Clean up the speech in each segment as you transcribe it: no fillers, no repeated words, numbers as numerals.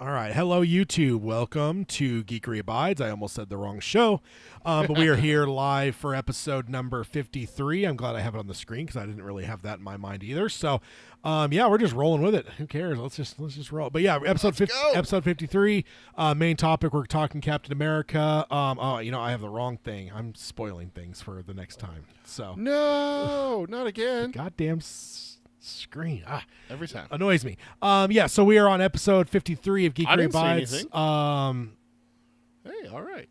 All right. Hello, YouTube. Welcome to Geekery Abides. I almost said the wrong show, but we are here live for episode number 53. I'm glad I have it on the screen because I didn't really have that in my mind either. So, yeah, we're just rolling with it. Who cares? Let's just roll. But yeah, episode 53. Main topic. We're talking Captain America. I have the wrong thing. I'm spoiling things for the next time. So no, not again. Goddamn. Screen every time annoys me. So we are on episode 53 of Geekery Abides. Hey, all right.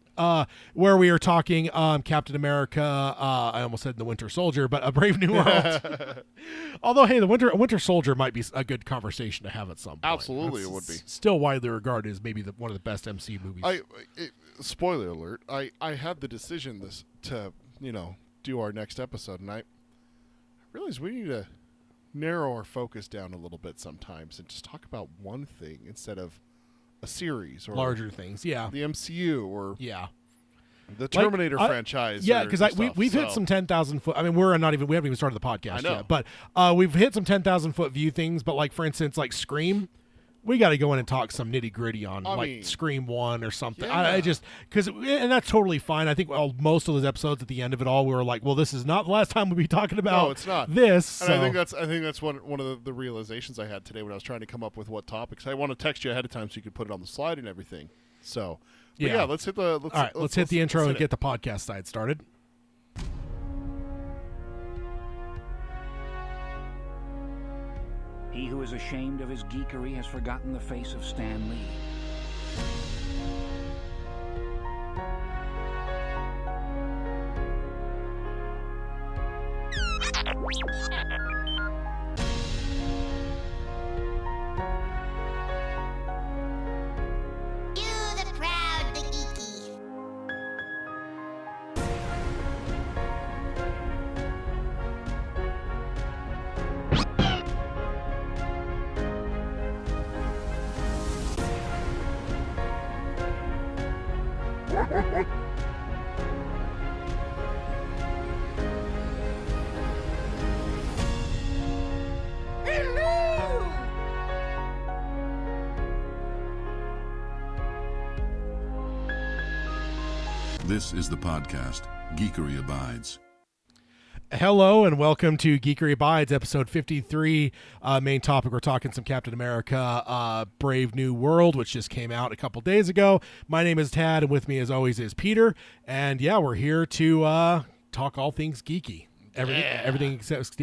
Where we are talking Captain America. I almost said the Winter Soldier, but A Brave New World. Although, hey, the Winter Soldier might be a good conversation to have at some point. Absolutely, it would be. Still widely regarded as maybe one of the best MCU movies. Spoiler alert. I had the decision to do our next episode, and I realized we need to narrow our focus down a little bit sometimes and just talk about one thing instead of a series or larger things. Yeah, the MCU or the Terminator like, franchise. Yeah, because we've hit some 10,000 foot. I mean, we haven't even started the podcast yet, but we've hit some 10,000 foot view things. But like for instance, like Scream. We got to go in and talk some nitty gritty on Scream 1 or something. Yeah. And that's totally fine. I think most of those episodes at the end of it all, we were like, well, this is not the last time we'll be talking about it's not. this. And I think that's one of the realizations I had today when I was trying to come up with what topics. I want to text you ahead of time so you could put it on the slide and everything. So, let's hit the let's hit the intro and get the podcast side started. He who is ashamed of his geekery has forgotten the face of Stan Lee. You the proud, the geeky. This is the podcast, Geekery Abides. Hello and welcome to Geekery Abides, episode 53. Main topic, we're talking some Captain America, Brave New World, which just came out a couple days ago. My name is Tad, and with me as always is Peter. And yeah, we're here to talk all things geeky. Everything except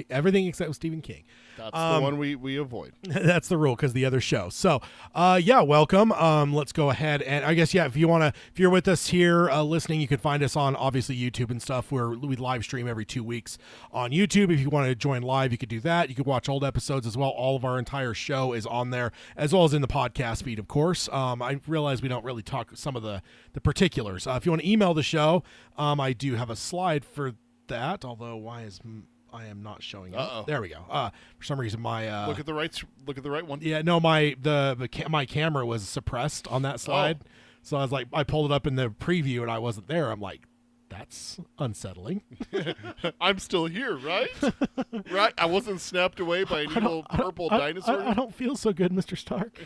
Stephen King. That's the one we avoid. That's the rule because the other show. So, welcome. Let's go ahead and I guess if you're with us here listening, you can find us on obviously YouTube and stuff. Where we live stream every 2 weeks on YouTube. If you want to join live, you could do that. You could watch old episodes as well. All of our entire show is on there, as well as in the podcast feed, of course. I realize we don't really talk some of the particulars. If you want to email the show, I do have a slide for that, although I am not showing it. There we go. For some reason my look at the right one. Yeah, no, my camera was suppressed on that slide. So I was like, I pulled it up in the preview and I wasn't there. I'm like, that's unsettling. I'm still here, right? Right? I wasn't snapped away by an evil purple dinosaur. I don't feel so good, Mr. Stark.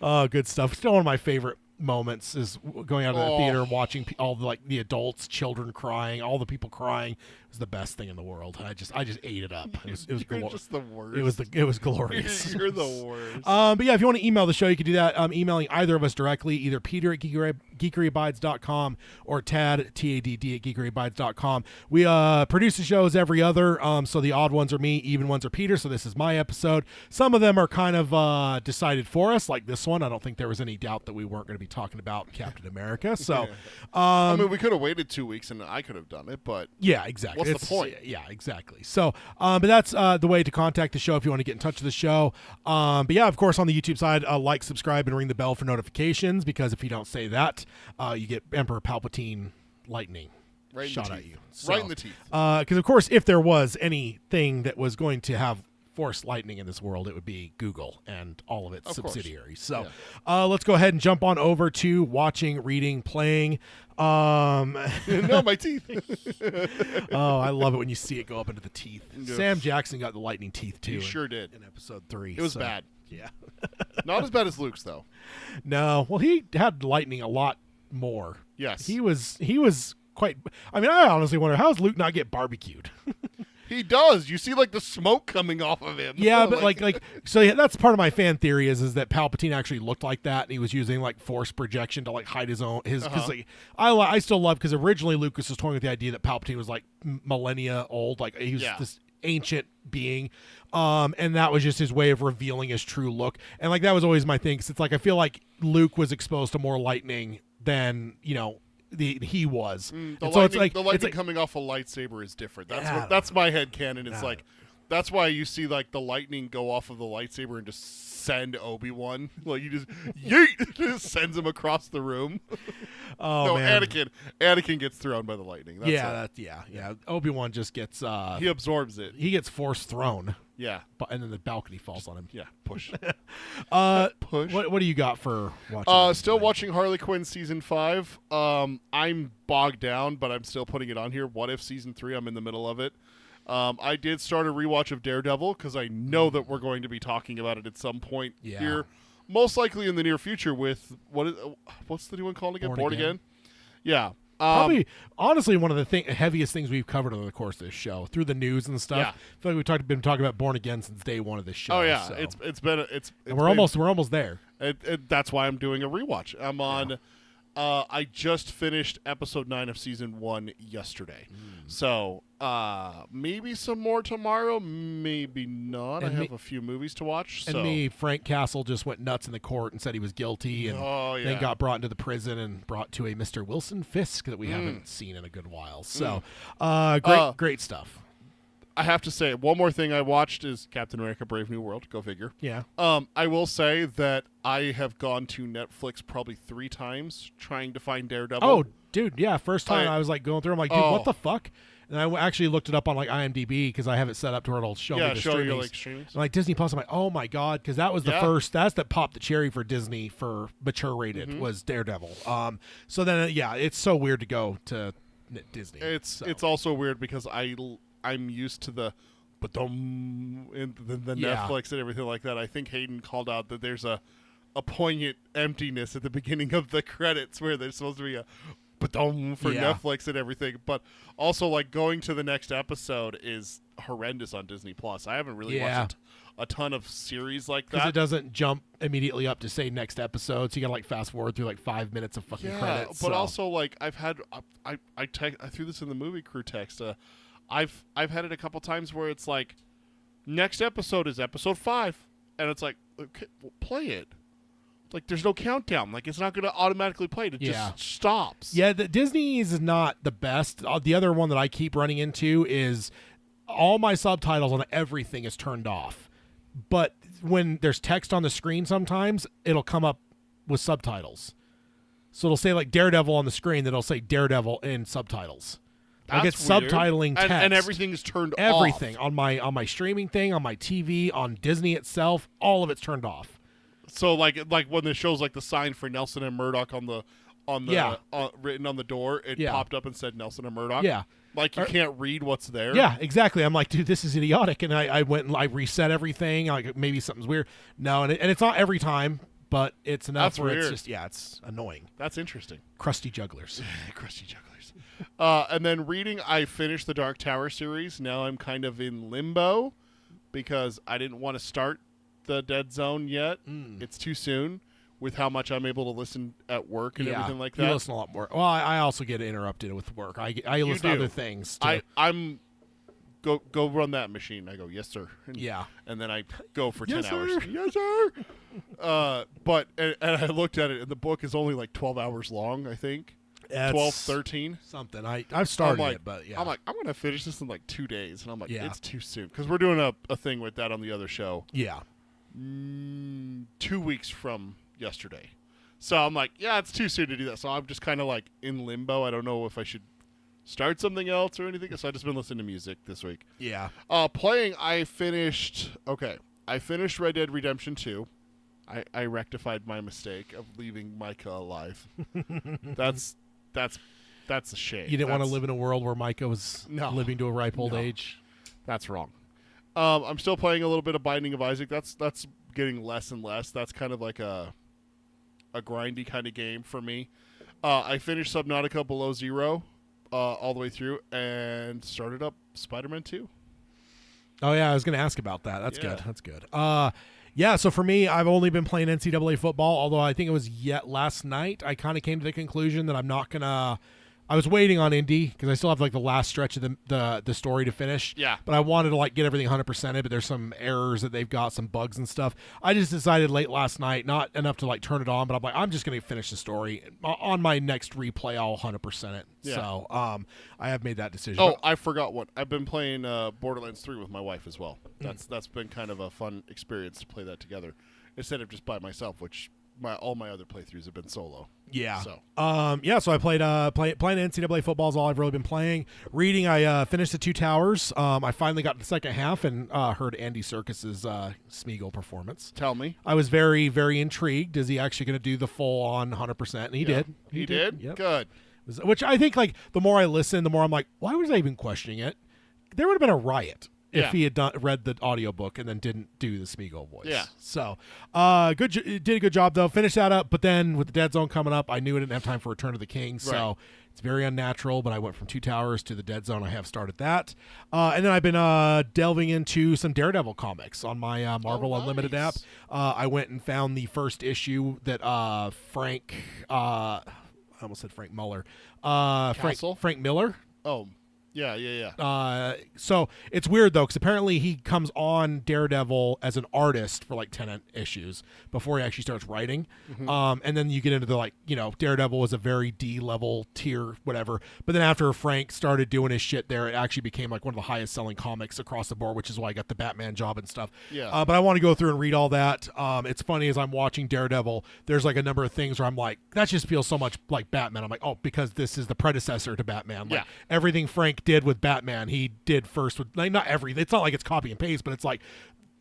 Oh, good stuff. Still one of my favorite moments is going out to the theater and watching all the adults, children crying, all the people crying. It was the best thing in the world. I just ate it up. It was You're just the worst. It was glorious. You're the worst. But yeah, if you want to email the show, you can do that. Emailing either of us directly, either Peter at geekeryabides.com or Tad, TADD at geekeryabides.com. We produce the shows every other. So the odd ones are me, even ones are Peter. So this is my episode. Some of them are kind of decided for us, like this one. I don't think there was any doubt that we weren't going to be talking about Captain America. So, I mean, we could have waited 2 weeks and I could have done it, but yeah, exactly. What's the point? Yeah, exactly. So, but that's the way to contact the show if you want to get in touch with the show. But yeah, of course, on the YouTube side, like, subscribe, and ring the bell for notifications, because if you don't say that, you get Emperor Palpatine lightning shot at you. So, right in the teeth. Because, of course, if there was anything that was going to have force lightning in this world, it would be Google and all of its subsidiaries. So let's go ahead and jump on over to watching, reading, playing. No, my teeth. Oh, I love it when you see it go up into the teeth. Yeah. Sam Jackson got the lightning teeth too. He sure did. In episode 3. It was bad. Yeah. Not as bad as Luke's though. No. Well, he had lightning a lot more. Yes. He was quite. I mean, I honestly wonder how does Luke not get barbecued? He does. You see like the smoke coming off of him. Yeah, but like so yeah, that's part of my fan theory is that Palpatine actually looked like that, and he was using like force projection to like hide his because like I still love because originally Lucas was toying with the idea that Palpatine was like millennia old, like he was this ancient being, and that was just his way of revealing his true look, and like that was always my thing. 'Cause it's like I feel like Luke was exposed to more lightning than he was. The lightning coming off a lightsaber is different. That's my headcanon. It's like that's why you see like the lightning go off of the lightsaber and just send Obi-Wan. Like you just yeet, just sends him across the room. Oh no, man, Anakin gets thrown by the lightning. That's Obi-Wan just gets he absorbs it. he gets force thrown. Yeah, and then the balcony falls on him. Yeah, push. Push. What do you got for watching? Still watching Harley Quinn season 5. I'm bogged down, but I'm still putting it on here. What If season 3? I'm in the middle of it. I did start a rewatch of Daredevil because I know that we're going to be talking about it at some point here, most likely in the near future. With what's the new one called again? Born Again. Yeah. Probably, honestly, one of the heaviest things we've covered over the course of this show through the news and stuff. Yeah. I feel like we've been talking about Born Again since day one of this show. Oh yeah, so. we're almost there. That's why I'm doing a rewatch. I'm on. I just finished episode 9 of season 1 yesterday, so maybe some more tomorrow, maybe not. I have a few movies to watch. And Frank Castle just went nuts in the court and said he was guilty, and then got brought into the prison and brought to a Mr. Wilson Fisk that we haven't seen in a good while. So, great stuff. I have to say, one more thing I watched is Captain America: Brave New World. Go figure. Yeah. I will say that I have gone to Netflix probably 3 times trying to find Daredevil. Oh, dude, yeah. First time I was like going through, I'm like, dude, what the fuck? And I actually looked it up on like IMDb because I have it set up to where it'll show me the streamings. And like Disney Plus, I'm like, oh my god, because that was the first. That's that popped the cherry for Disney for mature rated was Daredevil. So then it's so weird to go to Disney. It's also weird because I'm used to the Netflix and everything like that. I think Hayden called out that there's a poignant emptiness at the beginning of the credits where there's supposed to be a for Netflix and everything. But also, like, going to the next episode is horrendous on Disney Plus. I haven't really watched a ton of series like that. Because it doesn't jump immediately up to say next episode, so you gotta like fast forward through like 5 minutes of fucking credits. But also, like, I've had I threw this in the movie crew text. I've had it a couple times where it's like, next episode is episode 5, and it's like, okay, well, play it. Like, there's no countdown. Like, it's not going to automatically play it. It just stops. Yeah, Disney is not the best. The other one that I keep running into is all my subtitles on everything is turned off. But when there's text on the screen sometimes, it'll come up with subtitles. So it'll say, like, Daredevil on the screen, then it'll say Daredevil in subtitles. Like it's subtitling text. And everything's turned off. Everything. On my streaming thing, on my TV, on Disney itself, all of it's turned off. So like when it shows like the sign for Nelson and Murdoch on the written on the door, it popped up and said Nelson and Murdoch. Yeah. Like you can't read what's there. Yeah, exactly. I'm like, dude, this is idiotic. And I went and I reset everything. Like maybe something's weird. No, and it's not every time, but it's enough where weird. It's just it's annoying. That's interesting. Crusty jugglers. Crusty jugglers. And then reading, I finished the Dark Tower series. Now I'm kind of in limbo because I didn't want to start the Dead Zone yet. It's too soon with how much I'm able to listen at work and everything like that. You listen a lot more. Well, I also get interrupted with work. I listen to other things too. I'm go run that machine. I go, yes sir. And then I go for 10 hours. Yes sir. But I looked at it and the book is only like 12 hours long, I think. 12, 13. Something. I've started it, but I'm like, I'm going to finish this in like 2 days. And I'm like, it's too soon. Because we're doing a thing with that on the other show. Yeah. 2 weeks from yesterday. So I'm like, it's too soon to do that. So I'm just kind of like in limbo. I don't know if I should start something else or anything. So I've just been listening to music this week. Yeah. Playing, I finished Red Dead Redemption 2. I rectified my mistake of leaving Micah alive. That's a shame. You didn't want to live in a world where Micah was living to a ripe old age? That's wrong. I'm still playing a little bit of Binding of Isaac. That's getting less and less. That's kind of like a grindy kind of game for me. I finished Subnautica Below Zero all the way through and started up Spider-Man 2. Oh yeah, I was going to ask about that. That's Yeah. good. That's good. Yeah, so for me, I've only been playing NCAA football, although I think it was yet last night I kind of came to the conclusion that I'm not going to I was waiting on Indy because I still have like the last stretch of the story to finish. Yeah. But I wanted to like get everything 100%ed, but there's some errors that they've got, some bugs and stuff. I just decided late last night, not enough to like turn it on, but I'm like, I'm just going to finish the story. On my next replay, I'll 100% it. Yeah. So I have made that decision. Oh, I forgot what. I've been playing Borderlands 3 with my wife as well. That's been kind of a fun experience to play that together instead of just by myself, which all my other playthroughs have been solo. Yeah. So So I played playing NCAA football is all I've really been playing. Reading, I finished the Two Towers. I finally got to the second half and heard Andy Serkis's Smeagol performance. tell me. I was very, very intrigued. Is he actually going to do the full on 100%? And he Yeah. did. He did? Yep. Good. Which I think, like, the more I listen, the more I'm like, why was I even questioning it? There would have been a riot if Yeah. he had read the audiobook and then didn't do the Smeagol voice. Yeah. So, did a good job, though. Finished that up, but then with the Dead Zone coming up, I knew I didn't have time for Return of the King, so Right. it's very unnatural, but I went from Two Towers to the Dead Zone. I have started that. And then I've been delving into some Daredevil comics on my Marvel Unlimited app. nice. I went and found the first issue that Frank... I almost said Frank Muller. Castle? Frank Miller. Oh, yeah. So it's weird though, because apparently he comes on Daredevil as an artist for like 10 issues before he actually starts writing. And then you get into the like, Daredevil was a very D-level tier, whatever. But then after Frank started doing his shit there, it actually became like one of the highest selling comics across the board, which is why I got the Batman job and stuff. Yeah. But I want to go through and read all that. It's funny as I'm watching Daredevil, there's like a number of things where I'm like, that just feels so much like Batman. I'm like, oh, because this is the predecessor to Batman. Like, Yeah. everything Frank did with Batman, he did first with, like, not everything. It's not like it's copy and paste, but it's like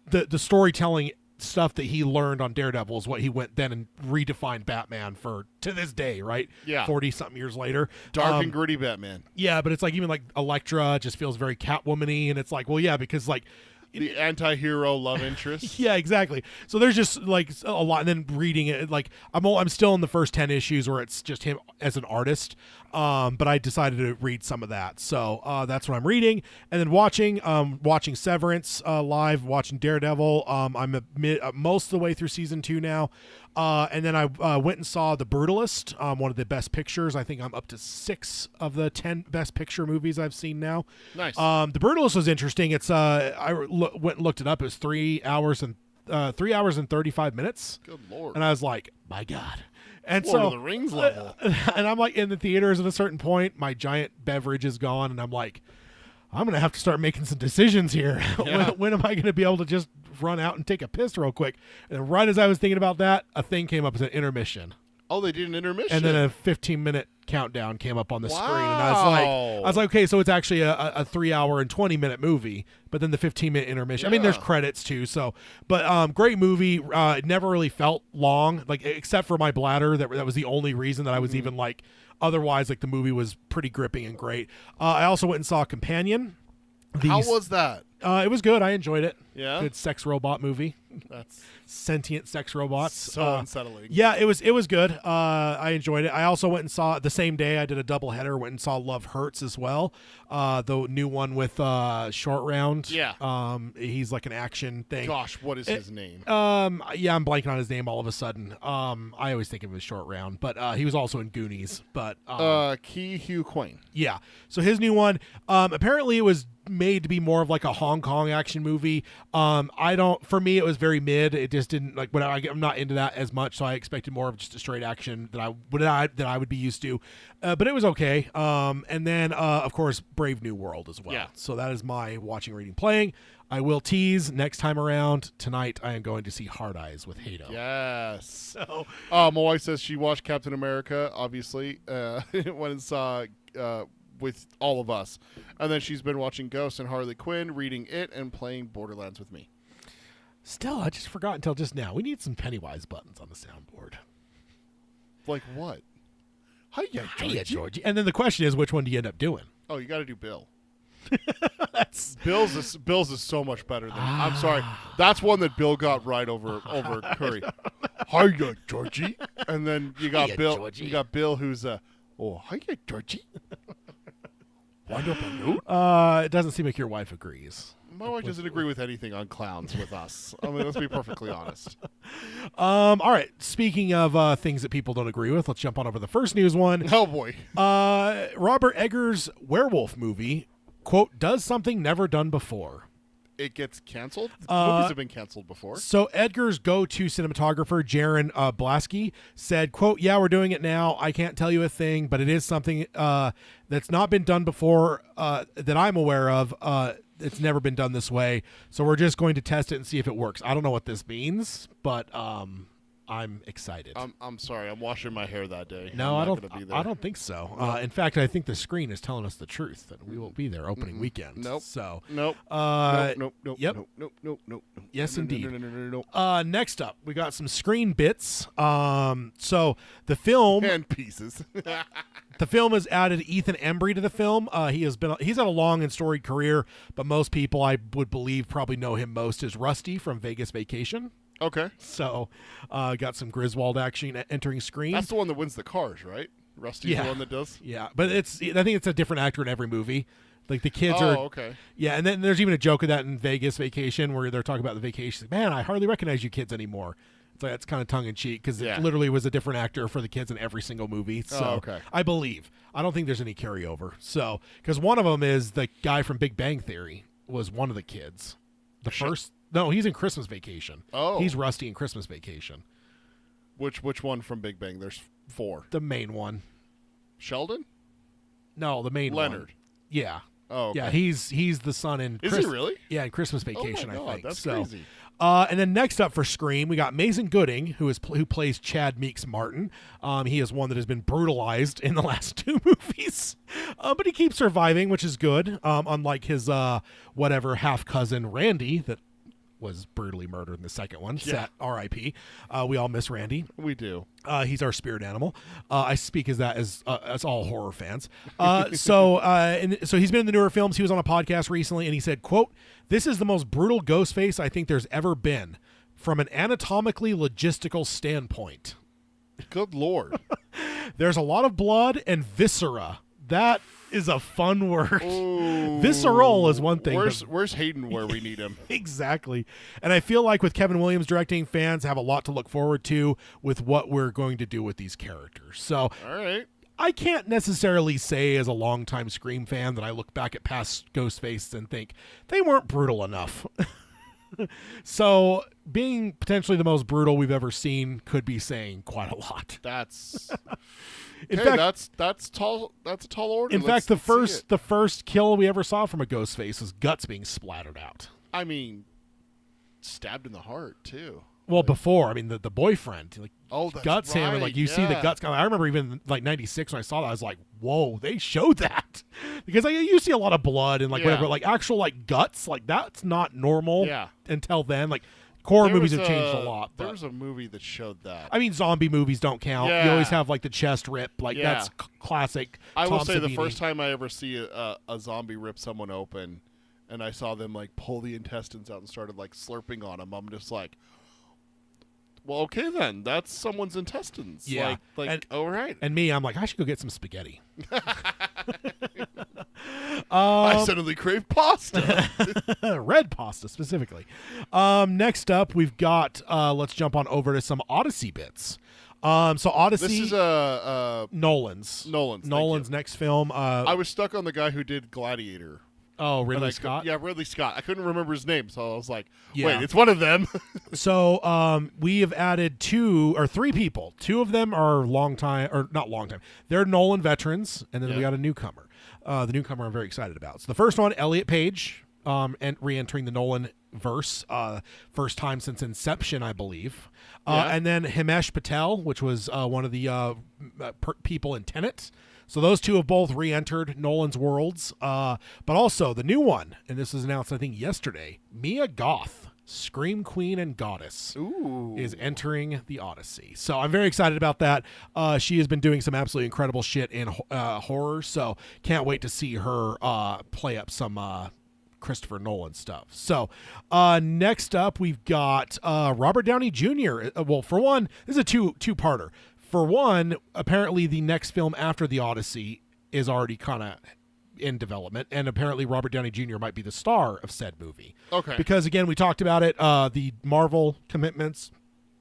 the storytelling stuff that he learned on Daredevil is what he went then and redefined Batman for to this day, right? Yeah. 40 something years later. Dark and gritty Batman. Yeah, but it's like even like Elektra just feels very Catwoman-y, and it's like, well, yeah, because like The anti-hero love interest. yeah, exactly. So there's just like a lot, and then reading it, like I'm still in the first 10 issues where it's just him as an artist. But I decided to read some of that, so that's what I'm reading, and then watching Severance live, watching Daredevil. I'm most of the way through season 2 now, and then I went and saw The Brutalist, one of the best pictures. I think I'm up to 6 of the 10 best picture movies I've seen now. Nice. The Brutalist was interesting. It's I went and looked it up. It was 3 hours and 35 minutes. Good Lord. And I was like, my God. And Lord so of the Rings level. and I'm like in the theaters at a certain point, my giant beverage is gone, and I'm like, I'm going to have to start making some decisions here. Yeah. when am I going to be able to just run out and take a piss real quick? And right as I was thinking about that, a thing came up as an intermission. Oh, they did an intermission. And then a 15-minute countdown came up on the screen, and I Wow. was like, okay, so it's actually a 3 hour and 20-minute movie, but then the 15-minute intermission. I mean, there's Yeah. credits too, so but great movie. It never really felt long, like except for my bladder. That was the only reason that I was even like. Otherwise, like the movie was pretty gripping and great. I also went and saw Companion. How was that? It was good. I enjoyed it. Yeah? Good sex robot movie. That's Sentient sex robots. so unsettling. Yeah, it was good. I enjoyed it. I also went and saw the same day. I did a double header. Went and saw Love Hurts as well. The new one with Short Round. Yeah. He's like an action thing. Gosh, what is his name? Yeah, I'm blanking on his name all of a sudden. I always think of him as Short Round, but he was also in Goonies. But Ki Hugh Quain. yeah. So his new one, apparently it was made to be more of like a Hong Kong action movie. For me, it was very mid. It just didn't like, I'm not into that as much. So I expected more of just a straight action that I would be used to. But it was okay. And then, of course, Brave New World as well. Yeah. So that is my watching, reading, playing. I will tease next time around. Tonight, I am going to see Hard Eyes with Hato. Yes. So, My wife says she watched Captain America, obviously, went and saw with all of us. And then she's been watching Ghost and Harley Quinn, reading it, and playing Borderlands with me. still, I just forgot until just now. We need some Pennywise buttons on the soundboard. Like what? Hiya, Hiya, Georgie. And then the question is, which one do you end up doing? Oh, you got to do Bill. Bill's is so much better than. I'm sorry, that's one that Bill got right over Curry. Hiya, Georgie. And then you got Hiya, Bill. Georgie. You got Bill, who's hiya, Georgie. Wind up a note. It doesn't seem like your wife agrees. My wife doesn't agree with anything on clowns with us. I mean, let's be perfectly honest. All right. Speaking of things that people don't agree with, let's jump on over to the first news one. Oh boy. Robert Eggers' werewolf movie, quote, does something never done before. It gets canceled? Movies have been canceled before. So Edgar's go-to cinematographer, Jaron Blasky, said, quote, yeah, we're doing it now. I can't tell you a thing, but it is something that's not been done before that I'm aware of. It's never been done this way. So we're just going to test it and see if it works. I don't know what this means, but I'm excited. I'm sorry. I'm washing my hair that day. No, I'm I not don't. gonna be there. I don't think so. In fact, I think the screen is telling us the truth that we won't be there opening weekend. Nope. So Nope. Nope. Yep. Nope. Yes, indeed. No. Next up, we got some screen bits. So the film And pieces. The film has added Ethan Embry to the film. He's had a long and storied career, but most people, I would believe, probably know him most as Rusty from Vegas Vacation. Okay. So, got some Griswold action entering screen. That's the one that wins the cars, right? Rusty's the one that does? Yeah, but I think it's a different actor in every movie. Like the kids are. Oh, okay. Yeah, and then there's even a joke of that in Vegas Vacation where they're talking about the vacation. Like, man, I hardly recognize you kids anymore. It's like, it's kind of tongue in cheek because it literally was a different actor for the kids in every single movie. So okay. I believe. I don't think there's any carryover. So because one of them is the guy from Big Bang Theory was one of the kids. The first. No, he's in Christmas Vacation. Oh. He's Rusty in Christmas Vacation. Which one from Big Bang? There's 4. The main one. Sheldon? No, the main one. Leonard. Yeah. Oh, okay. Yeah, he's the son in. Is he really? Yeah, in Christmas Vacation, Oh my God, I think. that's so, crazy. And then next up for Scream, we got Mason Gooding, who plays Chad Meeks Martin. He is one that has been brutalized in the last 2 movies, but he keeps surviving, which is good. Unlike his half cousin Randy that was brutally murdered in the second one. Yeah. R.I.P. We all miss Randy. We do. He's our spirit animal. I speak as all horror fans. So he's been in the newer films. He was on a podcast recently, and he said, quote, "This is the most brutal ghost face I think there's ever been from an anatomically logistical standpoint. Good Lord. There's a lot of blood and viscera. That is a fun word. Ooh. Visceral is one thing. Where's Hayden where we need him? Exactly. And I feel like with Kevin Williams directing, fans have a lot to look forward to with what we're going to do with these characters. So All right. I can't necessarily say as a longtime Scream fan that I look back at past Ghostface and think they weren't brutal enough. So being potentially the most brutal we've ever seen could be saying quite a lot. That's In okay, fact, that's tall. That's a tall order. in Let's fact, see it. the first kill we ever saw from a Ghostface was guts being splattered out. I mean, stabbed in the heart too. Well, before, I mean, the boyfriend, like, Oh, that's guts him, and right, like you see the yeah. guts coming. I remember even like '96 when I saw that, I was like, "Whoa, they showed that," because like you see a lot of blood and like Yeah. whatever, like actual like guts, like that's not normal. Yeah. Until then, like horror There movies was have changed a lot. There But was a movie that showed that. I mean, zombie movies don't count. You Yeah. always have like the chest rip, like Yeah. that's classic. I will Tom say the Savini. first time I ever see a zombie rip someone open, and I saw them like pull the intestines out and started like slurping on them, I'm just like, well, okay then, that's someone's intestines. Yeah. Like And- all right. And me, I'm like, I should go get some spaghetti. I suddenly crave pasta. Red pasta specifically. Next up, we've got. Let's jump on over to some Odyssey bits. So Odyssey. This is Nolan's. Nolan's. thank Nolan's you. next film. I was stuck on the guy who did Gladiator. Oh, And Ridley I Scott. Yeah, Ridley Scott. I couldn't remember his name, so I was like, Yeah. wait, it's one of them. So we have added 2 or 3 people. 2 of them are not long time. They're Nolan veterans, and then we Yeah. got a newcomer. The newcomer I'm very excited about. So the first one, Elliot Page, and re-entering the Nolan verse, first time since Inception, I believe. Yeah. And then Himesh Patel, which was one of the people in Tenet. So those 2 have both re-entered Nolan's worlds. But also the new one, and this was announced I think yesterday, Mia Goth, Scream Queen and Goddess Ooh. is entering the Odyssey. So I'm very excited about that. She has been doing some absolutely incredible shit in horror, so can't wait to see her play up some Christopher Nolan stuff. So next up, we've got Robert Downey Jr. Well, for one, this is a two-parter. For one, apparently the next film after the Odyssey is already kind of in development, and apparently Robert Downey Jr. might be the star of said movie. Okay. Because again, we talked about it. The Marvel commitments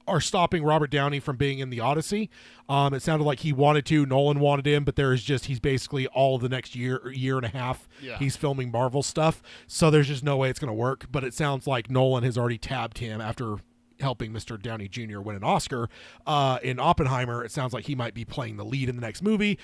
are stopping Robert Downey from being in the Odyssey. It sounded like he wanted to. Nolan wanted him, but he's basically all of the next year and a half. Yeah. He's filming Marvel stuff, so there's just no way it's going to work. But it sounds like Nolan has already tabbed him after helping Mr. Downey Jr. win an Oscar in Oppenheimer. It sounds like he might be playing the lead in the next movie.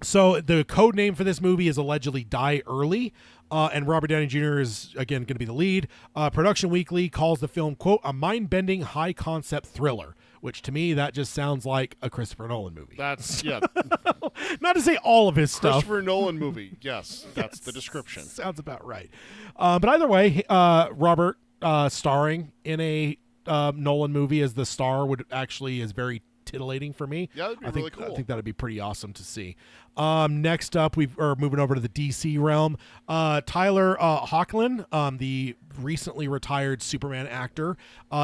So the code name for this movie is allegedly Die Early, and Robert Downey Jr. is, again, going to be the lead. Production Weekly calls the film, quote, a mind-bending, high-concept thriller, which to me, that just sounds like a Christopher Nolan movie. That's, yeah. Not to say all of his stuff. Christopher Nolan movie. Yes, that's the description. Sounds about right. But either way, Robert starring in a Nolan movie as the star is very titillating for me. Yeah, that'd be really cool. I think that'd be pretty awesome to see. Next up, we're moving over to the DC realm. Tyler Hoechlin, the recently retired Superman actor,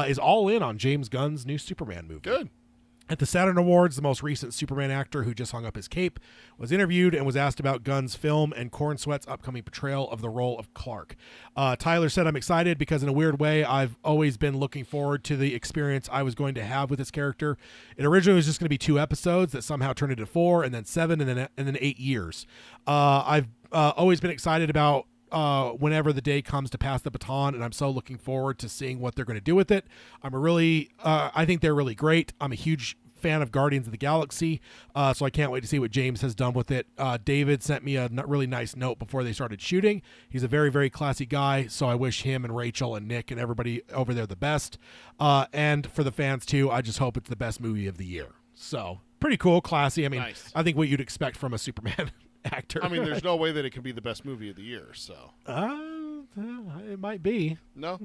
is all in on James Gunn's new Superman movie. Good. At the Saturn Awards, the most recent Superman actor who just hung up his cape was interviewed and was asked about Gunn's film and Corn Sweat's upcoming portrayal of the role of Clark. Tyler said, I'm excited because in a weird way, I've always been looking forward to the experience I was going to have with this character. It originally was just going to be 2 episodes that somehow turned into 4 and then 7 and then 8 years. I've always been excited about whenever the day comes to pass the baton, and I'm so looking forward to seeing what they're going to do with it. I think they're really great. I'm a huge fan of Guardians of the Galaxy, so I can't wait to see what James has done with it. David sent me a really nice note before they started shooting. He's a very, very classy guy, so I wish him and Rachel and Nick and everybody over there the best. And for the fans too, I just hope it's the best movie of the year. So pretty cool, classy. I mean, Nice. I think what you'd expect from a Superman actor. I mean, there's no way that it can be the best movie of the year, so. It might be. No?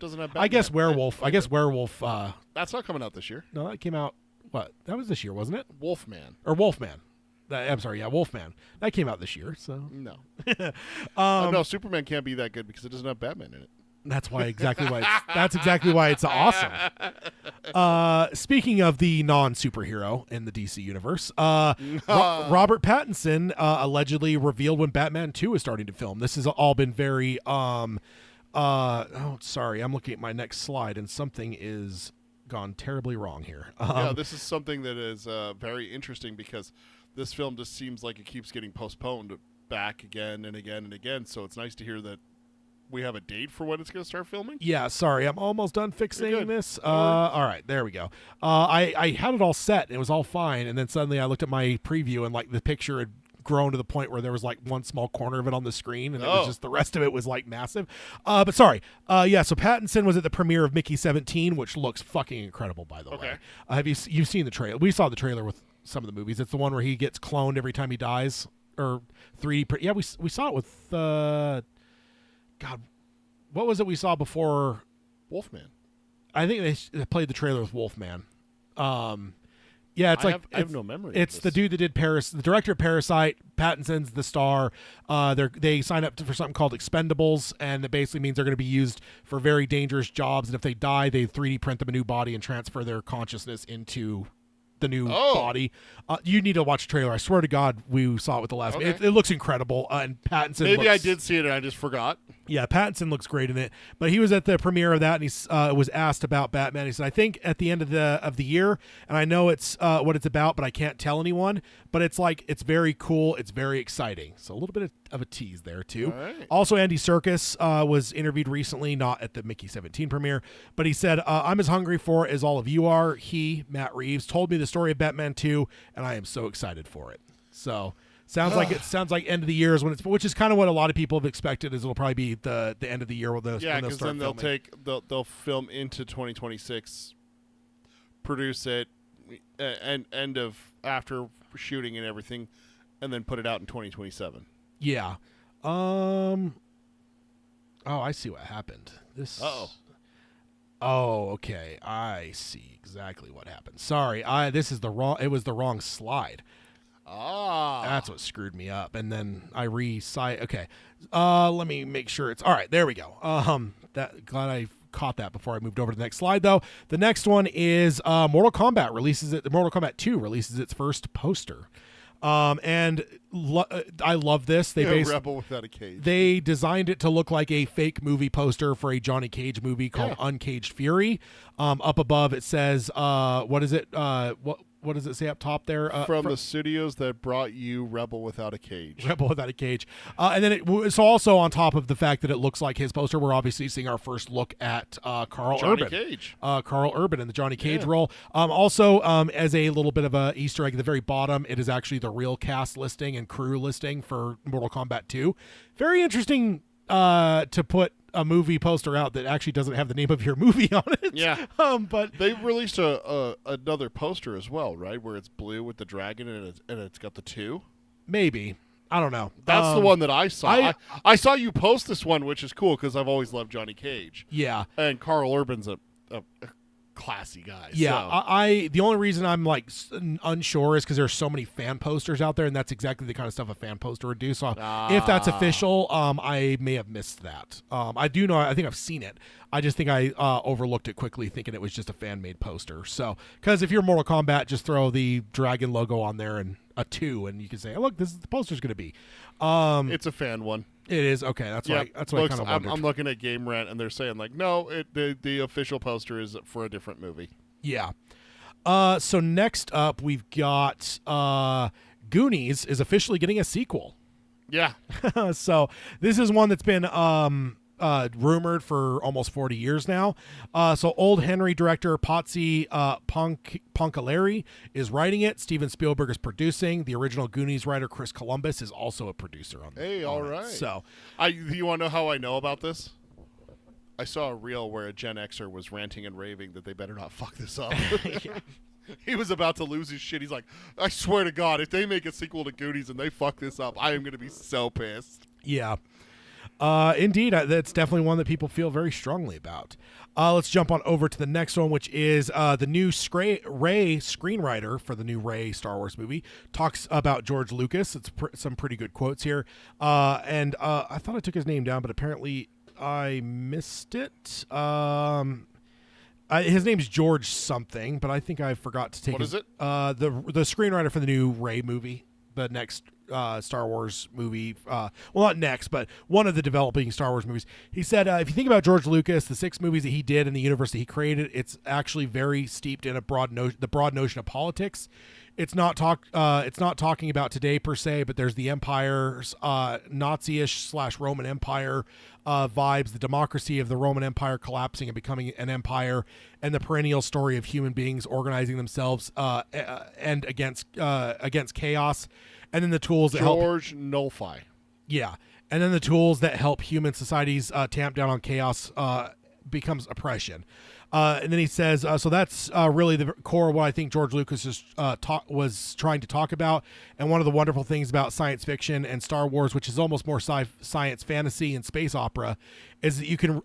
Doesn't have I guess Batman. Werewolf. That's not coming out this year. No, that came out. What? That was this year, wasn't it? Wolfman. Or Wolfman. I'm sorry. Yeah, Wolfman. That came out this year. So No. No, Superman can't be that good because it doesn't have Batman in it. that's exactly why it's awesome. Speaking of the non-superhero in the DC universe, Robert Pattinson allegedly revealed when Batman 2 is starting to film. This has all been very sorry, I'm looking at my next slide and something is gone terribly wrong here. Yeah, this is something that is very interesting because this film just seems like it keeps getting postponed back again and again and again. So it's nice to hear that we have a date for when it's going to start filming. Yeah, sorry, I'm almost done fixing good. this. All right, there we go. I had it all set and it was all fine, and then suddenly I looked at my preview and like the picture had grown to the point where there was like one small corner of it on the screen, and it was just the rest of it was like massive. But sorry, yeah. So Pattinson was at the premiere of Mickey 17, which looks fucking incredible, by the way. Have you've seen the trailer? We saw the trailer with some of the movies. It's the one where he gets cloned every time he dies, or 3D. Yeah, we saw it with God, what was it we saw before Wolfman. I think they played the trailer with Wolfman. Yeah, it's I have no memory. It's the dude that did the director of Parasite. Pattinson's the star. They sign up for something called Expendables, and it basically means they're going to be used for very dangerous jobs. And if they die, they 3D print them a new body and transfer their consciousness into the new body. You need to watch the trailer. I swear to God, we saw it with the last. Okay. It looks incredible, and Pattinson. Maybe I did see it and I just forgot. Yeah, Pattinson looks great in it. But he was at the premiere of that, and he was asked about Batman. He said, "I think at the end of the year, and I know it's what it's about, but I can't tell anyone. But it's very cool. It's very exciting. So a little bit of a tease there too. All right. Also, Andy Serkis was interviewed recently, not at the Mickey 17 premiere, but he said, "I'm as hungry for it as all of you are." He, Matt Reeves, told me the story of Batman 2, and I am so excited for it. So. Sounds like end of the year is when which is kind of what a lot of people have expected. Is it'll probably be the end of the year when they'll because start then filming. they'll film into 2026, produce it, and end of after shooting and everything, and then put it out in 2027. Yeah. Oh, I see what happened. This. Uh-oh. Oh, okay. I see exactly what happened. Sorry, this is the wrong. It was the wrong slide. Ah. That's what screwed me up. And then I Okay. Let me make sure it's all right. There we go. Glad I caught that before I moved over to the next slide. Though the next one is Mortal Kombat releases it. Mortal Kombat 2 releases its first poster. I love this. Rebel Without a Cage. They designed it to look like a fake movie poster for a Johnny Cage movie called Uncaged Fury. Up above it says, what is it? What does it say up top there? From the studios that brought you Rebel Without a Cage. Rebel Without a Cage. And then so also on top of the fact that it looks like his poster, we're obviously seeing our first look at Carl Johnny Urban. Cage. Carl Urban in the Johnny Cage role. Also, as a little bit of a Easter egg at the very bottom, it is actually the real cast listing and crew listing for Mortal Kombat 2. Very interesting to put a movie poster out that actually doesn't have the name of your movie on it. Yeah. But they released another poster as well, right? Where it's blue with the dragon and it's got the 2. Maybe. I don't know. That's the one that I saw. I saw you post this one, which is cool because I've always loved Johnny Cage. Yeah. And Carl Urban's a classy guy. Yeah, so. The only reason I'm like unsure is because there's so many fan posters out there, and that's exactly the kind of stuff a fan poster would do. So if that's official, I may have missed that. I do know. I think I've seen it. I just think I overlooked it quickly, thinking it was just a fan made poster. So because if you're Mortal Kombat, just throw the dragon logo on there and a 2, and you can say, oh, "Look, this is the poster's going to be." It's a fan one. It is okay. That's what I kind of wondered. I'm looking at Game Rant, and they're saying like, no, the official poster is for a different movie. Yeah. So next up, we've got Goonies is officially getting a sequel. Yeah. So this is one that's been rumored for almost 40 years now. So Old Henry director Patsy Poncaleri is writing it. Steven Spielberg is producing. The original Goonies writer Chris Columbus is also a producer on. Hey, all right. So, you want to know how I know about this? I saw a reel where a Gen Xer was ranting and raving that they better not fuck this up. He was about to lose his shit. He's like, I swear to God, if they make a sequel to Goonies and they fuck this up, I am going to be so pissed. Yeah. Indeed, that's definitely one that people feel very strongly about. Let's jump on over to the next one, which is the new Ray screenwriter for the new Ray Star Wars movie talks about George Lucas. It's some pretty good quotes here. And I thought I took his name down, but apparently I missed it. His name's George something, but I think I forgot to take What is it? The screenwriter for the new Ray movie, the next Star Wars movie, well, not next, but one of the developing Star Wars movies. He said, if you think about George Lucas, the 6 movies that he did in the universe that he created, it's actually very steeped in the broad notion of politics. It's not talking about today per se, but there's the empire's Nazi-ish / Roman Empire vibes, the democracy of the Roman Empire collapsing and becoming an empire, and the perennial story of human beings organizing themselves and against chaos, and then the tools that George Nolfi. Yeah, and then the tools that help human societies tamp down on chaos becomes oppression. And then he says, so that's really the core of what I think George Lucas was trying to talk about. And one of the wonderful things about science fiction and Star Wars, which is almost more science fantasy and space opera, is that you can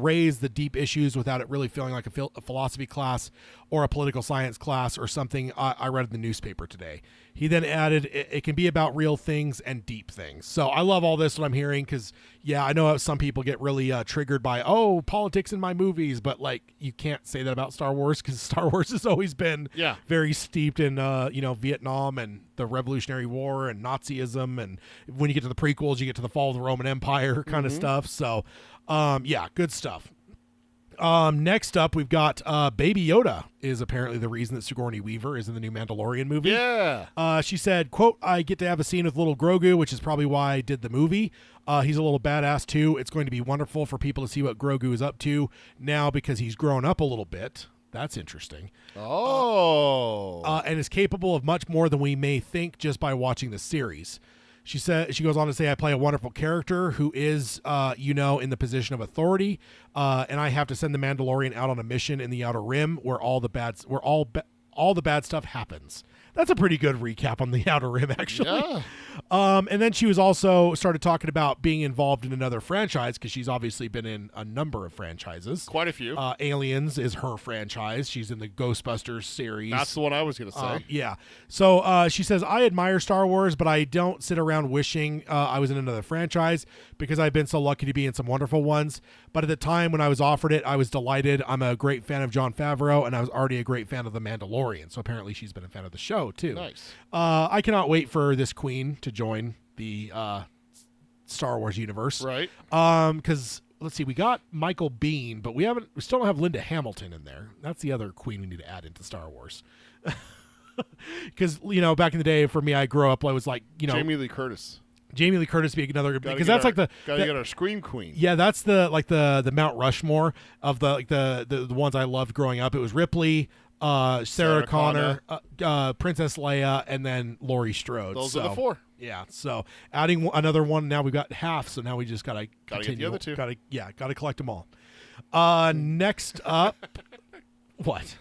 raise the deep issues without it really feeling like a philosophy class or a political science class or something I read in the newspaper today. He then added, it can be about real things and deep things. So I love all this, what I'm hearing, because, yeah, I know some people get really triggered by, politics in my movies, but, like, you can't say that about Star Wars, because Star Wars has always been very steeped in, Vietnam and the Revolutionary War and Nazism, and when you get to the prequels, you get to the fall of the Roman Empire kind of stuff. So, good stuff. Next up, we've got Baby Yoda is apparently the reason that Sigourney Weaver is in the new Mandalorian movie. Yeah. She said, quote, I get to have a scene with little Grogu, which is probably why I did the movie. He's a little badass, too. It's going to be wonderful for people to see what Grogu is up to now because he's grown up a little bit. That's interesting. And is capable of much more than we may think just by watching the series. She goes on to say, I play a wonderful character who is, in the position of authority, and I have to send the Mandalorian out on a mission in the Outer Rim where all the bad stuff happens. That's a pretty good recap on the Outer Rim, actually. Yeah. And then she was also started talking about being involved in another franchise because she's obviously been in a number of franchises. Quite a few. Aliens is her franchise. She's in the Ghostbusters series. That's the one I was going to say. Yeah. So she says, I admire Star Wars, but I don't sit around wishing I was in another franchise because I've been so lucky to be in some wonderful ones. But at the time when I was offered it, I was delighted. I'm a great fan of Jon Favreau, and I was already a great fan of The Mandalorian. So apparently she's been a fan of the show, too. Nice. I cannot wait for this queen to join the Star Wars universe. Right. Because let's see, we got Michael Biehn, but we still don't have Linda Hamilton in there. That's the other queen we need to add into Star Wars. Because back in the day, for me, I grew up. I was like, Jamie Lee Curtis. Jamie Lee Curtis being another, Gotta because get that's our- like the gotta get our Scream Queen. yeah, that's the Mount Rushmore of the ones I loved growing up. It was Ripley, Sarah Connor, Princess Leia, and then Laurie Strode. Those are the four. Yeah, so adding another one, now we've got half. So now we just gotta get the other two. Gotta collect them all. Next up, what?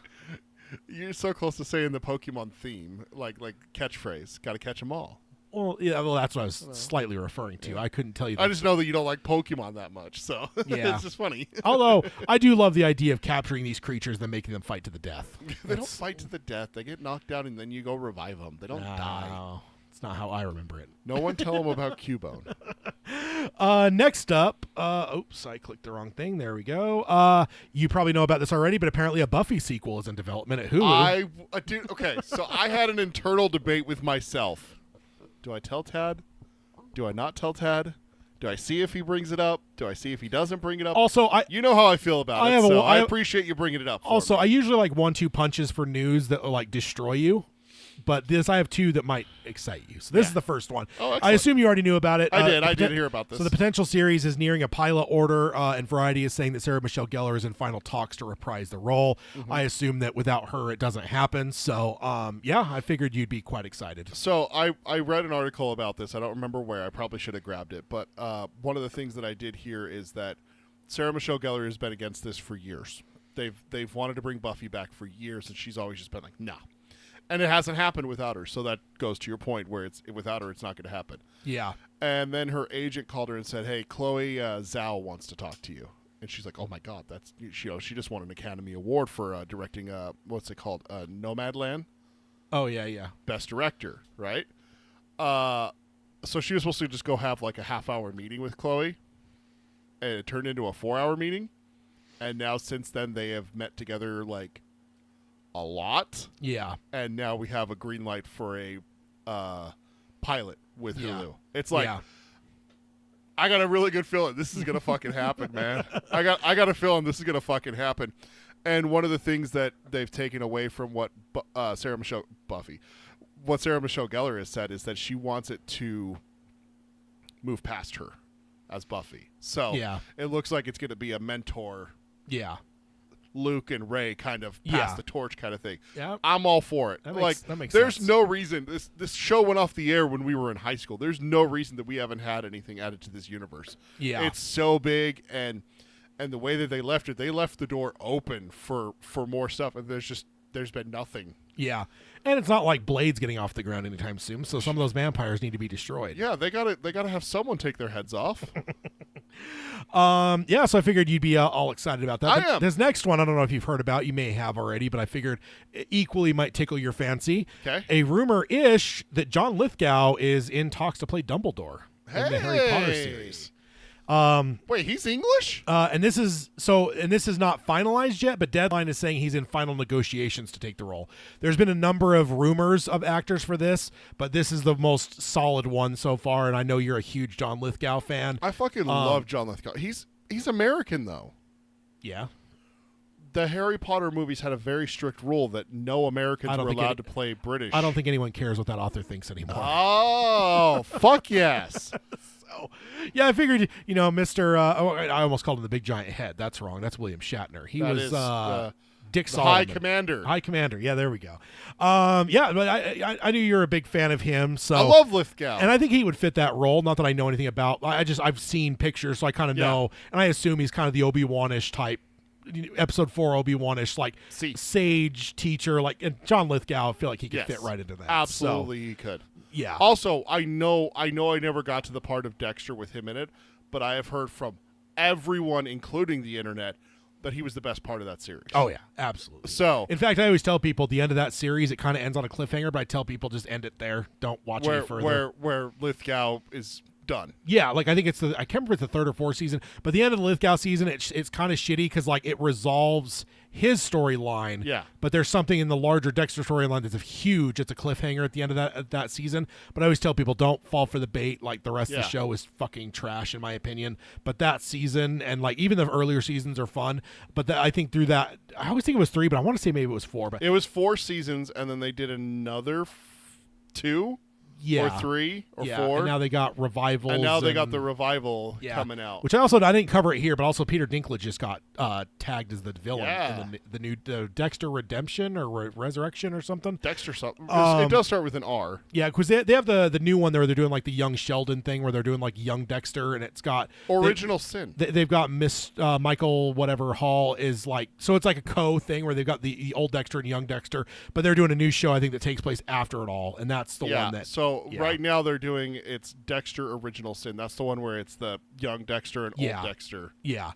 You're so close to saying the Pokemon theme, like catchphrase. Got to catch them all. Well, yeah, that's what I was slightly referring to. I couldn't tell you. I just know that you don't like Pokemon that much, so Yeah. it's just funny. Although I do love the idea of capturing these creatures and making them fight to the death. They don't fight to the death. They get knocked down, and then you go revive them. They don't die. No, it's not how I remember it. No one tell them about Cubone. Next up, oops, I clicked the wrong thing. There we go. You probably know about this already, but apparently a Buffy sequel is in development at Hulu. Dude, okay, so I had an internal debate with myself. Do I tell Tad? Do I not tell Tad? Do I see if he brings it up? Do I see if he doesn't bring it up? Also, you know how I feel about I it, have a- so I I have- appreciate you bringing it up. for also, me. I usually like 1-2 punches for news that will like destroy you. But this, I have two that might excite you. So this is the first one. Oh, excellent. I assume you already knew about it. I the did hear about this. So the potential series is nearing a pilot order, and Variety is saying that Sarah Michelle Gellar is in final talks to reprise the role. Mm-hmm. I assume that without her, it doesn't happen. So, yeah, I figured you'd be quite excited. So I read an article about this. I don't remember where. I probably should have grabbed it. But one of the things that I did hear is that Sarah Michelle Gellar has been against this for years. They've wanted to bring Buffy back for years, and she's always just been like, no. And it hasn't happened without her. So that goes to your point where it's without her, it's not going to happen. Yeah. And then her agent called her and said, hey, Chloe Zhao wants to talk to you. And she's like, oh, my God. That's she just won an Academy Award for directing, what's it called, Nomadland? Oh, yeah. Best Director, right? So she was supposed to just go have like a half-hour meeting with Chloe. And it turned into a 4-hour meeting. And now since then they have met together like a lot. Yeah. And now we have a green light for a pilot with Yeah. Hulu. It's like, Yeah. I got a really good feeling this is gonna fucking happen, man. I got a feeling this is gonna fucking happen. And one of the things that they've taken away from what Sarah Michelle Gellar has said is that she wants it to move past her as Buffy. So Yeah. it looks like it's gonna be a mentor, Yeah. Luke and Ray kind of pass Yeah. the torch kind of thing. Yeah. I'm all for it. That makes there's sense. no reason this show went off the air when we were in high school. There's no reason that we haven't had anything added to this universe. Yeah. It's so big, and the way that they left it, they left the door open for more stuff, and there's been nothing. Yeah. And it's not like Blade's getting off the ground anytime soon, so some of those vampires need to be destroyed. Yeah, they gotta have someone take their heads off. Yeah, so I figured you'd be all excited about that. I am. This next one, I don't know if you've heard about. You may have already, but I figured it equally might tickle your fancy. Okay. A rumor-ish that John Lithgow is in talks to play Dumbledore in the Harry Potter series. Wait, he's English? And this is not finalized yet, but Deadline is saying he's in final negotiations to take the role. There's been a number of rumors of actors for this, but this is the most solid one so far, and I know you're a huge John Lithgow fan. I fucking love John Lithgow. He's American though. Yeah. The Harry Potter movies had a very strict rule that no Americans were allowed to play British. I don't think anyone cares what that author thinks anymore. Oh, fuck yes. So, yeah, I figured, Mr. I almost called him the Big Giant Head. That's wrong. That's William Shatner. He That was is, Dick the Solomon. High Commander. High Commander. Yeah, there we go. Yeah, but I knew you're a big fan of him. So I love Lithgow. and I think he would fit that role. Not that I know anything about. I've seen pictures, so I kind of know, and I assume he's kind of the Obi-Wan-ish type episode 4 Obi-Wan-ish, like sage teacher, like, and John Lithgow, I feel like he could fit right into that. Absolutely, he could. Yeah. Also, I know I never got to the part of Dexter with him in it, but I have heard from everyone, including the internet, that he was the best part of that series. Oh yeah, absolutely. So, in fact, I always tell people at the end of that series, it kind of ends on a cliffhanger, but I tell people just end it there. Don't watch any further. Where Lithgow is done. Yeah, like I think I can't remember if it's the 3rd or 4th season, but the end of the Lithgow season, it's kind of shitty because like it resolves his storyline. Yeah. But there's something in the larger Dexter storyline that's huge. It's a cliffhanger at the end of that season. But I always tell people don't fall for the bait. Like the rest of the show is fucking trash in my opinion. But that season and like even the earlier seasons are fun. But I think through that, I always think it was 3, but I want to say maybe it was 4. But it was 4 seasons, and then they did another 2. Yeah. Or 3 or 4. And now they got revivals. And now they got the revival coming out. Which I didn't cover it here, but also Peter Dinklage just got tagged as the villain in the new Dexter Redemption or Resurrection or something. Dexter something. It does start with an R. Yeah, because they have the new one there. They're doing like the young Sheldon thing where they're doing like young Dexter, and it's got Original Sin. They've got Miss Michael whatever Hall is like, so it's like a thing where they've got the old Dexter and young Dexter, but they're doing a new show I think that takes place after it all, and that's the one that. So right now they're doing it's Dexter Original Sin. That's the one where it's the young Dexter and old Dexter. Yeah.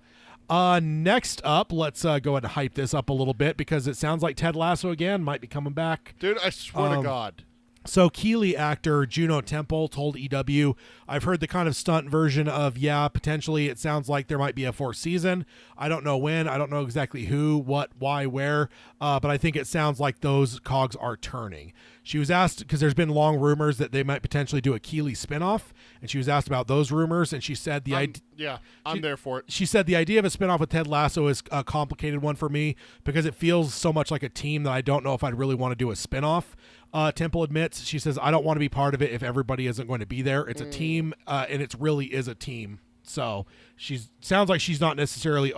Next up, let's go ahead and hype this up a little bit because it sounds like Ted Lasso again might be coming back. Dude, I swear to God. So Keeley actor Juno Temple told EW, I've heard the kind of stunt version of, potentially it sounds like there might be a 4th season. I don't know when. I don't know exactly who, what, why, where, but I think it sounds like those cogs are turning. She was asked, because there's been long rumors that they might potentially do a Keeley spinoff, and she was asked about those rumors, and she said I'm there for it. She said the idea of a spinoff with Ted Lasso is a complicated one for me because it feels so much like a team that I don't know if I'd really want to do a spinoff. Temple admits, she says, I don't want to be part of it if everybody isn't going to be there. It's a team, and it really is a team. So sounds like she's not necessarily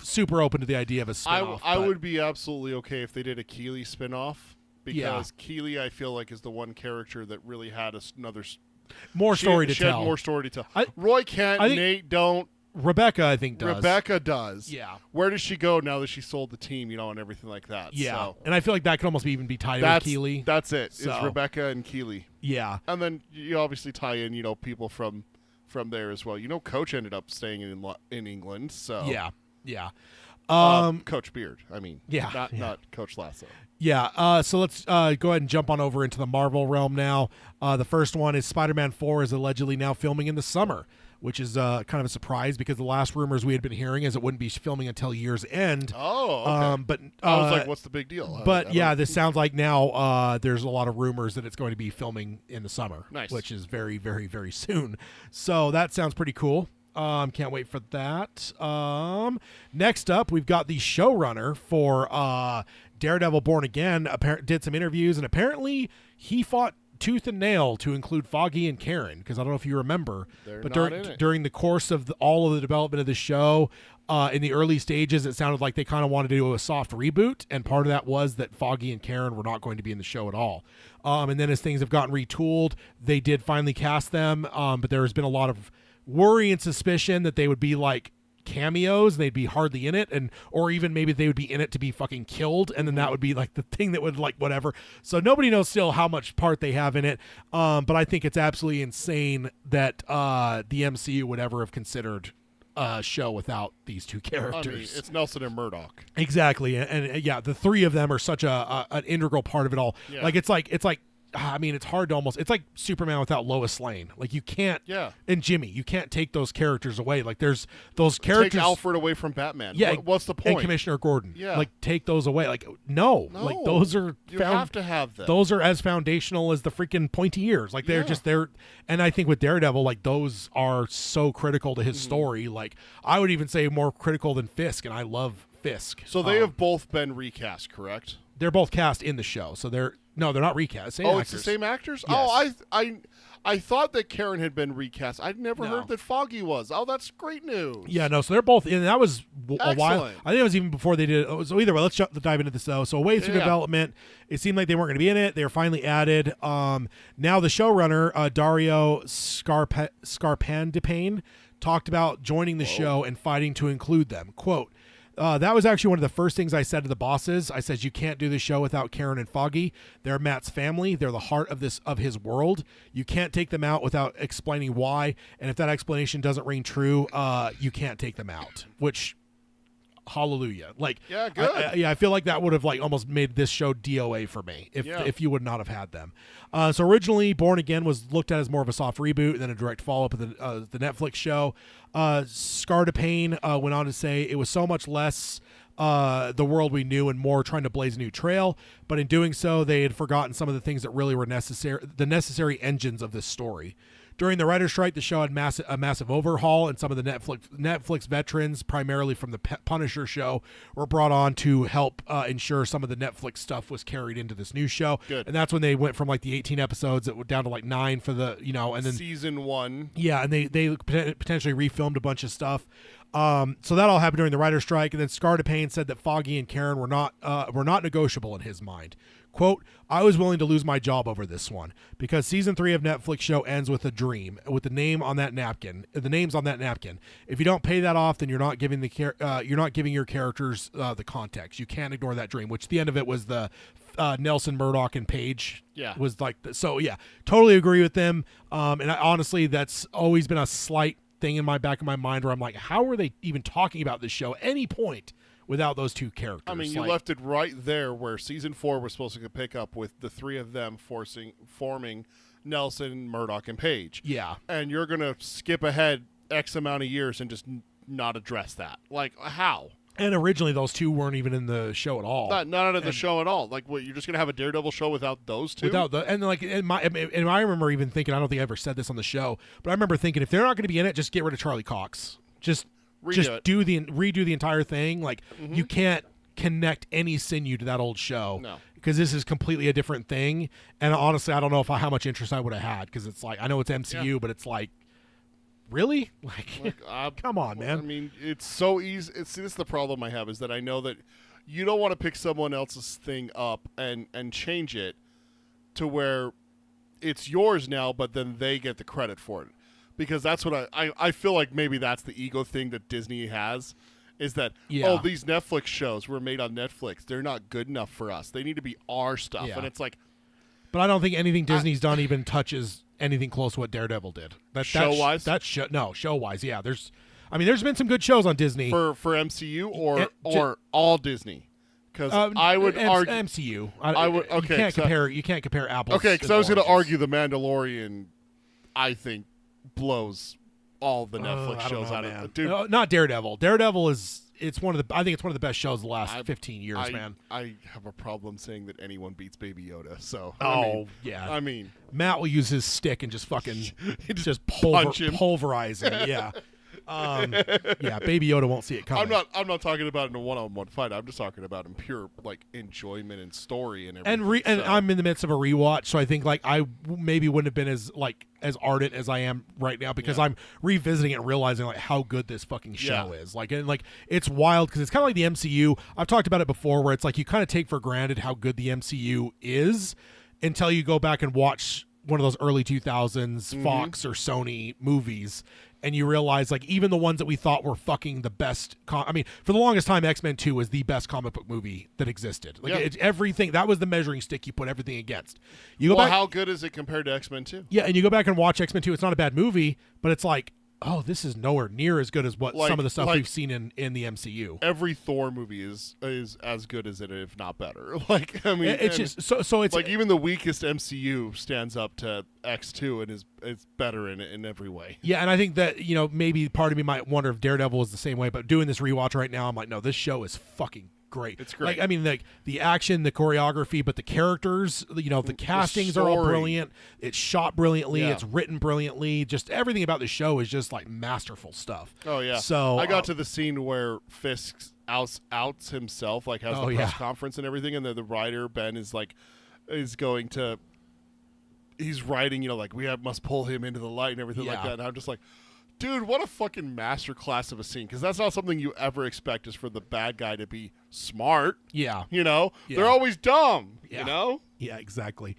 super open to the idea of a spinoff. I would be absolutely okay if they did a Keeley spinoff because Keeley, I feel like, is the one character that really had another story to tell. Had more story to tell. Roy can't. Nate don't. Rebecca, I think, does. Rebecca does. Yeah. Where does she go now that she sold the team, and everything like that? Yeah. So. And I feel like that could almost even be tied in with Keeley. That's it. So. It's Rebecca and Keeley. Yeah. And then you obviously tie in, people from there as well. Coach ended up staying in England, so. Yeah. Yeah. Coach Beard, I mean. Yeah. Not Coach Lasso. Yeah, so let's go ahead and jump on over into the Marvel realm now. The first one is Spider-Man 4 is allegedly now filming in the summer, which is kind of a surprise because the last rumors we had been hearing is it wouldn't be filming until year's end. Oh, okay. But I was like, what's the big deal? But this sounds like now there's a lot of rumors that it's going to be filming in the summer, which is very, very, very soon. So that sounds pretty cool. Can't wait for that. Next up, we've got the showrunner for Daredevil Born Again did some interviews, and apparently he fought tooth and nail to include Foggy and Karen, because I don't know if you remember, but during the course of all of the development of the show, in the early stages, it sounded like they kind of wanted to do a soft reboot, and part of that was that Foggy and Karen were not going to be in the show at all. And then as things have gotten retooled, they did finally cast them, but there has been a lot of worry and suspicion that they would be like cameos and they'd be hardly in it, or even maybe they would be in it to be fucking killed, and then that would be like the thing that would like whatever. So nobody knows still how much part they have in it, but I think it's absolutely insane that the MCU would ever have considered a show without these two characters. I mean, it's Nelson and Murdoch. Exactly, and yeah, the three of them are such an integral part of it all. Yeah. Like it's like I mean, it's hard to almost. It's like Superman without Lois Lane. Like you can't. Yeah. And Jimmy, you can't take those characters away. Like there's those characters. Take Alfred away from Batman. Yeah. What's the point? And Commissioner Gordon. Yeah. Like take those away. Like no. Like those are. You have to have them. Those are as foundational as the freaking pointy ears. Like they're just there. And I think with Daredevil, like those are so critical to his story. Like I would even say more critical than Fisk, and I love Fisk. So they have both been recast, correct? They're both cast in the show, so they're not recast. Same actors. It's the same actors. Yes. Oh, I thought that Karen had been recast. I'd never heard that Foggy was. Oh, that's great news. Yeah, no. So they're both in. That was a while. Excellent. I think it was even before they did it. So either way, let's dive into this though. So way through development, it seemed like they weren't going to be in it. They were finally added. Now the showrunner Dario Scarpandipane talked about joining the show and fighting to include them. Quote, That was actually one of the first things I said to the bosses. I said, you can't do the show without Karen and Foggy. They're Matt's family. They're the heart of his world. You can't take them out without explaining why. And if that explanation doesn't ring true, you can't take them out, which, hallelujah. Like, Yeah, good. I feel like that would have like almost made this show DOA for me if you would not have had them. So originally, Born Again was looked at as more of a soft reboot and then a direct follow-up of the Netflix show. Scar to Pain went on to say it was so much less the world we knew and more trying to blaze a new trail, but in doing so, they had forgotten some of the things that really were the necessary engines of this story. During the writer's strike, the show had a massive overhaul, and some of the Netflix veterans, primarily from the Punisher show, were brought on to help ensure some of the Netflix stuff was carried into this new show. Good. And that's when they went from like the 18 episodes that were down to like 9 for the, and then Season 1. yeah, and they potentially refilmed a bunch of stuff. So that all happened during the writer's strike, and then Scar to Pain said that Foggy and Karen were not negotiable in his mind. Quote, I was willing to lose my job over this one because season 3 of Netflix show ends with a dream with the names on that napkin. If you don't pay that off, then you're not giving your characters the context. You can't ignore that dream, which the end of it was the Nelson, Murdoch, and Paige. Yeah. Was like so. Yeah, totally agree with them. And honestly, that's always been a slight thing in my back of my mind where I'm like, how are they even talking about this show at any point without those two characters? I mean, you left it right there where season 4 was supposed to pick up with the 3 of them forming Nelson, Murdoch, and Paige. Yeah. And you're going to skip ahead X amount of years and just not address that. Like, how? And originally, those two weren't even in the show at all. Not in the show at all. Like, what, you're just going to have a Daredevil show without those two? I remember even thinking, I don't think I ever said this on the show, but I remember thinking, if they're not going to be in it, just get rid of Charlie Cox. Just redo the entire thing. Like, you can't connect any sinew to that old show. No. Because this is completely a different thing. And honestly, I don't know how much interest I would have had, because it's like, I know it's MCU, but it's like, really? Like come on, man. I mean, it's so easy. This is the problem I have, is that I know that you don't want to pick someone else's thing up and change it to where it's yours now, but then they get the credit for it. Because that's what I feel like maybe that's the ego thing that Disney has, is that, oh, these Netflix shows were made on Netflix. They're not good enough for us. They need to be our stuff. Yeah. And it's like... But I don't think anything Disney's done even touches anything close to what Daredevil did. Show-wise? Show-wise, yeah. There's been some good shows on Disney. For MCU or all Disney? Because I would argue... MCU. You can't compare apples. Okay, because I was going to argue The Mandalorian, I think, blows all the Netflix shows out of it. Dude, no, not Daredevil. Daredevil is one of the best shows of the last 15 years, man. I have a problem saying that anyone beats Baby Yoda. So yeah. I mean, Matt will use his stick and just fucking just punch him. pulverize him. Yeah. Yeah, Baby Yoda won't see it coming. I'm not talking about it in a one-on-one fight. I'm just talking about in pure like enjoyment and story and everything. And I'm in the midst of a rewatch, so I think like I maybe wouldn't have been as ardent as I am right now, because I'm revisiting it and realizing like how good this fucking show is. Like, and like it's wild because it's kind of like the MCU. I've talked about it before, where it's like you kind of take for granted how good the MCU is until you go back and watch one of those early 2000s Fox or Sony movies, and you realize like even the ones that we thought were fucking the best for the longest time, X-Men 2 was the best comic book movie that existed. Like it's everything. That was the measuring stick you put everything against. You go back, how good is it compared to X-Men 2? Yeah, and you go back and watch X-Men 2, it's not a bad movie, but it's like, oh, this is nowhere near as good as what some of the stuff we've seen in the MCU. Every Thor movie is as good as it, if not better. Like, I mean, it's just so it's like even the weakest MCU stands up to X2 and is better in every way. Yeah, and I think that maybe part of me might wonder if Daredevil is the same way. But doing this rewatch right now, I'm like, no, this show is fucking great. It's great. Like, I mean, like the action, the choreography, but the characters, the castings are all brilliant. It's shot brilliantly. Yeah. It's written brilliantly. Just everything about the show is just like masterful stuff. Oh yeah. So I got to the scene where Fisk outs himself, like has the press conference and everything, and the writer Ben is he's writing, like we must pull him into the light and everything like that. And I'm just like, dude, what a fucking masterclass of a scene, because that's not something you ever expect, is for the bad guy to be smart. Yeah. They're always dumb, Yeah, exactly.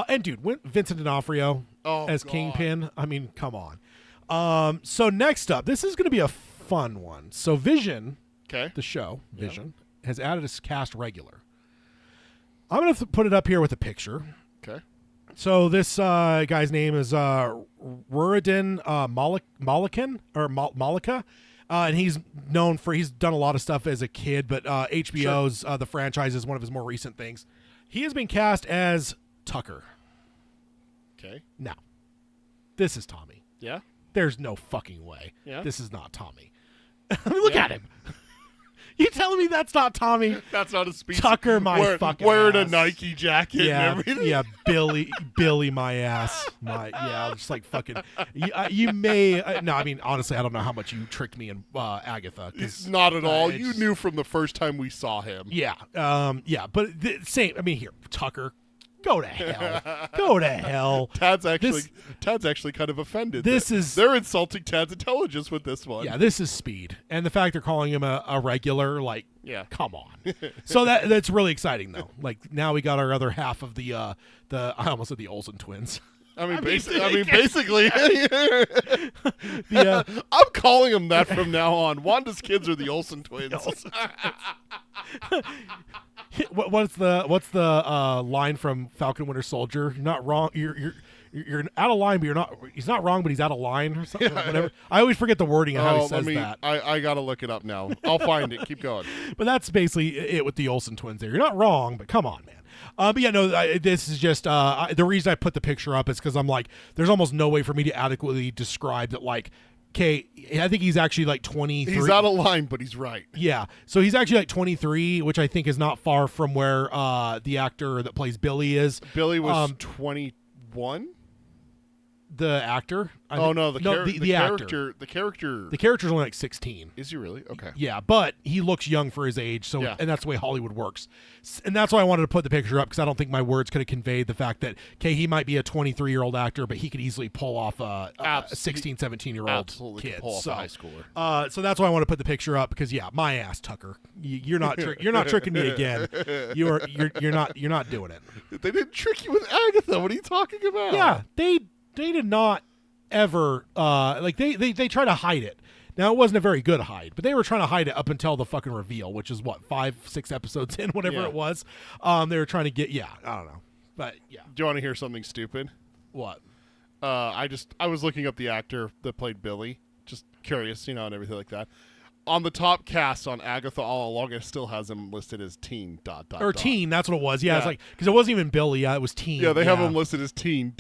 And dude, Vincent D'Onofrio as Kingpin, I mean, come on. So next up, this is going to be a fun one. So Vision Okay. the show, Vision, has added a cast regular. I'm going to put it up here with a picture. Okay. So this guy's name is Ruridin Malika, and he's known for, he's done a lot of stuff as a kid, but HBO's The Franchise is one of his more recent things. He has been cast as Tucker. Okay. Now, this is Tommy. Yeah. There's no fucking way. Yeah. This is not Tommy. I mean, look at him. You telling me that's not Tommy? That's not a speech. Tucker, my fucking wearing ass. a Nike jacket and everything. Yeah, Billy, my ass, just like fucking. You may no, I mean honestly, I don't know how much you tricked me in Agatha. Not at all. You just, knew from the first time we saw him. Yeah, but same. I mean, here, Tucker, go to hell, go to hell. Tad's actually kind of offended. They're insulting Tad's intelligence with this one. Yeah, this is Speed, and the fact they're calling him a regular, like, come on. So that's really exciting though. Like now we got our other half of the I almost said the Olsen twins. I mean, basically, I'm calling them that from now on. Wanda's kids are the Olsen twins. What's the line from Falcon Winter Soldier? You're not wrong. You're out of line, but you're not. He's not wrong, but he's out of line or something. Whatever. I always forget the wording of how he says that. I gotta look it up now. I'll find it. Keep going. But that's basically it with the Olsen twins. There, you're not wrong, but come on, man. But yeah, no, this is just the reason I put the picture up is because I'm like, there's almost no way for me to adequately describe that. Like, okay, I think he's actually like 23. He's out of line, but he's right. Yeah, so he's actually like 23, which I think is not far from where the actor that plays Billy is. Billy was 21. The actor? The character. The character. The character's only like 16. Is he really? Okay. Yeah, but he looks young for his age, so and that's the way Hollywood works. And that's why I wanted to put the picture up, because I don't think my words could have conveyed the fact that, okay, he might be a 23-year-old actor, but he could easily pull off a 16, 17-year-old kid. Pull off a high schooler. So that's why I want to put the picture up, because my ass, Tucker, you're not you're not tricking me again. You're not doing it. They didn't trick you with Agatha. What are you talking about? Yeah, they did not ever they try to hide it. Now, it wasn't a very good hide, but they were trying to hide it up until the fucking reveal, which is what, 5-6 episodes in, whatever it was. They were trying to get I don't know. But yeah. Do you want to hear something stupid? What? I was looking up the actor that played Billy, just curious, and everything like that. On the top cast on Agatha all along, it still has him listed as teen ... Teen, that's what it was. Yeah, it's like, because it wasn't even Billy. Yeah, it was teen. Yeah, they have him listed as teen ...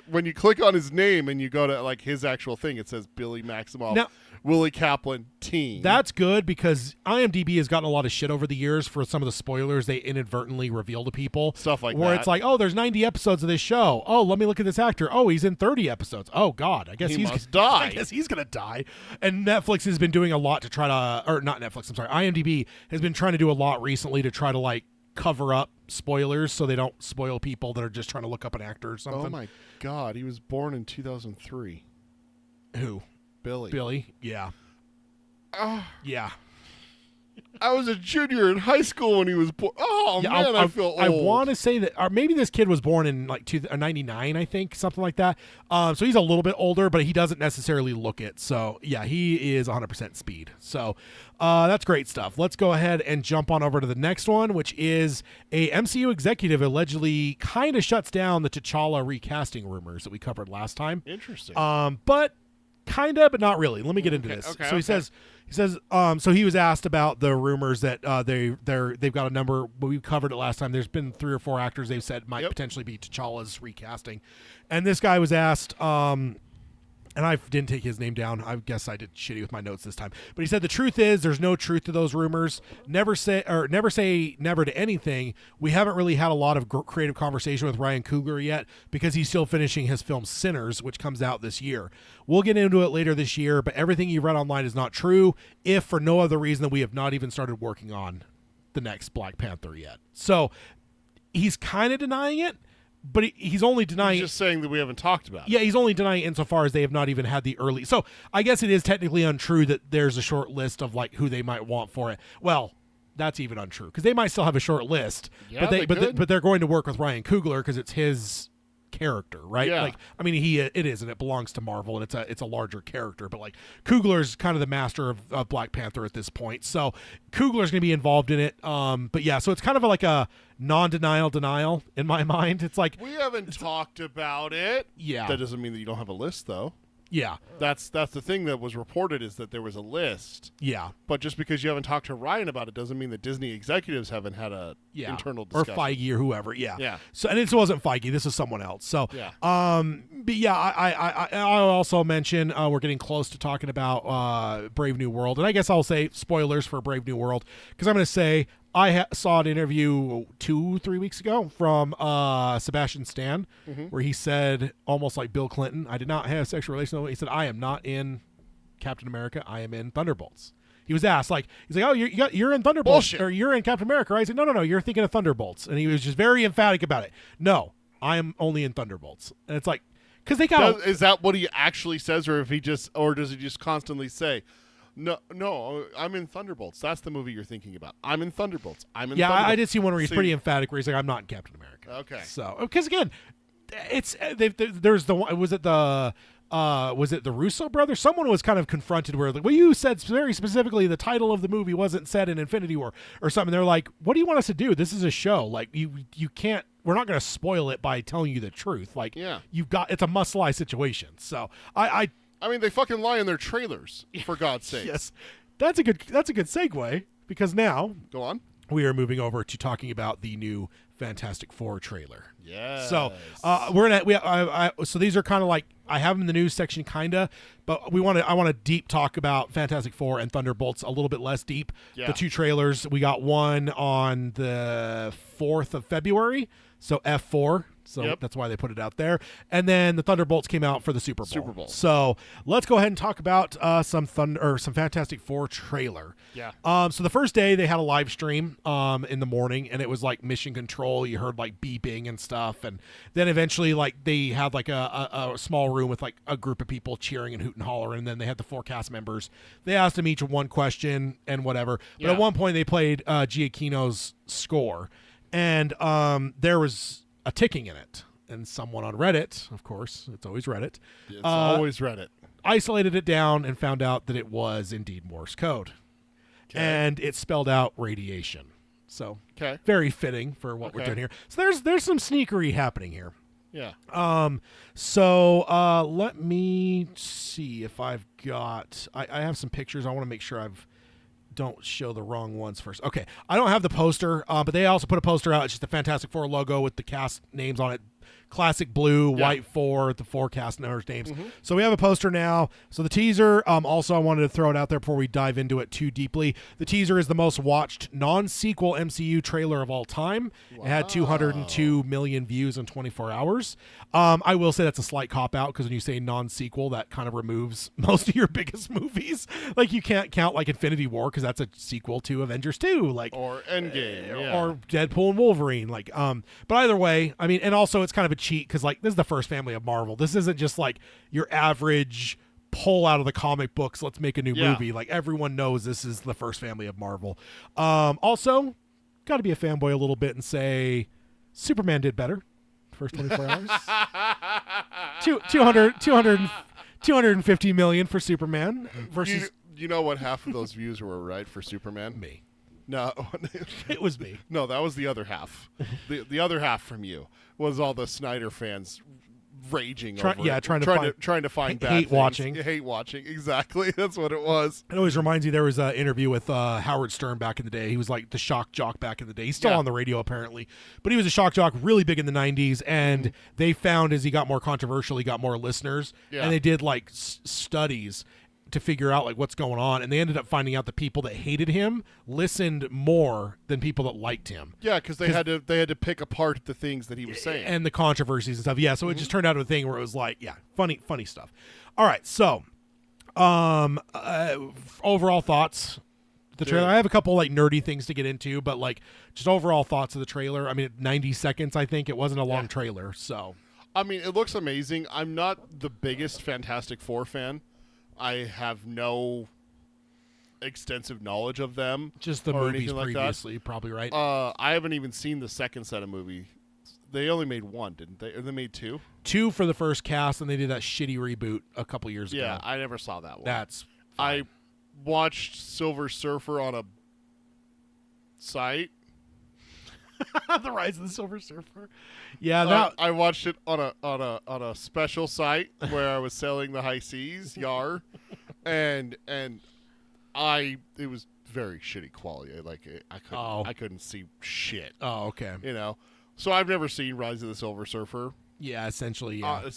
When you click on his name and you go to like his actual thing, it says Billy Maximoff. Now, Willie Kaplan, teen. That's good, because IMDb has gotten a lot of shit over the years for some of the spoilers they inadvertently reveal to people. Stuff like where that. It's like, oh, there's 90 episodes of this show. Oh, let me look at this actor. Oh, he's in 30 episodes. Oh, God. I guess he he's must die. I guess he's going to die. And Netflix has been doing a lot to try to, or not Netflix, I'm sorry, IMDb has been trying to do a lot recently to try to, like, cover up spoilers so they don't spoil people that are just trying to look up an actor or something. Oh, my God. He was born in 2003. Who? Billy. Yeah. Yeah. I was a junior in high school when he was born. Oh, yeah, man, I feel old. I want to say that, or maybe this kid was born in like 99, I think, something like that. So he's a little bit older, but he doesn't necessarily look it. So, yeah, he is 100% Speed. So that's great stuff. Let's go ahead and jump on over to the next one, which is a MCU executive allegedly kind of shuts down the T'Challa recasting rumors that we covered last time. Interesting. But kind of, but not really. Let me get into this. Okay, so he says, so he was asked about the rumors that they've got a number. We covered it last time. There's been 3 or 4 actors they've said might potentially be T'Challa's recasting, and this guy was asked. And I didn't take his name down. I guess I did shitty with my notes this time. But he said the truth is there's no truth to those rumors. Never say never to anything. We haven't really had a lot of creative conversation with Ryan Coogler yet because he's still finishing his film Sinners, which comes out this year. We'll get into it later this year, but everything you read online is not true, if for no other reason than we have not even started working on the next Black Panther yet. So he's kind of denying it. But he's only denying. He's just saying that we haven't talked about it. Yeah, he's only denying it insofar as they have not even had the early. So I guess it is technically untrue that there's a short list of like who they might want for it. Well, that's even untrue because they might still have a short list. Yeah, but they're going to work with Ryan Coogler because it's his character, right? Yeah. Like, I mean, it is, and it belongs to Marvel, and it's a larger character. But like, Coogler's kind of the master of Black Panther at this point, so Coogler's going to be involved in it. But yeah, so it's kind of like a denial in my mind. It's like We haven't talked about it. Yeah. That doesn't mean that you don't have a list, though. yeah, That's the thing that was reported is that there was a list. yeah. But just because you haven't talked to Ryan about it doesn't mean that Disney executives haven't had a Yeah, internal or discussion. Feige or whoever. Yeah, Yeah. So and it wasn't Feige. This is someone else. So Yeah. but yeah, I'll also mention we're getting close to talking about Brave New World, and I guess I'll say spoilers for Brave New World because I'm going to say I saw an interview 2-3 weeks ago from Sebastian Stan where he said almost like Bill Clinton, I did not have sexual relations with him. He said, I am not in Captain America. I am in Thunderbolts. He was asked, like, he's like, oh, you're in Thunderbolts, Bullshit. or you're in Captain America, right? I said, no, you're thinking of Thunderbolts. And he was just very emphatic about it. No, I am only in Thunderbolts. And it's like, because they got Is that what he actually says, or does he just constantly say, No, I'm in Thunderbolts. That's the movie you're thinking about. I'm in Thunderbolts. I'm in yeah, Thunderbolts. I did see one where he's See- pretty emphatic where he's like, I'm not in Captain America. Okay. So, because again, it's there's the one, was it the Russo brothers? Someone was kind of confronted where like, well, you said very specifically the title of the movie wasn't said in Infinity War or something. They're like, what do you want us to do? This is a show. Like you can't. We're not going to spoil it by telling you the truth. Like Yeah. it's a must lie situation. So I I mean, they fucking lie in their trailers, for God's sake. yes, that's a good segue because now Go on. we are moving over to talking about the new Fantastic Four trailer. Yes. So so these are kind of like I have them in the news section, kinda, but I want to deep talk about Fantastic Four and Thunderbolts a little bit less deep. Yeah. The two trailers, we got one on the 4th of February, so F4. So Yep. that's why they put it out there. And then the Thunderbolts came out for the Super Bowl. Super Bowl. So let's go ahead and talk about some Fantastic Four trailer. Yeah. So the first day they had a live stream in the morning, and it was like mission control. You heard like beeping and stuff, and then eventually like they had like a small room with like a group of people cheering and hooting and hollering, and then they had the 4 cast members. They asked them each one question and whatever. But Yeah. at one point they played Giacchino's score, and there was a ticking in it, and someone on Reddit, of course, it's always Reddit, It's always Reddit. isolated it down and found out that it was indeed Morse code, and it spelled out radiation. So Okay. very fitting for what we're Okay. doing here. So there's some sneakery happening here. Yeah. So let me see if I've got. I have some pictures. I want to make sure don't show the wrong ones first. Okay, I don't have the poster, but they also put a poster out. It's just the Fantastic Four logo with the cast names on it. Classic blue, white 4, the 4 cast members' names. So we have a poster now. So the teaser, also I wanted to throw it out there before we dive into it too deeply. The teaser is the most watched non-sequel MCU trailer of all time. It had 202 million views in 24 hours. I will say that's a slight cop-out because when you say non-sequel, that kind of removes most of your biggest movies. Like you can't count like Infinity War because that's a sequel to Avengers 2. Like Or Endgame. Yeah. or Deadpool and Wolverine, like but either way, I mean, and also it's kind of a cheat because like this is the first family of Marvel. This isn't just like your average pull out of the comic books, let's make a new movie. Like everyone knows this is the first family of Marvel. Also got to be a fanboy a little bit and say Superman did better first 24 hours. 250 million for Superman versus You know what half of those views were, right, for Superman? me. No. It was me. No, that was the other half. The other half from you was all the Snyder fans raging over it. trying to find bad hate things. watching. Hate watching, exactly. That's what it was. It always reminds me there was an interview with Howard Stern back in the day. He was like the shock jock back in the day. He's still on the radio apparently, but he was a shock jock really big in the 90s, and they found as he got more controversial, he got more listeners, and they did like studies to figure out like what's going on, and they ended up finding out the people that hated him listened more than people that liked him. Yeah, because they had to pick apart the things that he was saying. And the controversies and stuff. Yeah, so it just turned out a thing where it was like, yeah, funny stuff. All right, so overall thoughts of the trailer. I have a couple like nerdy things to get into, but like just overall thoughts of the trailer. I mean, 90 seconds, I think. It wasn't a long trailer, so. I mean, it looks amazing. I'm not the biggest Fantastic Four fan. I have no extensive knowledge of them. Just the or movies anything like previously, probably, right? I haven't even seen the second set of movies They only made one, didn't they? Or they made two? Two for the first cast, and they did that shitty reboot a couple years Yeah, ago. I never saw that one. That's I watched Silver Surfer on a site. The Rise of the Silver Surfer. Yeah, that I watched it on a special site where I was sailing the high seas, yar, and it was very shitty quality. I couldn't see shit. Oh, okay. You know, so I've never seen Rise of the Silver Surfer. Yeah, essentially. Yeah.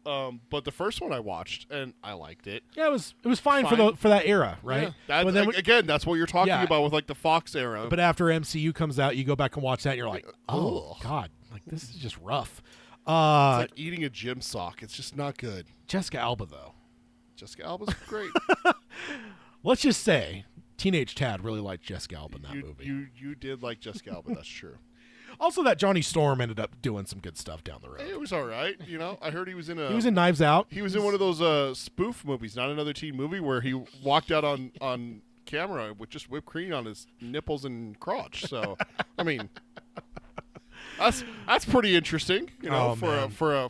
But the first one I watched and I liked it. Yeah, it was fine. for that era, right? Yeah. Again, that's what you're talking about with like the Fox era. But after MCU comes out, you go back and watch that, and you're like, oh god, like this is just rough. It's like eating a gym sock. It's just not good. Jessica Alba though. Jessica Alba's great. Let's just say, Teenage Tad really liked Jessica Alba in that movie. You did like Jessica Alba. That's true. Also, that Johnny Storm ended up doing some good stuff down the road. It was all right. You know, I heard he was in Knives Out. He was in one of those spoof movies, Not Another Teen Movie, where he walked out on camera with just whipped cream on his nipples and crotch. So, I mean, that's pretty interesting, you know, for a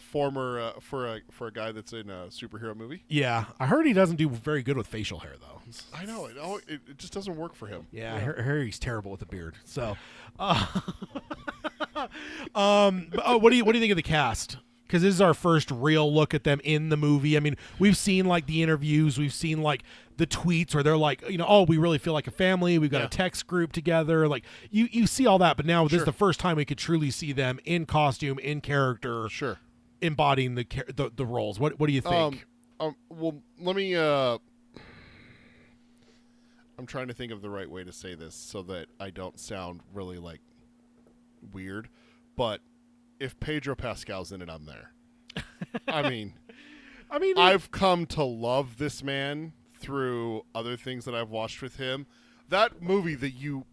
guy that's in a superhero movie. Yeah, I heard he doesn't do very good with facial hair though. I know it just doesn't work for him. Yeah, I heard he's terrible with a beard. So, what do you think of the cast? Because this is our first real look at them in the movie. I mean, we've seen like the interviews, we've seen like the tweets where they're like, you know, oh, we really feel like a family. We've got a text group together. Like you see all that, but now this is the first time we could truly see them in costume, in character, embodying the roles. What do you think? Well, let me. I'm trying to think of the right way to say this so that I don't sound really like weird, but if Pedro Pascal's in it, I'm there. I mean, I've come to love this man through other things that I've watched with him. That movie that you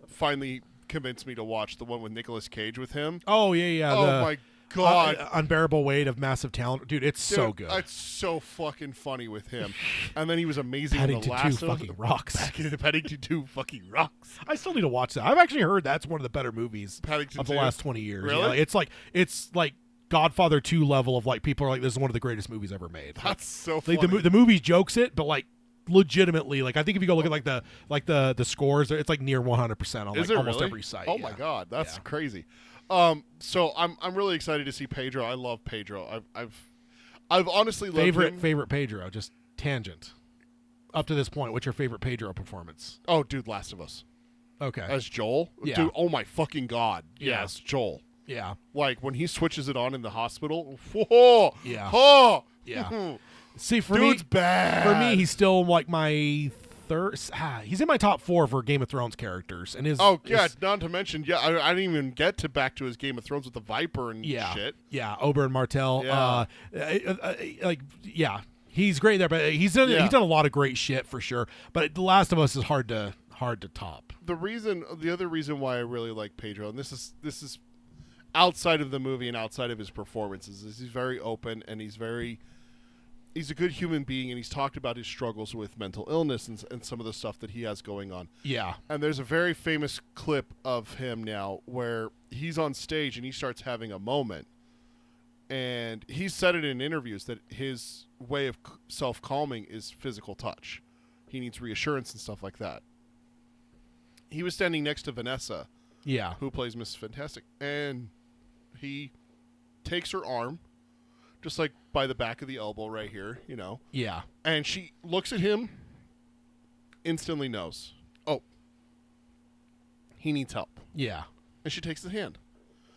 finally convinced me to watch, the one with Nicolas Cage with him. Oh yeah. Oh my God. Unbearable Weight of Massive Talent. Dude, it's so good. It's so fucking funny with him. And then he was amazing Paddington in the last 2 fucking rocks. Paddington 2 fucking rocks. I still need to watch that. I've actually heard that's one of the better movies of the last 20 years. Really? Yeah, it's like Godfather 2 level of like people are like, this is one of the greatest movies ever made. That's so funny. Like the movie jokes it, but like legitimately, like I think if you go look at the scores, it's like near 100% on like almost every site. Oh my God, that's crazy. So I'm really excited to see Pedro. I love Pedro. I've honestly loved him. Favorite Pedro. Just tangent. Up to this point, what's your favorite Pedro performance? Oh, dude, Last of Us. Okay. As Joel. Yeah. Dude, oh my fucking God. Yeah. Yes, Joel. Yeah. Like when he switches it on in the hospital. Whoa. Yeah. Oh. Yeah. See, Dude's bad. For me, he's still like my third. He's in my top 4 for Game of Thrones characters, and not to mention, I didn't even get back to his Game of Thrones with the Viper and shit. Yeah, Oberyn Martell. Yeah. He's great there, but he's done a lot of great shit for sure. But The Last of Us is hard to top. The other reason why I really like Pedro, and this is outside of the movie and outside of his performances, is he's very open and he's a good human being, and he's talked about his struggles with mental illness and some of the stuff that he has going on. Yeah. And there's a very famous clip of him now where he's on stage and he starts having a moment. And he's said it in interviews that his way of self-calming is physical touch. He needs reassurance and stuff like that. He was standing next to Vanessa, who plays Miss Fantastic, and he takes her arm, just like by the back of the elbow right here, you know. Yeah. And she looks at him, instantly knows, oh, he needs help. Yeah. And she takes the hand.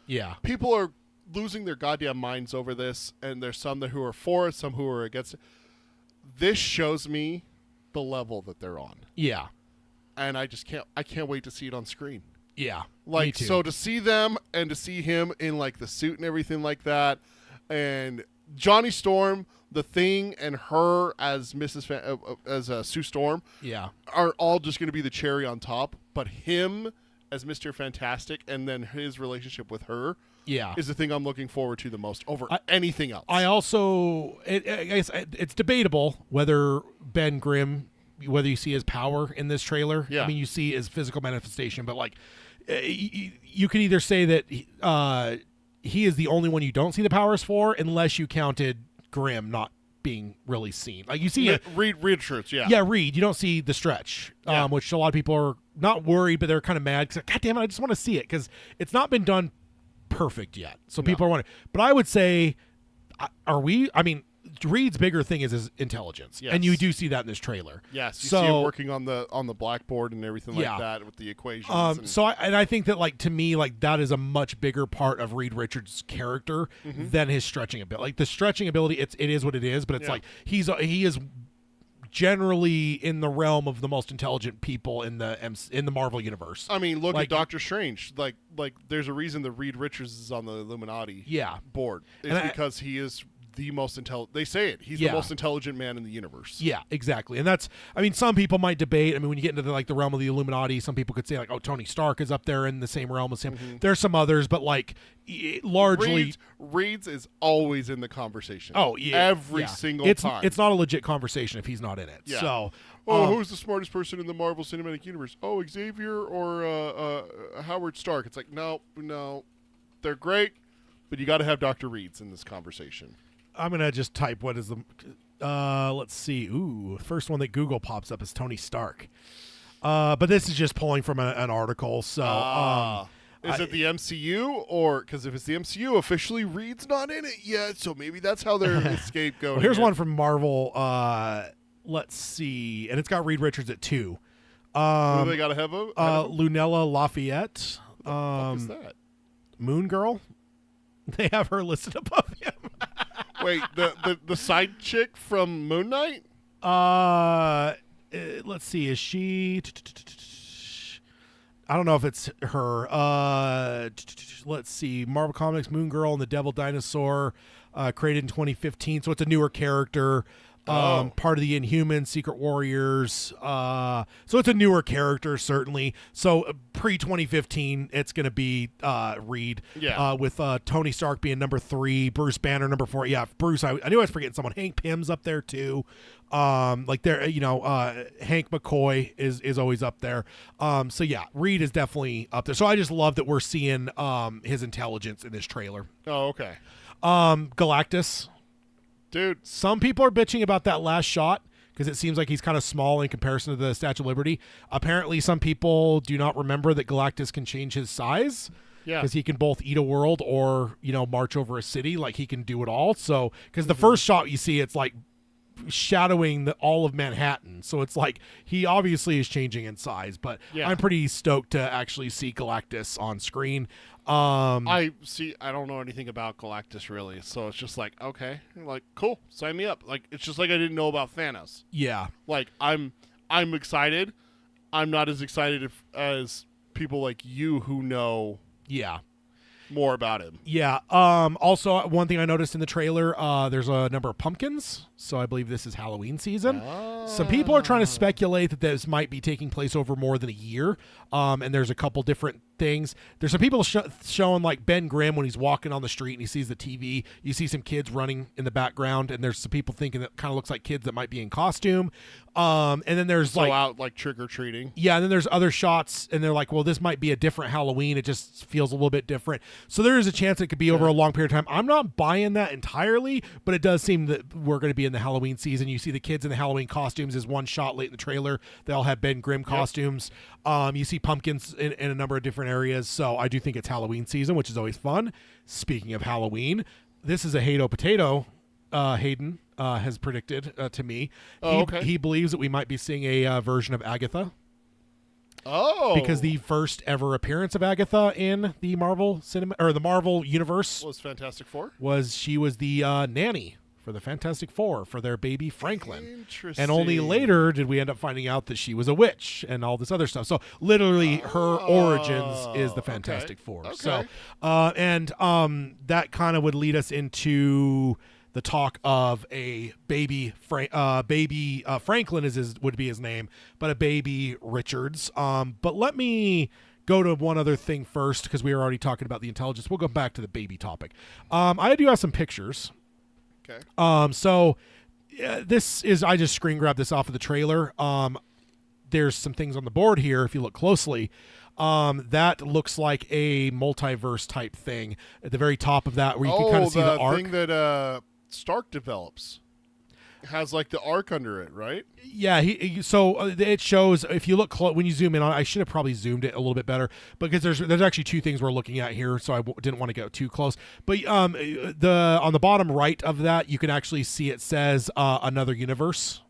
Yeah. People are losing their goddamn minds over this, and there's some who are for it, some who are against it. This shows me the level that they're on. Yeah. And I can't wait to see it on screen. Yeah. Like, me too. so to see them and to see him in like the suit and everything like that, and Johnny Storm, The Thing, and her as Sue Storm, are all just going to be the cherry on top. But him as Mr. Fantastic, and then his relationship with her, is the thing I'm looking forward to the most over anything else. I also, I guess it's debatable whether Ben Grimm, whether you see his power in this trailer. Yeah. I mean, you see his physical manifestation, but like, you could either say that he is the only one you don't see the powers for, unless you counted Grimm not being really seen. Like you see Reed shirts, yeah. Yeah, Reed. You don't see the stretch, which a lot of people are not worried, but they're kind of mad because, God damn it, I just want to see it because it's not been done perfect yet. So people are wondering. But I would say, are we? I mean, Reed's bigger thing is his intelligence, and you do see that in this trailer. Yes, you see him working on the blackboard and everything like that with the equations. So I think that, like, to me, like, that is a much bigger part of Reed Richards' character than his stretching ability. Like the stretching ability, it is what it is, but it's like he is generally in the realm of the most intelligent people in the Marvel universe. I mean, look at Doctor Strange. Like there's a reason that Reed Richards is on the Illuminati board. It's because he is the most intelligent. They say it. He's the most intelligent man in the universe. Yeah, exactly. And that's, I mean, some people might debate. I mean, when you get into the realm of the Illuminati, some people could say like, oh, Tony Stark is up there in the same realm as him. There's some others, but like largely Reed's is always in the conversation. Oh, yeah. Every single time. It's not a legit conversation if he's not in it. Yeah. So who's the smartest person in the Marvel Cinematic Universe? Oh, Xavier or Howard Stark. It's like, no. They're great, but you got to have Dr. Reed's in this conversation. I'm going to just type what is the let's see. Ooh, first one that Google pops up is Tony Stark. But this is just pulling from an article. So is it the MCU? Or because if it's the MCU, officially Reed's not in it yet, so maybe that's how they're scapegoating. Well, here's one from Marvel. Let's see. And it's got Reed Richards at 2. Who they got ahead of? Lunella Lafayette. What is that? Moon Girl. They have her listed above him. Wait, the side chick from Moon Knight? Let's see. Is she? I don't know if it's her. Let's see. Marvel Comics, Moon Girl and the Devil Dinosaur, created in 2015. So it's a newer character. Part of the Inhumans, Secret Warriors. So it's a newer character, certainly. So pre-2015, it's going to be Reed. Yeah. With Tony Stark being number 3, Bruce Banner number 4. Yeah, Bruce. I knew I was forgetting someone. Hank Pym's up there too. Hank McCoy is always up there. So yeah, Reed is definitely up there. So I just love that we're seeing his intelligence in this trailer. Oh, okay. Galactus. Dude, some people are bitching about that last shot because it seems like he's kind of small in comparison to the Statue of Liberty. Apparently, some people do not remember that Galactus can change his size. Yeah, because he can both eat a world or march over a city. Like he can do it all. So because the first shot you see, it's like shadowing all of Manhattan. So it's like he obviously is changing in size. But I'm pretty stoked to actually see Galactus on screen. I don't know anything about Galactus really, so it's just like, okay, like cool, sign me up. Like it's just like I didn't know about Thanos. Yeah, like I'm excited. I'm not as excited as people like you who know more about him. Yeah. Also, one thing I noticed in the trailer, there's a number of pumpkins. So I believe this is Halloween season. Some people are trying to speculate that this might be taking place over more than a year. And there's a couple different things. There's some people showing like Ben Grimm when he's walking on the street and he sees the TV. You see some kids running in the background, and there's some people thinking that kind of looks like kids that might be in costume. And then there's out like trick or treating. Yeah, and then there's other shots, and they're like, well, this might be a different Halloween. It just feels a little bit different. So there is a chance it could be over a long period of time. I'm not buying that entirely, but it does seem that we're going to be in the Halloween season. You see the kids in the Halloween costumes is one shot late in the trailer. They all have Ben Grimm costumes. You see pumpkins in a number of different areas. So I do think it's Halloween season, which is always fun. Speaking of Halloween, this is a Haydo potato. Hayden has predicted to me. He believes that we might be seeing a version of Agatha. Oh, because the first ever appearance of Agatha in the Marvel the Marvel universe was Fantastic Four. She was the nanny for the Fantastic Four for their baby Franklin. Interesting. And only later did we end up finding out that she was a witch and all this other stuff. So literally her origins is the Fantastic Four. Okay. So that kind of would lead us into the talk of a baby Franklin would be his name, but a baby Richards. But let me go to one other thing first, because we were already talking about the intelligence. We'll go back to the baby topic. I do have some pictures. Okay. This is, I just screen grabbed this off of the trailer. There's some things on the board here if you look closely. That looks like a multiverse type thing at the very top of that, where you can kind of see the arc. Thing that Stark develops has like the arc under it, right? Yeah, it shows, if you look when you zoom in on it, I should have probably zoomed it a little bit better, because there's actually two things we're looking at here, so I didn't want to go too close. But on the bottom right of that, you can actually see it says another universe.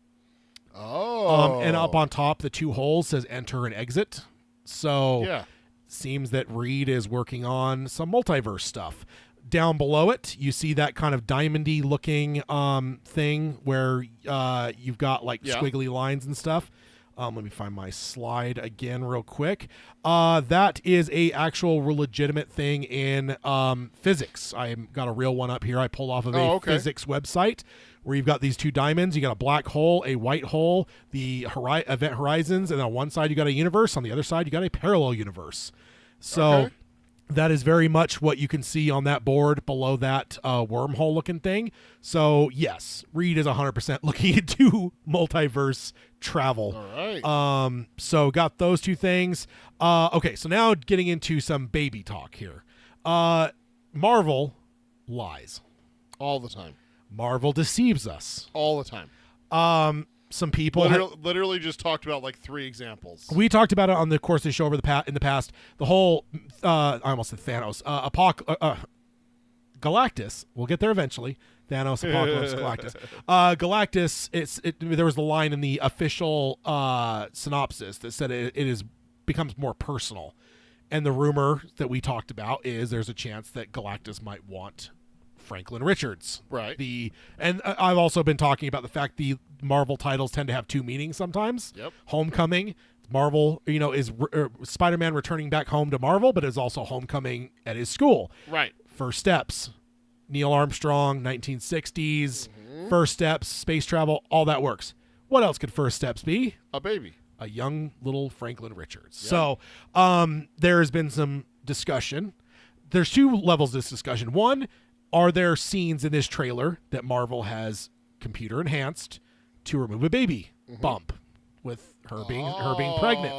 Oh. And up on top, the two holes says enter and exit. So yeah, seems that Reed is working on some multiverse stuff. Down below it, you see that kind of diamondy looking thing where you've got like squiggly lines and stuff. Let me find my slide again real quick. That is a actual legitimate thing in physics. I've got a real one up here I pulled off of a physics website, where you've got these two diamonds. You got a black hole, a white hole, the event horizons, and on one side you got a universe, on the other side you got a parallel universe. So that is very much what you can see on that board below that wormhole looking thing. So yes, Reed is 100% looking into multiverse travel. All right. So got those two things. Okay, so now getting into some baby talk here. Marvel lies All the time. Marvel deceives us All the time. Some people literally just talked about like 3 examples. We talked about it on the course of the show in the past. The whole I almost said Thanos, Galactus. We'll get there eventually. Thanos, Apocalypse, Galactus. Galactus. There was the line in the official synopsis that said it becomes more personal, and the rumor that we talked about is there's a chance that Galactus might want Franklin Richards. Right. And I've also been talking about the fact the Marvel titles tend to have 2 meanings sometimes. Yep. Homecoming, Marvel, is Spider-Man returning back home to Marvel, but is also homecoming at his school. Right. First Steps, Neil Armstrong, 1960s, First Steps, space travel, all that works. What else could First Steps be? A baby. A young little Franklin Richards. Yep. So there's been some discussion. There's 2 levels of this discussion. One, are there scenes in this trailer that Marvel has computer enhanced to remove a baby bump with her being pregnant?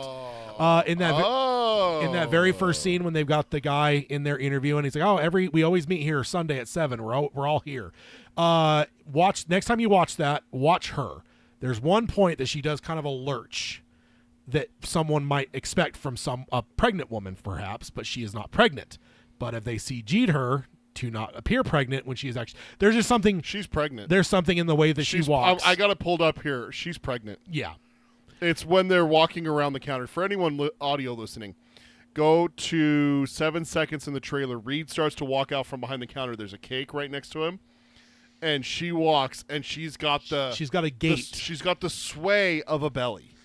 In that very first scene when they've got the guy in their interview and he's like, "Oh, we always meet here Sunday at 7. We're all here." Next time you watch that, watch her. There's one point that she does kind of a lurch that someone might expect from a pregnant woman, perhaps, but she is not pregnant. But if they CG'd her to not appear pregnant when she is actually, there's just something. She's pregnant. There's something in the way that she walks. I got it pulled up here. She's pregnant. Yeah. It's when they're walking around the counter. For anyone audio listening, go to 7 seconds in the trailer. Reed starts to walk out from behind the counter. There's a cake right next to him, and she walks, and she's got a gait. She's got the sway of a belly.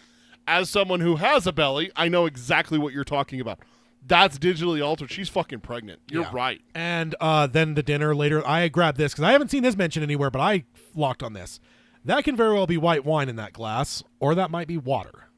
As someone who has a belly, I know exactly what you're talking about. That's digitally altered. She's fucking pregnant. You're right. And then the dinner later, I grabbed this because I haven't seen this mentioned anywhere, but I locked on this. That can very well be white wine in that glass, or that might be water.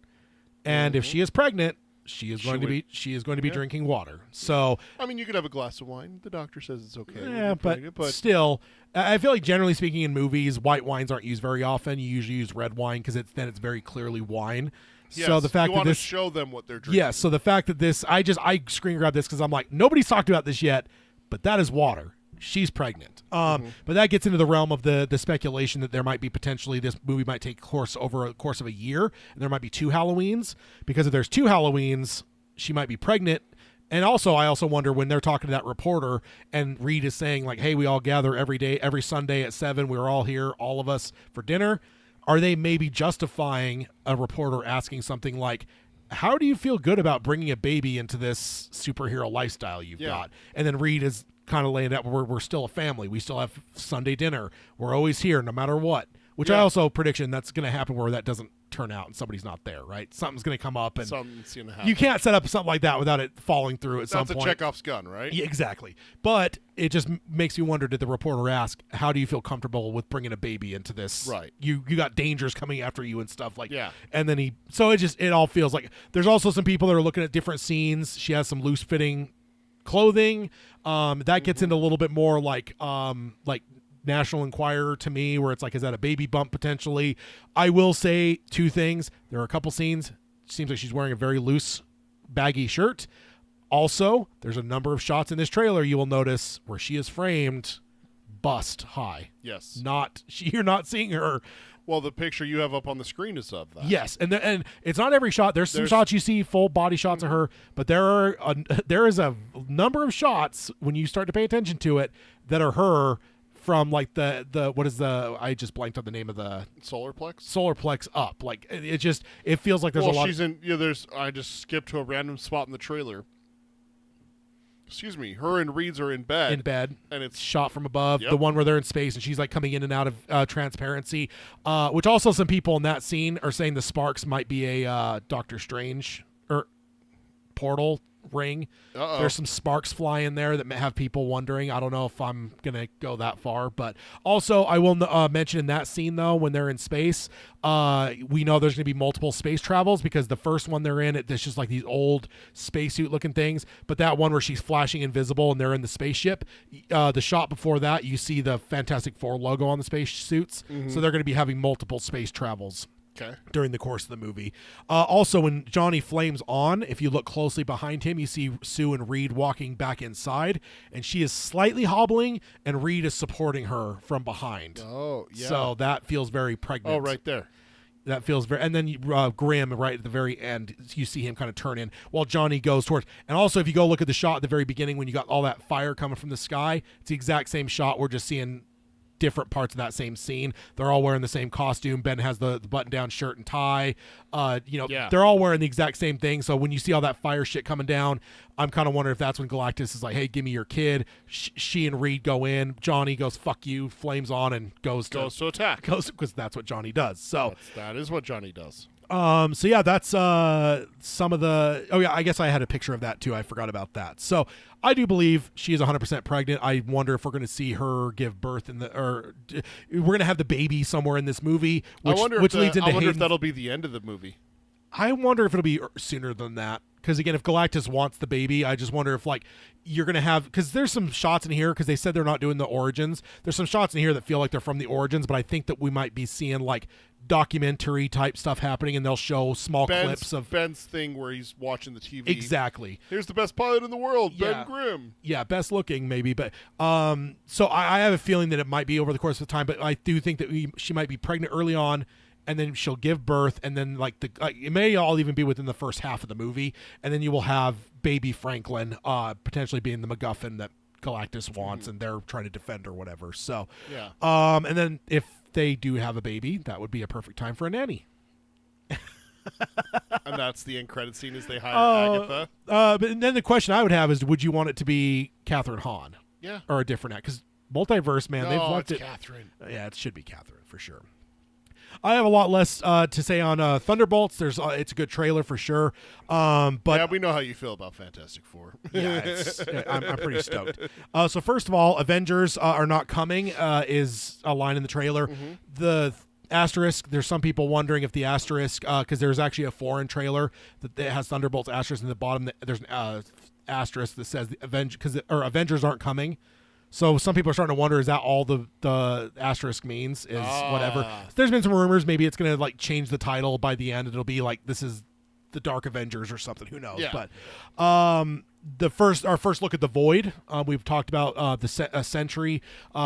And if she is pregnant, she is going to be drinking water. So I mean, you could have a glass of wine. The doctor says it's okay. Yeah, but still, I feel like generally speaking in movies, white wines aren't used very often. You usually use red wine because it's very clearly wine. Yes, so the fact you that want to this show them what they're drinking. Yeah, so the fact that this, I screen grabbed this because I'm like, nobody's talked about this yet, but that is water. She's pregnant. But that gets into the realm of the speculation that there might be potentially this movie might take course over a course of a year, and there might be 2 Halloweens, because if there's 2 Halloweens, she might be pregnant. And also, I also wonder when they're talking to that reporter and Reed is saying like, hey, we all gather every Sunday at 7, we're all here, all of us, for dinner. Are they maybe justifying a reporter asking something like, how do you feel good about bringing a baby into this superhero lifestyle you've got? And then Reed is kind of laying out, we're still a family. We still have Sunday dinner. We're always here no matter what. Which I also prediction that's going to happen where that doesn't turn out and somebody's not there, right? Something's going to come up and something's going to happen. You can't set up something like that without it falling through at some point. That's a Chekhov's gun, right? Yeah, exactly. But it just makes you wonder, did the reporter ask, how do you feel comfortable with bringing a baby into this? Right. You got dangers coming after you and stuff like Yeah. And then it all feels like there's also some people that are looking at different scenes. She has some loose fitting clothing. That gets into a little bit more like National Enquirer to me, where it's like, is that a baby bump potentially? I will say 2 things. There are a couple scenes. It seems like she's wearing a very loose baggy shirt. Also, there's a number of shots in this trailer you will notice where she is framed bust high. Yes. You're not seeing her. Well, the picture you have up on the screen is of that. Yes, and it's not every shot. There's some shots you see full body shots of her, but there is a number of shots when you start to pay attention to it that are her from like the what is the I just blanked on the name of the solarplex up. Like it feels like there's a lot. She's in. I just skipped to a random spot in the trailer. Excuse me. Her and Reeds are in bed. And it's shot from above. Yep. The one where they're in space and she's like coming in and out of transparency. Which also some people in that scene are saying the sparks might be a Doctor Strange or portal ring. Uh-oh. There's some sparks flying there that may have people wondering. I don't know if I'm gonna go that far, but also I will mention in that scene though, when they're in space, we know there's gonna be multiple space travels because the first one they're in, it's just like these old spacesuit looking things. But that one where she's flashing invisible and they're in the spaceship, the shot before that, you see the Fantastic Four logo on the spacesuits. Mm-hmm. So they're gonna be having multiple space travels. Okay. During the course of the movie. Also, when Johnny flames on, if you look closely behind him, you see Sue and Reed walking back inside, and she is slightly hobbling, and Reed is supporting her from behind. Oh, yeah. So that feels very pregnant. Oh, right there. That feels very... And then Grimm, right at the very end, you see him kind of turn in while Johnny goes towards... And also, if you go look at the shot at the very beginning when you got all that fire coming from the sky, it's the exact same shot. We're just seeing different parts of that same scene. They're all wearing the same costume. Ben has the button-down shirt and tie. They're all wearing the exact same thing. So when you see all that fire shit coming down, I'm kind of wondering if that's when Galactus is like, hey, give me your kid. She and Reed go in. Johnny goes, fuck you, flames on, and goes to attack. Because that's what Johnny does. So that is what Johnny does. So yeah, that's some of the... Oh yeah, I guess I had a picture of that too. I forgot about that. So I do believe she is 100% pregnant. I wonder if we're going to see her give birth we're going to have the baby somewhere in this movie, which leads into I wonder if that'll be the end of the movie. I wonder if it'll be sooner than that. Because again, if Galactus wants the baby, I just wonder if like you're going to have... Because there's some shots in here, because they said they're not doing the origins. There's some shots in here that feel like they're from the origins, but I think that we might be seeing like documentary type stuff happening, and they'll show small clips of Ben's thing where he's watching the TV. Exactly. Here's the best pilot in the world, Yeah. Ben Grimm. Yeah, best looking maybe, but so I have a feeling that it might be over the course of time, but I do think that she might be pregnant early on, and then she'll give birth, and then like it may all even be within the first half of the movie, and then you will have baby Franklin potentially being the MacGuffin that Galactus wants, and they're trying to defend or whatever. So yeah. And then if they do have a baby, that would be a perfect time for a nanny. And that's the end credit scene as they hire Agatha. But then the question I would have is, would you want it to be Catherine Hahn? Yeah. Or a different act? Because multiverse, man, they've left it's it. Catherine. Yeah, it should be Catherine for sure. I have a lot less to say on Thunderbolts. It's a good trailer for sure. But yeah, we know how you feel about Fantastic Four. yeah, I'm pretty stoked. So first of all, Avengers are not coming is a line in the trailer. Mm-hmm. The asterisk, there's some people wondering if the asterisk, because there's actually a foreign trailer that has Thunderbolts asterisk in the bottom. There's an asterisk that says the Avengers aren't coming. So some people are starting to wonder, is that all the asterisk means is whatever. There's been some rumors maybe it's going to like change the title by the end. It'll be like, this is the Dark Avengers or something. Who knows? Yeah. But our first look at the Void, we've talked about the Sentry,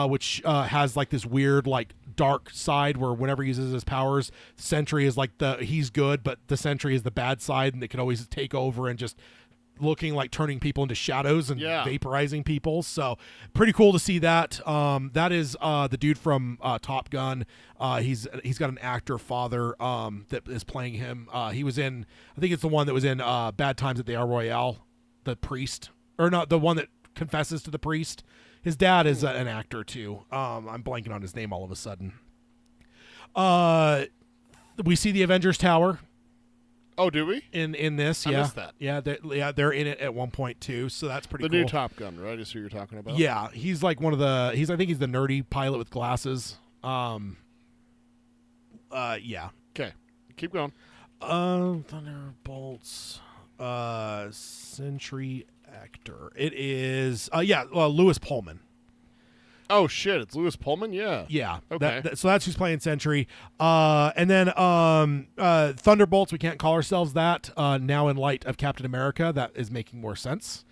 which has like this weird like dark side where whenever he uses his powers, Sentry is like he's good, but the Sentry is the bad side, and it can always take over and just looking like turning people into shadows and vaporizing people. So pretty cool to see that. That is the dude from Top Gun. He's got an actor father that is playing him. He was in, I think it's the one that was in Bad Times at the El Royale, the priest, or not, the one that confesses to the priest. His dad is an actor too. I'm blanking on his name all of a sudden. We see the Avengers Tower. Oh, do we? In this, I yeah. missed that. Yeah, they're in it at one point too, so that's pretty cool. The new Top Gun, right? Is who you're talking about? Yeah, he's like one of the. I think he's the nerdy pilot with glasses. Yeah. Okay, keep going. Thunderbolts. Sentry actor. It is. Lewis Pullman. Oh shit! It's Louis Pullman. Yeah. Yeah. Okay. So that's who's playing Sentry. And then Thunderbolts. We can't call ourselves that now in light of Captain America. That is making more sense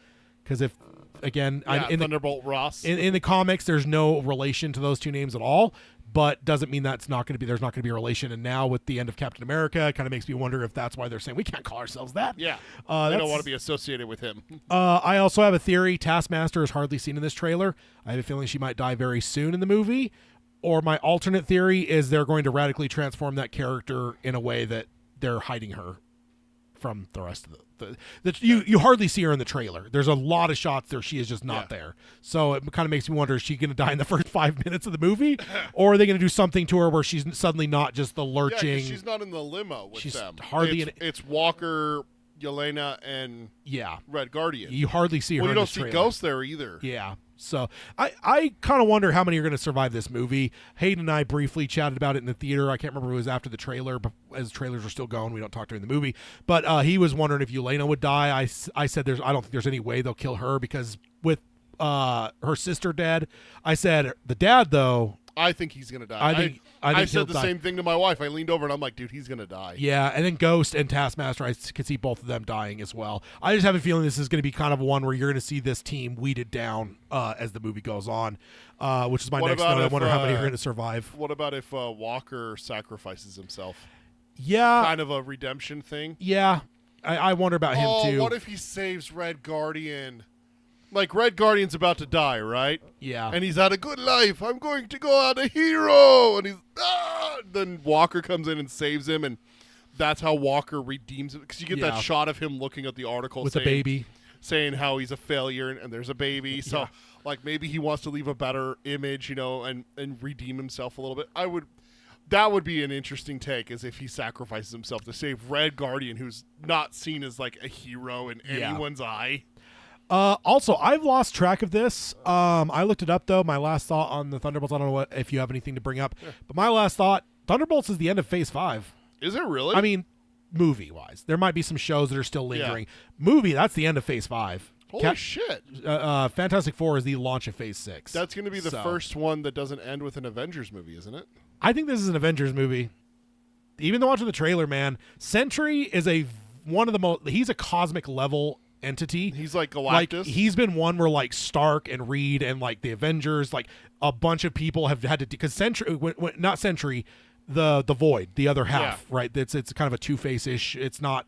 because if again, Thunderbolt Ross. in the comics, there's no relation to those two names at all. But doesn't mean that's not going to be. There's not going to be a relation. And now with the end of Captain America, it kind of makes me wonder if that's why they're saying we can't call ourselves that. Yeah. They don't want to be associated with him. I also have a theory. Taskmaster is hardly seen in this trailer. I have a feeling she might die very soon in the movie. Or my alternate theory is they're going to radically transform that character in a way that they're hiding her from the rest of you hardly see her in the trailer. There's a lot of shots there. She is just not there. So it kind of makes me wonder, is she going to die in the first 5 minutes of the movie? Or are they going to do something to her where she's suddenly not just the lurching? Yeah, she's not in the limo with she's them. Hardly it's Walker, Yelena, and Red Guardian. You hardly see her you in don't this see trailer. Ghost there either. Yeah. So I kind of wonder how many are going to survive this movie. Hayden and I briefly chatted about it in the theater. I can't remember if it was after the trailer, but as trailers are still going, we don't talk during the movie. But he was wondering if Yelena would die. I said I don't think there's any way they'll kill her because with her sister dead, I said the dad though. I think he's going to die. I think I said he'll the die. same thing to my wife. I leaned over and I'm like, dude, he's going to die. Yeah, and then Ghost and Taskmaster, I could see both of them dying as well. I just have a feeling this is going to be kind of one where you're going to see this team weeded down as the movie goes on, which is my next note. I wonder how many are going to survive. What about if Walker sacrifices himself? Yeah. Kind of a redemption thing? Yeah. I wonder about him too. What if he saves Red Guardian? Like, Red Guardian's about to die, right? Yeah. And he's had a good life. I'm going to go out a hero. And then Walker comes in and saves him, and that's how Walker redeems him. Because you get that shot of him looking at the article with a baby. Saying how he's a failure, and there's a baby. So, like, maybe he wants to leave a better image, and redeem himself a little bit. That would be an interesting take, as if he sacrifices himself to save Red Guardian, who's not seen as, like, a hero in anyone's eye. Also, I've lost track of this. I looked it up, though. My last thought on the Thunderbolts, I don't know if you have anything to bring up, but my last thought, Thunderbolts is the end of Phase 5. Is it really? I mean, movie-wise. There might be some shows that are still lingering. Movie, that's the end of Phase 5. Holy shit. Fantastic Four is the launch of Phase 6. That's going to be the first one that doesn't end with an Avengers movie, isn't it? I think this is an Avengers movie. Even though watching the trailer, man, Sentry is he's a cosmic level entity. He's like Galactus. Like, he's been one where like Stark and Reed and like the Avengers, like a bunch of people have had to, because Sentry, not Sentry, the Void, the other half, right? It's kind of a Two-Face-ish. It's not.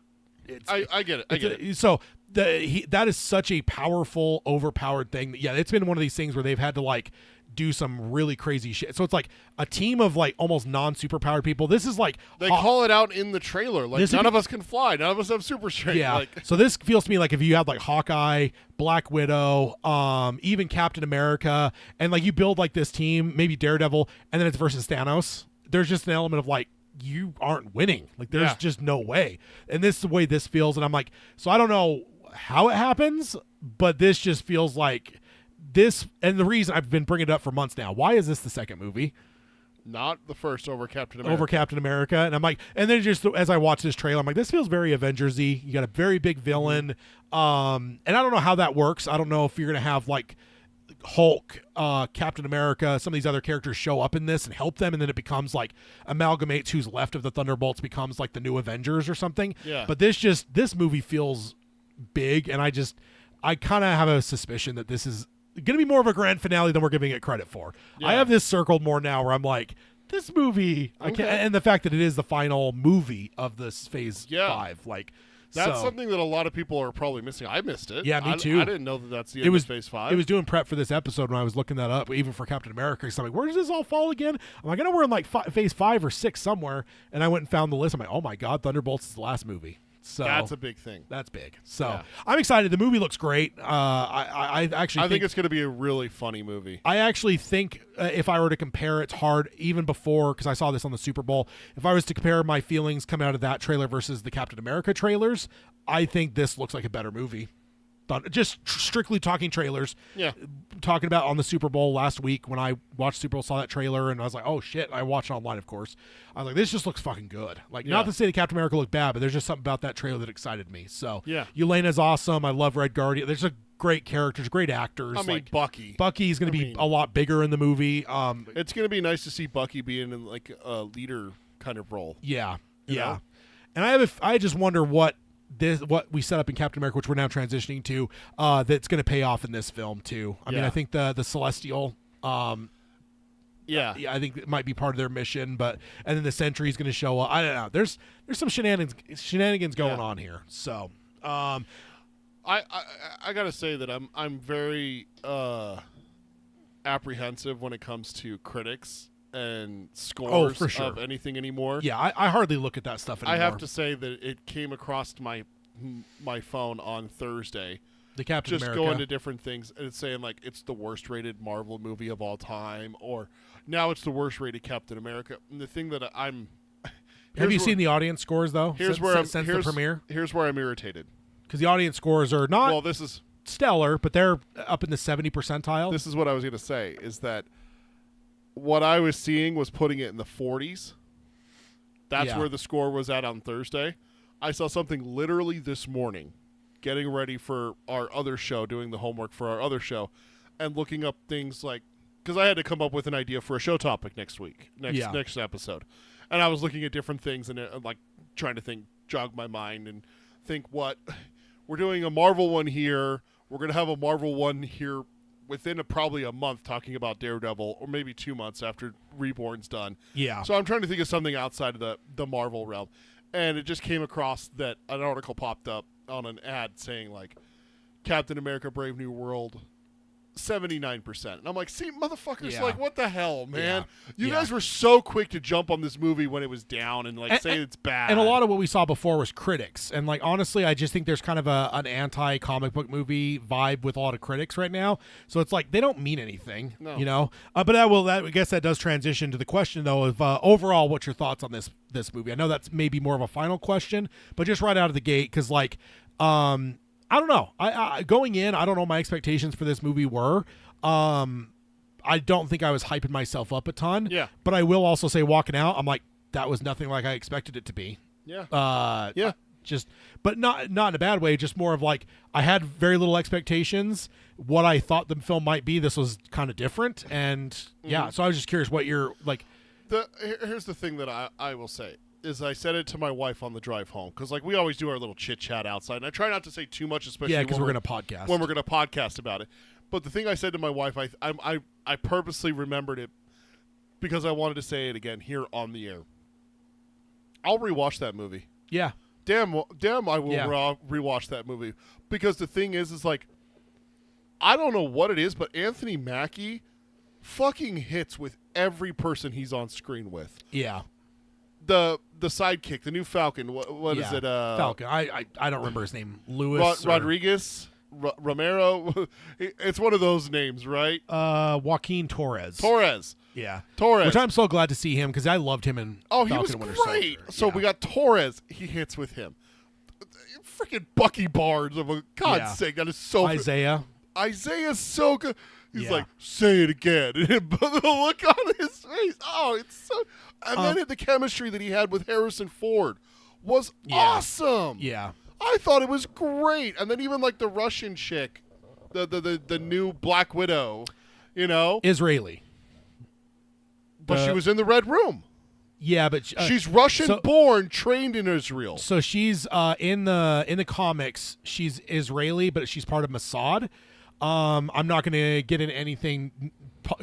I get it. I get it. So that is such a powerful, overpowered thing. Yeah, it's been one of these things where they've had to like do some really crazy shit. So it's like a team of like almost non-superpowered people. This is like they call it out in the trailer. Like, none of us can fly. None of us have super strength. Yeah. Like, so this feels to me like if you had like Hawkeye, Black Widow, even Captain America, and like you build like this team, maybe Daredevil, and then it's versus Thanos. There's just an element of like, you aren't winning. Like, there's just no way. And this is the way this feels. And I'm like, so I don't know how it happens, but this just feels like this. And the reason I've been bringing it up for months now, why is this the second movie? Not the first over Captain America. And I'm like, and then just as I watch this trailer, I'm like, this feels very Avengers-y. You got a very big villain. And I don't know how that works. I don't know if you're going to have like Hulk, Captain America, some of these other characters show up in this and help them, and then it becomes like amalgamates who's left of the Thunderbolts becomes like the new Avengers or something. Yeah. But this movie feels big, and I kind of have a suspicion that this is going to be more of a grand finale than we're giving it credit for. Yeah. I have this circled more now where I'm like, this movie, and the fact that it is the final movie of this Phase 5, like. That's something that a lot of people are probably missing. I missed it. Yeah, me too. I didn't know that that's the end of Phase 5. It was doing prep for this episode when I was looking that up, even for Captain America. So I'm like, where does this all fall again? I'm like, I know we're in like Phase 5 or 6 somewhere. And I went and found the list. I'm like, oh my God, Thunderbolts is the last movie. So that's a big thing. That's big. So I'm excited. The movie looks great. I think it's going to be a really funny movie. I actually think if I were to compare, it's hard even before, because I saw this on the Super Bowl. If I was to compare my feelings coming out of that trailer versus the Captain America trailers, I think this looks like a better movie. just strictly talking trailers. Yeah. Talking about on the Super Bowl last week when I watched Super Bowl, saw that trailer, and I was like, oh shit. I watched it online, of course. I was like, this just looks fucking good. Like, not to say that Captain America looked bad, but there's just something about that trailer that excited me. So yeah, Yelena's awesome. I love Red Guardian. There's a great characters, great actors. I mean, like Bucky. Bucky's going to be a lot bigger in the movie. It's going to be nice to see Bucky being in like a leader kind of role. Yeah, You yeah. know? And I just wonder what we set up in Captain America, which we're now transitioning to, that's going to pay off in this film too. I mean, I think the Celestial. Yeah, I think it might be part of their mission, and then the Sentry is going to show up. I don't know. There's some shenanigans going on here. So, I gotta say that I'm very apprehensive when it comes to critics and scores for sure. of anything anymore. Yeah, I hardly look at that stuff anymore. I have to say that it came across my phone on Thursday. The Captain just America. going to different things and it's saying like it's the worst rated Marvel movie of all time, or now it's the worst rated Captain America. And the thing that have you seen the audience scores though? Since the premiere. Here's where I'm irritated. Because the audience scores are not this is stellar, but they're up in the 70 percentile. This is what I was going to say, is that what I was seeing was putting it in the 40s. That's where the score was at on Thursday. I saw something literally this morning, getting ready for our other show, doing the homework for our other show, and looking up things like, because I had to come up with an idea for a show topic next episode. And I was looking at different things and like trying to jog my mind and think what we're doing a Marvel one here. We're going to have a Marvel one here within probably a month talking about Daredevil, or maybe 2 months after Reborn's done. Yeah. So I'm trying to think of something outside of the Marvel realm. And it just came across that an article popped up on an ad saying like Captain America Brave New World 79%. And I'm like, see, motherfuckers, like, what the hell, man? You guys were so quick to jump on this movie when it was down and say it's bad. And a lot of what we saw before was critics. And like, honestly, I just think there's kind of an anti-comic book movie vibe with a lot of critics right now. So it's like, they don't mean anything, you know? But I guess that does transition to the question though of overall, what's your thoughts on this movie? I know that's maybe more of a final question, but just right out of the gate, because like, I don't know. I going in, I don't know what my expectations for this movie were. I don't think I was hyping myself up a ton. Yeah. But I will also say, walking out, I'm like, that was nothing like I expected it to be. Yeah. But not in a bad way. Just more of like, I had very little expectations. What I thought the film might be, this was kind of different. And so I was just curious what you're like. Here's the thing that I will say. Is I said it to my wife on the drive home, because like we always do our little chit chat outside, and I try not to say too much, especially because we're going to podcast when we're going to podcast about it. But the thing I said to my wife, I purposely remembered it because I wanted to say it again here on the air. I'll rewatch that movie. Yeah, damn, I will rewatch that movie, because the thing is like, I don't know what it is, but Anthony Mackie fucking hits with every person he's on screen with. Yeah. The sidekick, the new Falcon. What is it? Falcon. I don't remember his name. Luis Rodriguez, Romero. It's one of those names, right? Joaquin Torres. Yeah, Torres. Which I'm so glad to see him, because I loved him in Falcon he was and Winter great. Soldier. So we got Torres. He hits with him. Freaking Bucky Barnes. For God's sake, that is so. Isaiah's so good. He's like, say it again. The look on his face. Oh, it's so. And then the chemistry that he had with Harrison Ford was awesome. Yeah. I thought it was great. And then even like the Russian chick, the new Black Widow, you know? Israeli. But she was in the Red Room. Yeah, but she's Russian-born, trained in Israel. So she's in the comics, she's Israeli, but she's part of Mossad. I'm not going to get into anything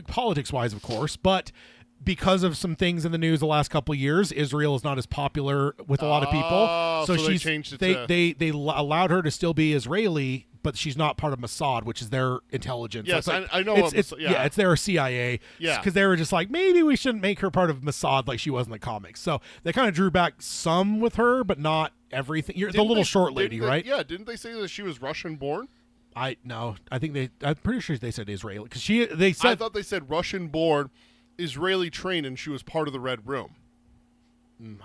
politics-wise, of course, but because of some things in the news the last couple of years, Israel is not as popular with a lot of people. So they changed it. They allowed her to still be Israeli, but she's not part of Mossad, which is their intelligence. Yes, like, I know. It's their CIA. Yeah, because they were just like, maybe we shouldn't make her part of Mossad like she was in the comics. So they kind of drew back some with her, but not everything. The little short lady, right? Yeah, didn't they say that she was Russian-born? I'm pretty sure they said Israeli, because I thought they said Russian-born, Israeli trained, and she was part of the Red Room.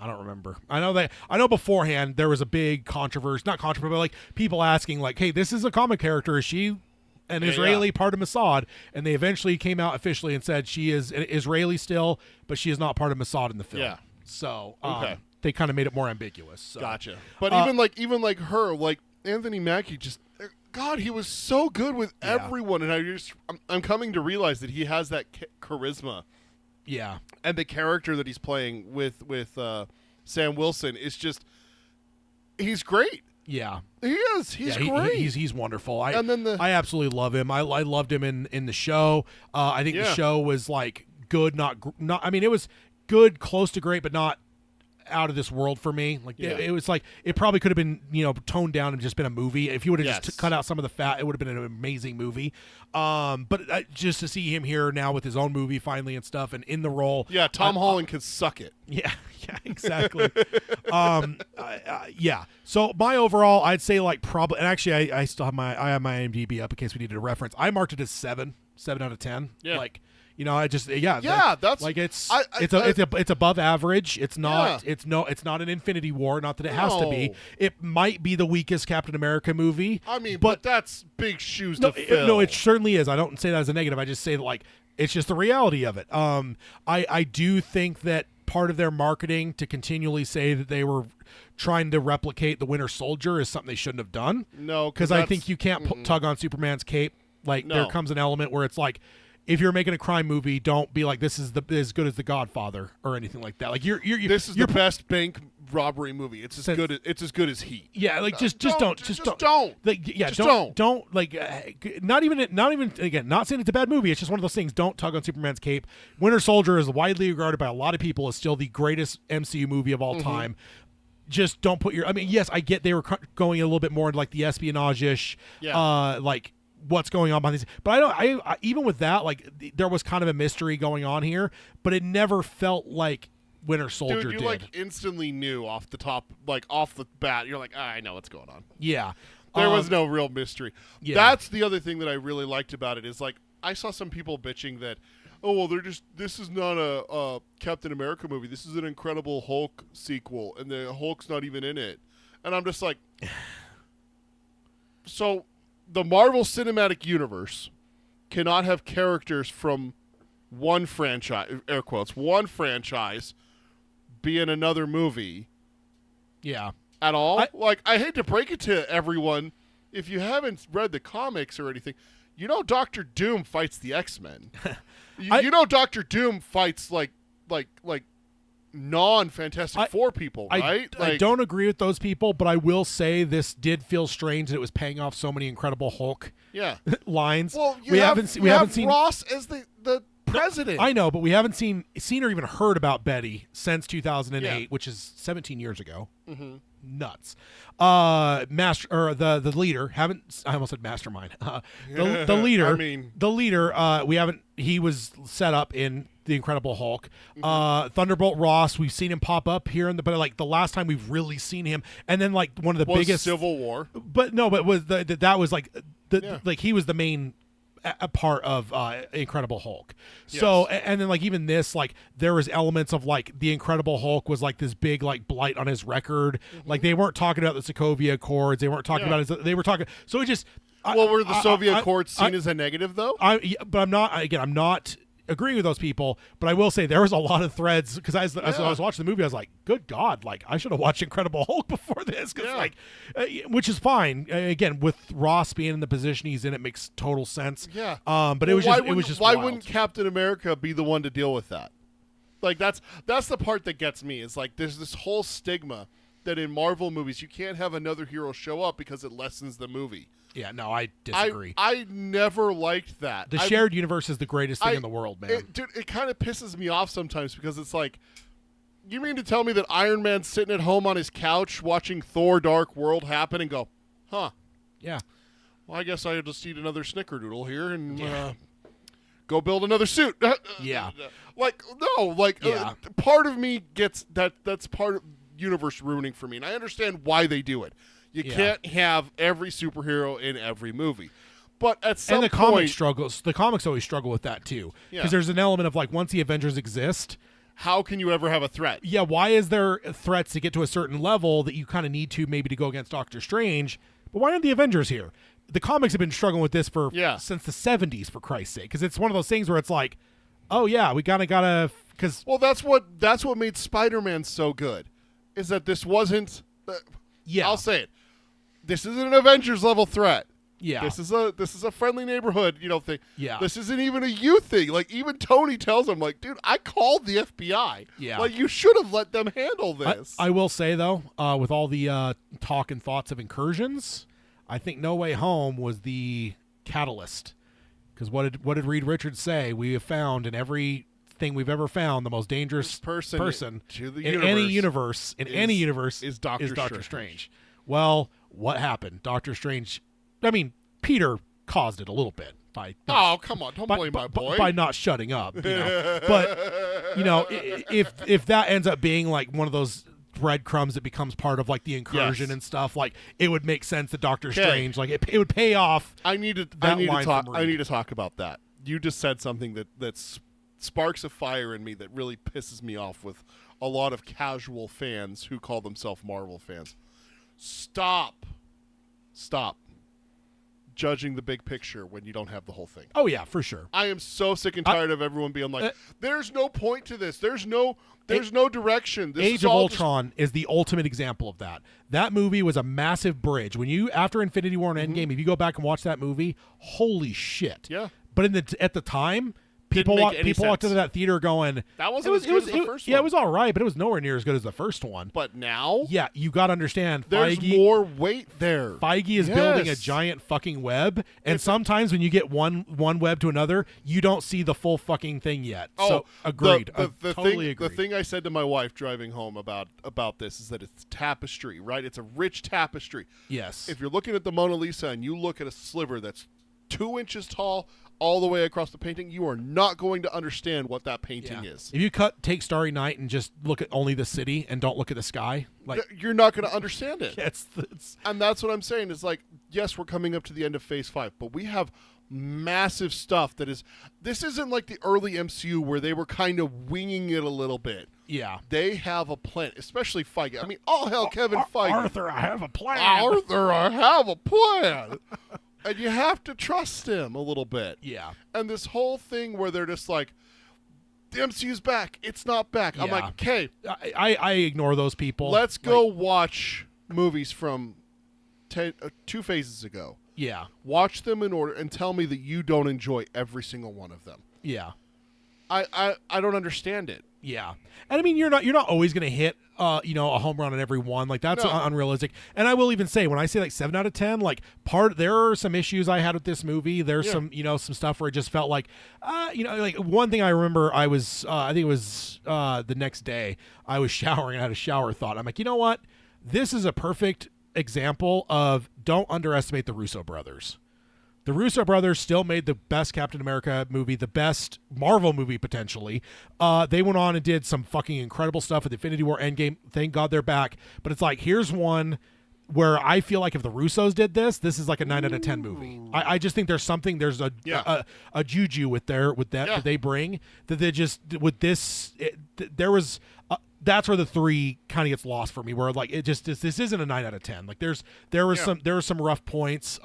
I don't remember. I know beforehand there was a big controversy, not controversy, but like people asking like, hey, this is a comic character. Is she an Israeli part of Mossad? And they eventually came out officially and said she is an Israeli still, but she is not part of Mossad in the film. Yeah. So they kind of made it more ambiguous. So. Gotcha. But even like her, like Anthony Mackie, just God, he was so good with everyone, and I'm coming to realize that he has that charisma. Yeah. And the character that he's playing with Sam Wilson is just, he's great. Yeah. He is. He's great. He's wonderful. I absolutely love him. I loved him in the show. I think the show was like good, not I mean, it was good, close to great, but not out of this world for me. Like it was like it probably could have been toned down and just been a movie. If you would have just cut out some of the fat, it would have been an amazing movie. But just to see him here now with his own movie finally and stuff and in the role. Yeah, Tom Holland can suck it. Yeah, exactly. Yeah. So my overall, I'd say like probably, and actually I still have my IMDb up in case we needed a reference. I marked it as 7 out of 10. Yeah. Like. I just that's like it's above average. It's not it's not an Infinity War. Not that it has to be. It might be the weakest Captain America movie. I mean, but that's big shoes to fill. No, it certainly is. I don't say that as a negative. I just say that like it's just the reality of it. I do think that part of their marketing to continually say that they were trying to replicate the Winter Soldier is something they shouldn't have done. No, because I think you can't tug on Superman's cape. Like there comes an element where it's like, if you're making a crime movie, don't be like this is as good as The Godfather or anything like that. Like this is the best bank robbery movie. It's as good as Heat. Yeah, like just don't. Like don't like not even again, not saying it's a bad movie. It's just one of those things. Don't tug on Superman's cape. Winter Soldier is widely regarded by a lot of people as still the greatest MCU movie of all time. Just don't put your. I mean, yes, I get they were going a little bit more into like the espionage-ish, like. What's going on behind these, but I even with that, like there was kind of a mystery going on here, but it never felt like Winter Soldier did. Like instantly knew off the top, like off the bat, you're like, I know what's going on. Yeah. There was no real mystery. Yeah. That's the other thing that I really liked about it is like I saw some people bitching that, oh well, this is not a Captain America movie. This is an Incredible Hulk sequel, and the Hulk's not even in it. And I'm just like, so. The Marvel Cinematic Universe cannot have characters from one franchise, air quotes, one franchise be in another movie. Yeah. At all? I hate to break it to everyone, if you haven't read the comics or anything, Doctor Doom fights the X-Men. Doctor Doom fights like non-Fantastic Four people, right? I don't agree with those people, but I will say this did feel strange that it was paying off so many Incredible Hulk lines. Well, we haven't seen Ross as the president. I know, but we haven't seen or even heard about Betty since 2008, which is 17 years ago. Mm-hmm. Nuts. The leader haven't. I almost said mastermind. The leader. I mean, the leader. We haven't. He was set up in the Incredible Hulk. Thunderbolt Ross. We've seen him pop up here but like the last time we've really seen him, and then like one of the biggest Civil War. But no, but was that was like like he was the main a part of Incredible Hulk. So and then like even this, like there was elements of like the Incredible Hulk was like this big like blight on his record. Like they weren't talking about the Sokovia Accords. They weren't talking about they were talking. So it just were the Soviet Accords seen as a negative though? But I'm not. Again, I'm not agreeing with those people, but I will say there was a lot of threads because as I was watching the movie, I was like, "Good God!" Like I should have watched Incredible Hulk before this, which is fine. Again, with Ross being in the position he's in, it makes total sense. Yeah. But it was just why wild. wouldn't Captain America be the one to deal with that? Like that's the part that gets me. Is like there's this whole stigma that in Marvel movies you can't have another hero show up because it lessens the movie. Yeah, no, I disagree. I never liked that. The shared universe is the greatest thing in the world, man. It kind of pisses me off sometimes because it's like, you mean to tell me that Iron Man's sitting at home on his couch watching Thor Dark World happen and go, huh? Yeah. Well, I guess I'll just eat another snickerdoodle here and go build another suit. Yeah. Part of me gets that's part of universe ruining for me, and I understand why they do it. You can't have every superhero in every movie. But at some point... The comics always struggle with that, too. Because there's an element of, like, once the Avengers exist, how can you ever have a threat? Yeah, why is there threats to get to a certain level that you kind of need to maybe to go against Doctor Strange? But why aren't the Avengers here? The comics have been struggling with this since the 70s, for Christ's sake, because it's one of those things where it's like, oh yeah, we gotta because Well, that's what made Spider-Man so good, is that this wasn't. I'll say it. This isn't an Avengers level threat. Yeah. This is a friendly neighborhood, thing. Yeah. This isn't even a you thing. Like, even Tony tells him, like, dude, I called the FBI. Yeah. Like, you should have let them handle this. I will say though, with all the talk and thoughts of incursions, I think No Way Home was the catalyst. Because what did Reed Richards say? We have found in everything we've ever found, the most dangerous person to the in any universe is Doctor Strange. Well, what happened? Doctor Strange. I mean, Peter caused it a little bit by. Come on! Don't blame my boy by not shutting up. But if that ends up being like one of those breadcrumbs that becomes part of like the incursion and stuff, like it would make sense that Doctor Strange, like it would pay off. I need to talk about that. You just said something that sparks a fire in me that really pisses me off with a lot of casual fans who call themselves Marvel fans. Stop judging the big picture when you don't have the whole thing. Oh yeah, for sure. I am so sick and tired of everyone being like, "There's no point to this. There's no direction." This Age is of all Ultron is the ultimate example of that. That movie was a massive bridge. When you after Infinity War and Endgame, if you go back and watch that movie, holy shit. Yeah. But at the time, people walked into that theater going, that wasn't as good as the first one. Yeah, it was all right, but it was nowhere near as good as the first one. But now, yeah, you got to understand, there's more weight there. Feige is building a giant fucking web, and sometimes when you get one web to another, you don't see the full fucking thing yet. So agreed. Totally agreed. The thing I said to my wife driving home about this is that it's tapestry, right? It's a rich tapestry. Yes. If you're looking at the Mona Lisa and you look at a sliver that's 2 inches tall all the way across the painting, you are not going to understand what that painting is. If you take Starry Night and just look at only the city and don't look at the sky, like you're not going to understand it. It's and that's what I'm saying. Is like, yes, we're coming up to the end of Phase 5, but we have massive stuff that is. This isn't like the early MCU where they were kind of winging it a little bit. Yeah, they have a plan, especially Feige. I mean, all hell, Kevin Feige. Arthur, I have a plan. Arthur, I have a plan. And you have to trust him a little bit. Yeah. And this whole thing where they're just like, the MCU's back. It's not back. I'm like, okay. I ignore those people. Let's go watch movies from 2 phases ago. Yeah. Watch them in order and tell me that you don't enjoy every single one of them. Yeah. I don't understand it. Yeah. And I mean, you're not always going to hit a home run on every one. Like that's unrealistic. And I will even say, when I say like 7 out of 10, like there are some issues I had with this movie. There's some stuff where it just felt like, like one thing I remember, I was, I think it was the next day I was showering and I had a shower thought. I'm like, you know what? This is a perfect example of don't underestimate the Russo brothers. The Russo brothers still made the best Captain America movie, the best Marvel movie potentially. They went on and did some fucking incredible stuff with Infinity War Endgame. Thank God they're back. But it's like, here's one where I feel like if the Russos did this is like a 9 out of 10 movie. I just think there's a juju with that that they bring that they just with this. There was. That's where the 3 kind of gets lost for me, where like this isn't a 9 out of 10. Like there were some rough points.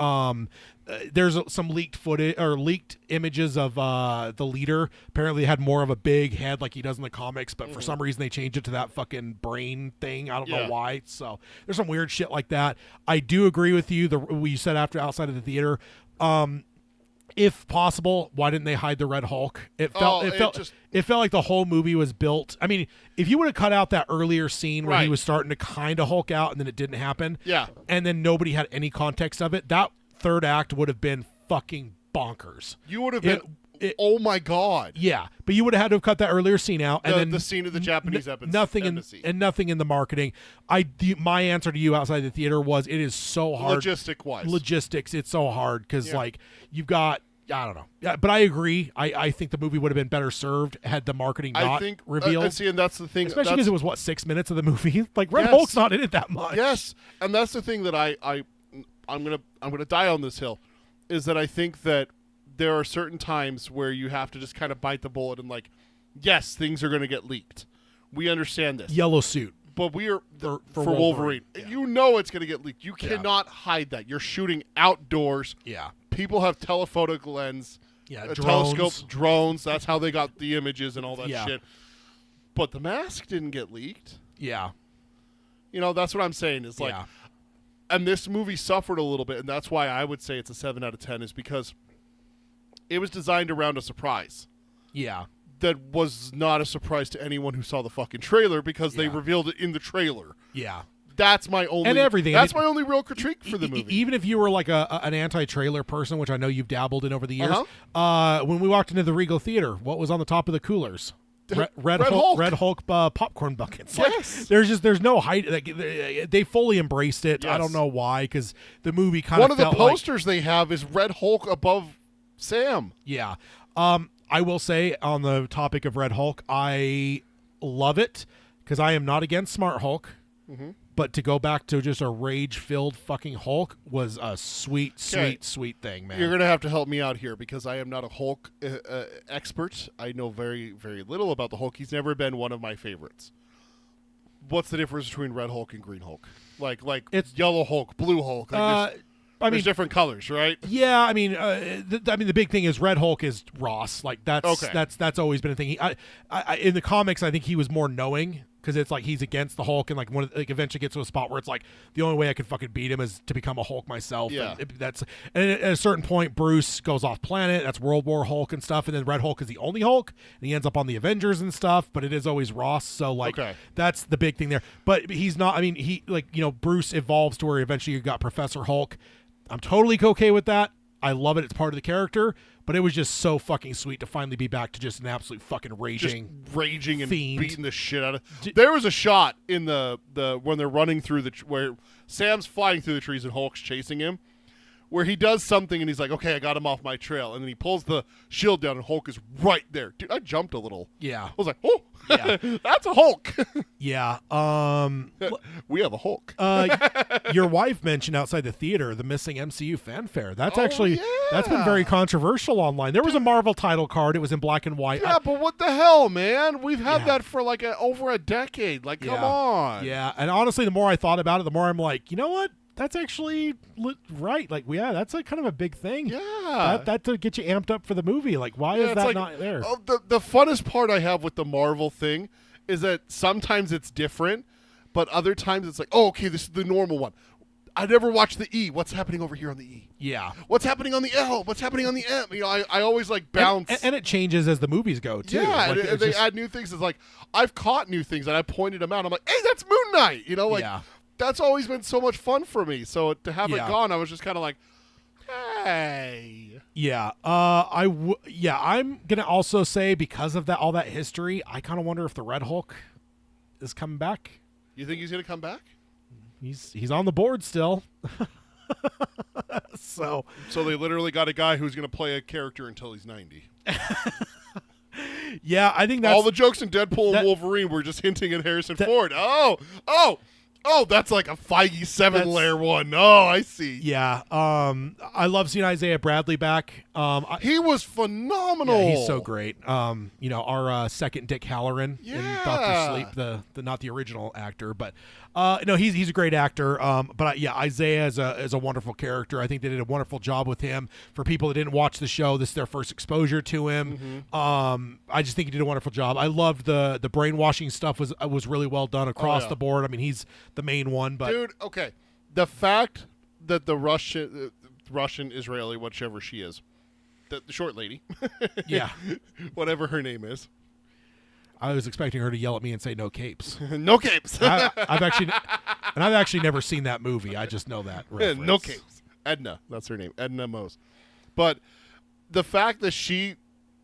There's some leaked footage or leaked images of the leader. Apparently had more of a big head like he does in the comics, but for some reason they changed it to that fucking brain thing. I don't know why. So there's some weird shit like that. I do agree with you. You said outside of the theater. If possible, why didn't they hide the Red Hulk? It felt like the whole movie was built. I mean, if you would have cut out that earlier scene where he was starting to kind of Hulk out and then it didn't happen, and then nobody had any context of it, that third act would have been fucking bonkers. You would have been, oh my God. Yeah, but you would have had to have cut that earlier scene out, and then the scene of the Japanese embassy. Nothing in the marketing. My answer to you outside the theater was, it is so hard. Logistics, it's so hard because like you've got. I don't know. Yeah, but I agree. I think the movie would have been better served had the marketing not revealed. And that's the thing. Especially because it was 6 minutes of the movie. Like Red Hulk's not in it that much. Yes, and that's the thing that I'm gonna die on this hill, is that I think that there are certain times where you have to just kind of bite the bullet and like, yes, things are going to get leaked. We understand this. Yellow suit. But we are For for Wolverine. Wolverine. Yeah. You know it's going to get leaked. You Yeah. cannot hide that. You're shooting outdoors. Yeah. People have telephoto lens, Yeah. telescope, drones. That's how they got the images and all that Yeah. shit. But the mask didn't get leaked. Yeah. You know, that's what I'm saying. It's like, Yeah. and this movie suffered a little bit, and that's why I would say it's a 7 out of 10, is because it was designed around a surprise. Yeah. That was not a surprise to anyone who saw the fucking trailer because they Yeah. revealed it in the trailer. Yeah. That's my only And everything. That's I mean, my only real critique for the movie. Even if you were like an anti-trailer person, which I know you've dabbled in over the years, Uh-huh. when we walked into the Regal Theater, what was on the top of the coolers? Red Hulk popcorn buckets. Yes. Like, there's no height. Like, they fully embraced it. I Yes. don't know why, because the movie kind One of of the felt like, posters they have is Red Hulk above Sam. yeah. I will say on the topic of Red Hulk, I love it because I am not against Smart Hulk. Mm-hmm. But to go back to just a rage-filled fucking Hulk was a sweet thing, man. You're going to have to help me out here because I am not a Hulk expert. I know very, very little about the Hulk. He's never been one of my favorites. What's the difference between Red Hulk and Green Hulk? Like it's Yellow Hulk, Blue Hulk. Like there's different colors, right? Yeah, I mean, the big thing is Red Hulk is Ross. Like that's always been a thing. I in the comics, I think he was more knowing. Because it's like he's against the Hulk, and like eventually gets to a spot where it's like the only way I can fucking beat him is to become a Hulk myself. Yeah. And at a certain point, Bruce goes off planet. That's World War Hulk and stuff. And then Red Hulk is the only Hulk, and he ends up on the Avengers and stuff. But it is always Ross. So like that's the big thing there. But he's not. I mean, he Bruce evolves to where eventually you got Professor Hulk. I'm totally okay with that. I love it. It's part of the character. But it was just so fucking sweet to finally be back to just an absolute fucking raging and fiend. Beating the shit out of. There was a shot in the when they're running through where Sam's flying through the trees and Hulk's chasing him, where he does something and he's like, okay, I got him off my trail, and then he pulls the shield down and Hulk is right there. Dude, I jumped a little. Yeah, I was like, oh, yeah. that's a Hulk. Yeah. We have a Hulk. Your wife mentioned outside the theater the missing MCU fanfare. That's yeah. that's been very controversial online. There was a Marvel title card. It was in black and white. Yeah, but what the hell, man? We've had that for like over a decade. Like, come on. Yeah, and honestly, the more I thought about it, the more I'm like, you know what? That's actually right. Like, yeah, that's a kind of a big thing. Yeah. That to get you amped up for the movie. Like, why is that not there? Oh, the funnest part I have with the Marvel thing is that sometimes it's different, but other times it's like, oh, okay, this is the normal one. I never watched the E. What's happening over here on the E? Yeah. What's happening on the L? What's happening on the M? You know, I always like bounce. And it changes as the movies go, too. Yeah, like, and they add new things. It's like, I've caught new things, and I pointed them out. I'm like, hey, that's Moon Knight. You know, like, that's always been so much fun for me. So to have it gone, I was just kind of like, hey. Yeah. I'm gonna also say because of all that history, I kind of wonder if the Red Hulk is coming back. You think he's gonna come back? He's on the board still. So they literally got a guy who's gonna play a character until he's 90. Yeah, I think that's all the jokes in Deadpool and Wolverine were just hinting at Harrison Ford. Oh, that's like a Feige 7-layer one. Oh, I see. Yeah. I love seeing Isaiah Bradley back. He was phenomenal. Yeah, he's so great. Our second Dick Halloran in Doctor Sleep, the not the original actor, but no, he's a great actor. But Isaiah is a wonderful character. I think they did a wonderful job with him. For people that didn't watch the show, this is their first exposure to him. Mm-hmm. I just think he did a wonderful job. I loved the brainwashing stuff was really well done across the board. I mean, he's the main one, but dude, okay, the fact that the Russian Israeli, whichever she is, the short lady, yeah, whatever her name is. I was expecting her to yell at me and say no capes. No capes. I've actually never seen that movie. I just know that reference. No capes. Edna, that's her name, Edna Mose. But the fact that she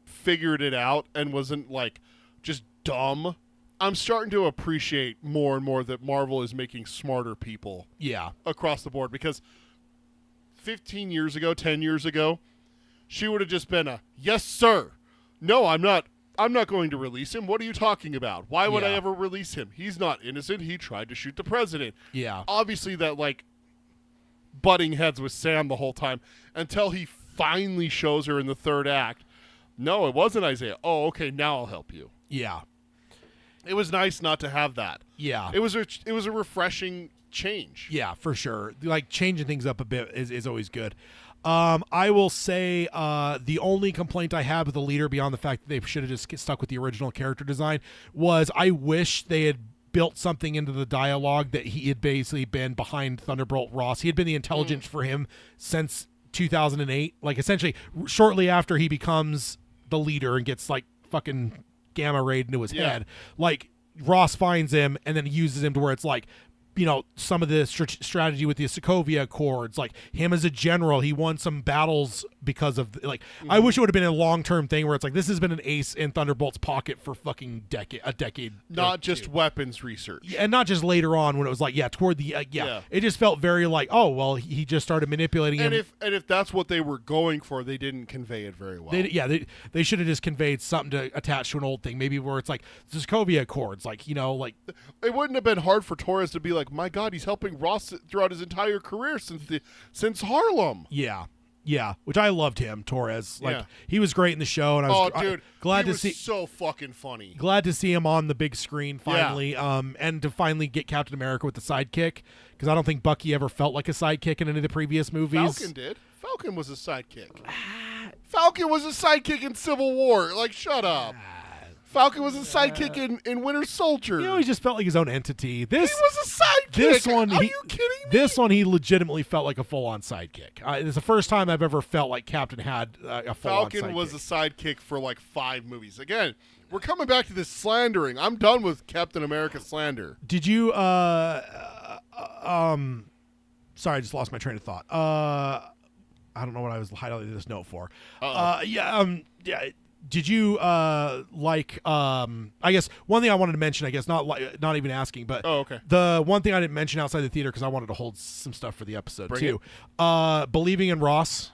figured it out and wasn't like just dumb, I'm starting to appreciate more and more that Marvel is making smarter people. Yeah, across the board, because 15 years ago, 10 years ago, she would have just been a yes, sir. No, I'm not going to release him. What are you talking about? Why would I ever release him? He's not innocent. He tried to shoot the president. Yeah. Obviously that like butting heads with Sam the whole time until he finally shows her in the third act. No, it wasn't Isaiah. Oh, okay, now I'll help you. Yeah. It was nice not to have that. Yeah. It was a refreshing change. Yeah, for sure. Like changing things up a bit is always good. I will say the only complaint I have with the leader, beyond the fact that they should have just stuck with the original character design, was I wish they had built something into the dialogue that he had basically been behind Thunderbolt Ross. He had been the intelligence for him since 2008. Like essentially shortly after he becomes the leader and gets like fucking gamma rayed into his head. Like Ross finds him and then uses him to where it's like, you know, some of the strategy with the Sokovia Accords, like him as a general, he won some battles because of I wish it would have been a long-term thing where it's like, this has been an ace in Thunderbolt's pocket for fucking a decade. Not just weapons research. And not just later on when it was like, toward the, it just felt very like, oh, well, he just started manipulating him. And if that's what they were going for, they didn't convey it very well. They should have just conveyed something to attach to an old thing, maybe where it's like the Sokovia Accords, like, you know, like. It wouldn't have been hard for Torres to be like, my God, he's helping Ross throughout his entire career since Harlem. Yeah, which I loved him, Torres. Like he was great in the show, and I was glad to see. So fucking funny. Glad to see him on the big screen finally, and to finally get Captain America with the sidekick, because I don't think Bucky ever felt like a sidekick in any of the previous movies. Falcon did. Falcon was a sidekick. Falcon was a sidekick in Civil War. Like, shut up. Falcon was a sidekick in Winter Soldier. You know, he just felt like his own entity. He was a sidekick. Are you kidding me? This one, he legitimately felt like a full-on sidekick. It's the first time I've ever felt like Captain had a full-on sidekick. Falcon was a sidekick for like 5 movies. Again, we're coming back to this slandering. I'm done with Captain America slander. Did you? Sorry, I just lost my train of thought. I don't know what I was highlighting this note for. Did you like? I guess one thing I wanted to mention. I guess not even asking, but okay. The one thing I didn't mention outside the theater because I wanted to hold some stuff for the episode too. Believing in Ross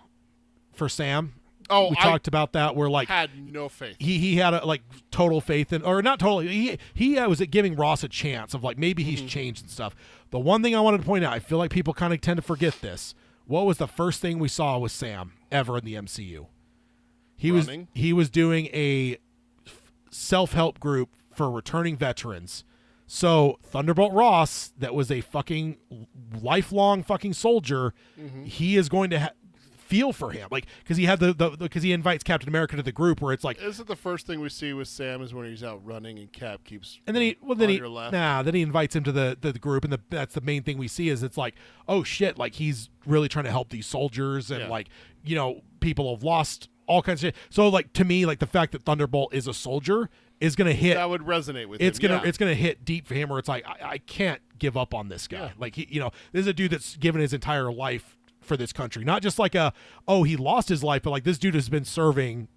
for Sam. Oh, we talked about that. Where like had no faith. He had a like total faith in, or not totally. He was giving Ross a chance of like maybe he's changed and stuff. The one thing I wanted to point out, I feel like people kind of tend to forget this. What was the first thing we saw with Sam ever in the MCU? He was doing a self-help group for returning veterans. So Thunderbolt Ross, that was a fucking lifelong fucking soldier, he is going to feel for him, like because he had because he invites Captain America to the group where it's like. Isn't the first thing we see with Sam is when he's out running and Cap keeps. And then he invites him to the group, and that's the main thing we see is it's like, oh shit, like he's really trying to help these soldiers and like, you know, people have lost all kinds of shit. So like to me, like the fact that Thunderbolt is a soldier is gonna hit. That would resonate with it's him. It's gonna hit deep for him where it's like I can't give up on this guy. Yeah. Like this is a dude that's given his entire life for this country, not just like he lost his life, but like this dude has been serving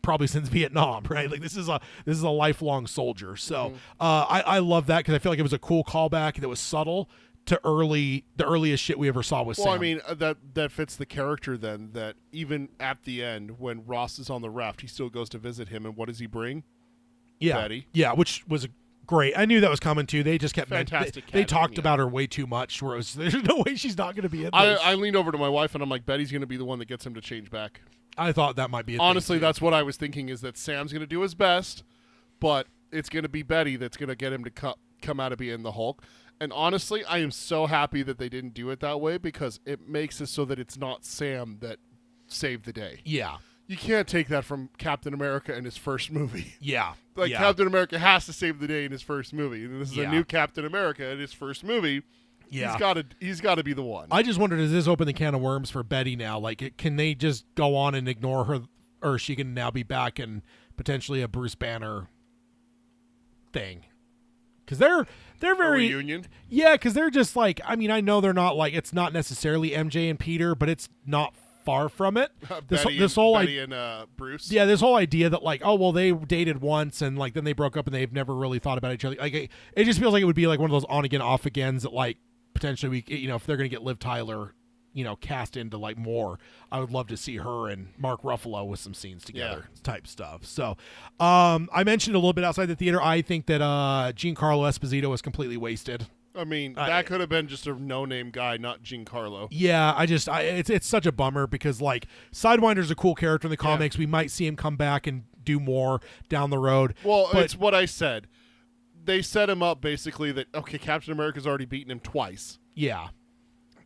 probably since Vietnam, right? Like this is a lifelong soldier. So I love that because I feel like it was a cool callback that was subtle to the earliest shit we ever saw with Sam. Well, I mean, that fits the character then, that even at the end when Ross is on the raft, he still goes to visit him, and what does he bring? Betty. Yeah, which was great. I knew that was coming too. They just kept they talked about her way too much where it was, there's no way she's not going to be in this. I leaned over to my wife and I'm like, Betty's going to be the one that gets him to change back. I thought that might be honestly, that's what I was thinking, is that Sam's going to do his best, but it's going to be Betty that's going to get him to come out of being the Hulk. And honestly, I am so happy that they didn't do it that way because it makes it so that it's not Sam that saved the day. Yeah. You can't take that from Captain America in his first movie. Yeah. Captain America has to save the day in his first movie. And this is a new Captain America in his first movie. Yeah. He's got to be the one. I just wondered, does this open the can of worms for Betty now? Like, can they just go on and ignore her, or she can now be back in potentially a Bruce Banner thing? Because they're very a reunion. Yeah, because they're just like, I mean, I know they're not like, it's not necessarily MJ and Peter, but it's not far from it. Betty and Bruce. Yeah, this whole idea that like, oh well, they dated once and like then they broke up and they've never really thought about each other. Like it just feels like it would be like one of those on again, off agains that like potentially if they're gonna get Liv Tyler, cast into like more, I would love to see her and Mark Ruffalo with some scenes together, type stuff. So, I mentioned a little bit outside the theater. I think that Giancarlo Esposito was completely wasted. I mean, that could have been just a no-name guy, not Giancarlo. Yeah, it's such a bummer because like Sidewinder's a cool character in the comics. We might see him come back and do more down the road. Well, but, it's what I said. They set him up basically that, okay, Captain America's already beaten him twice. Yeah.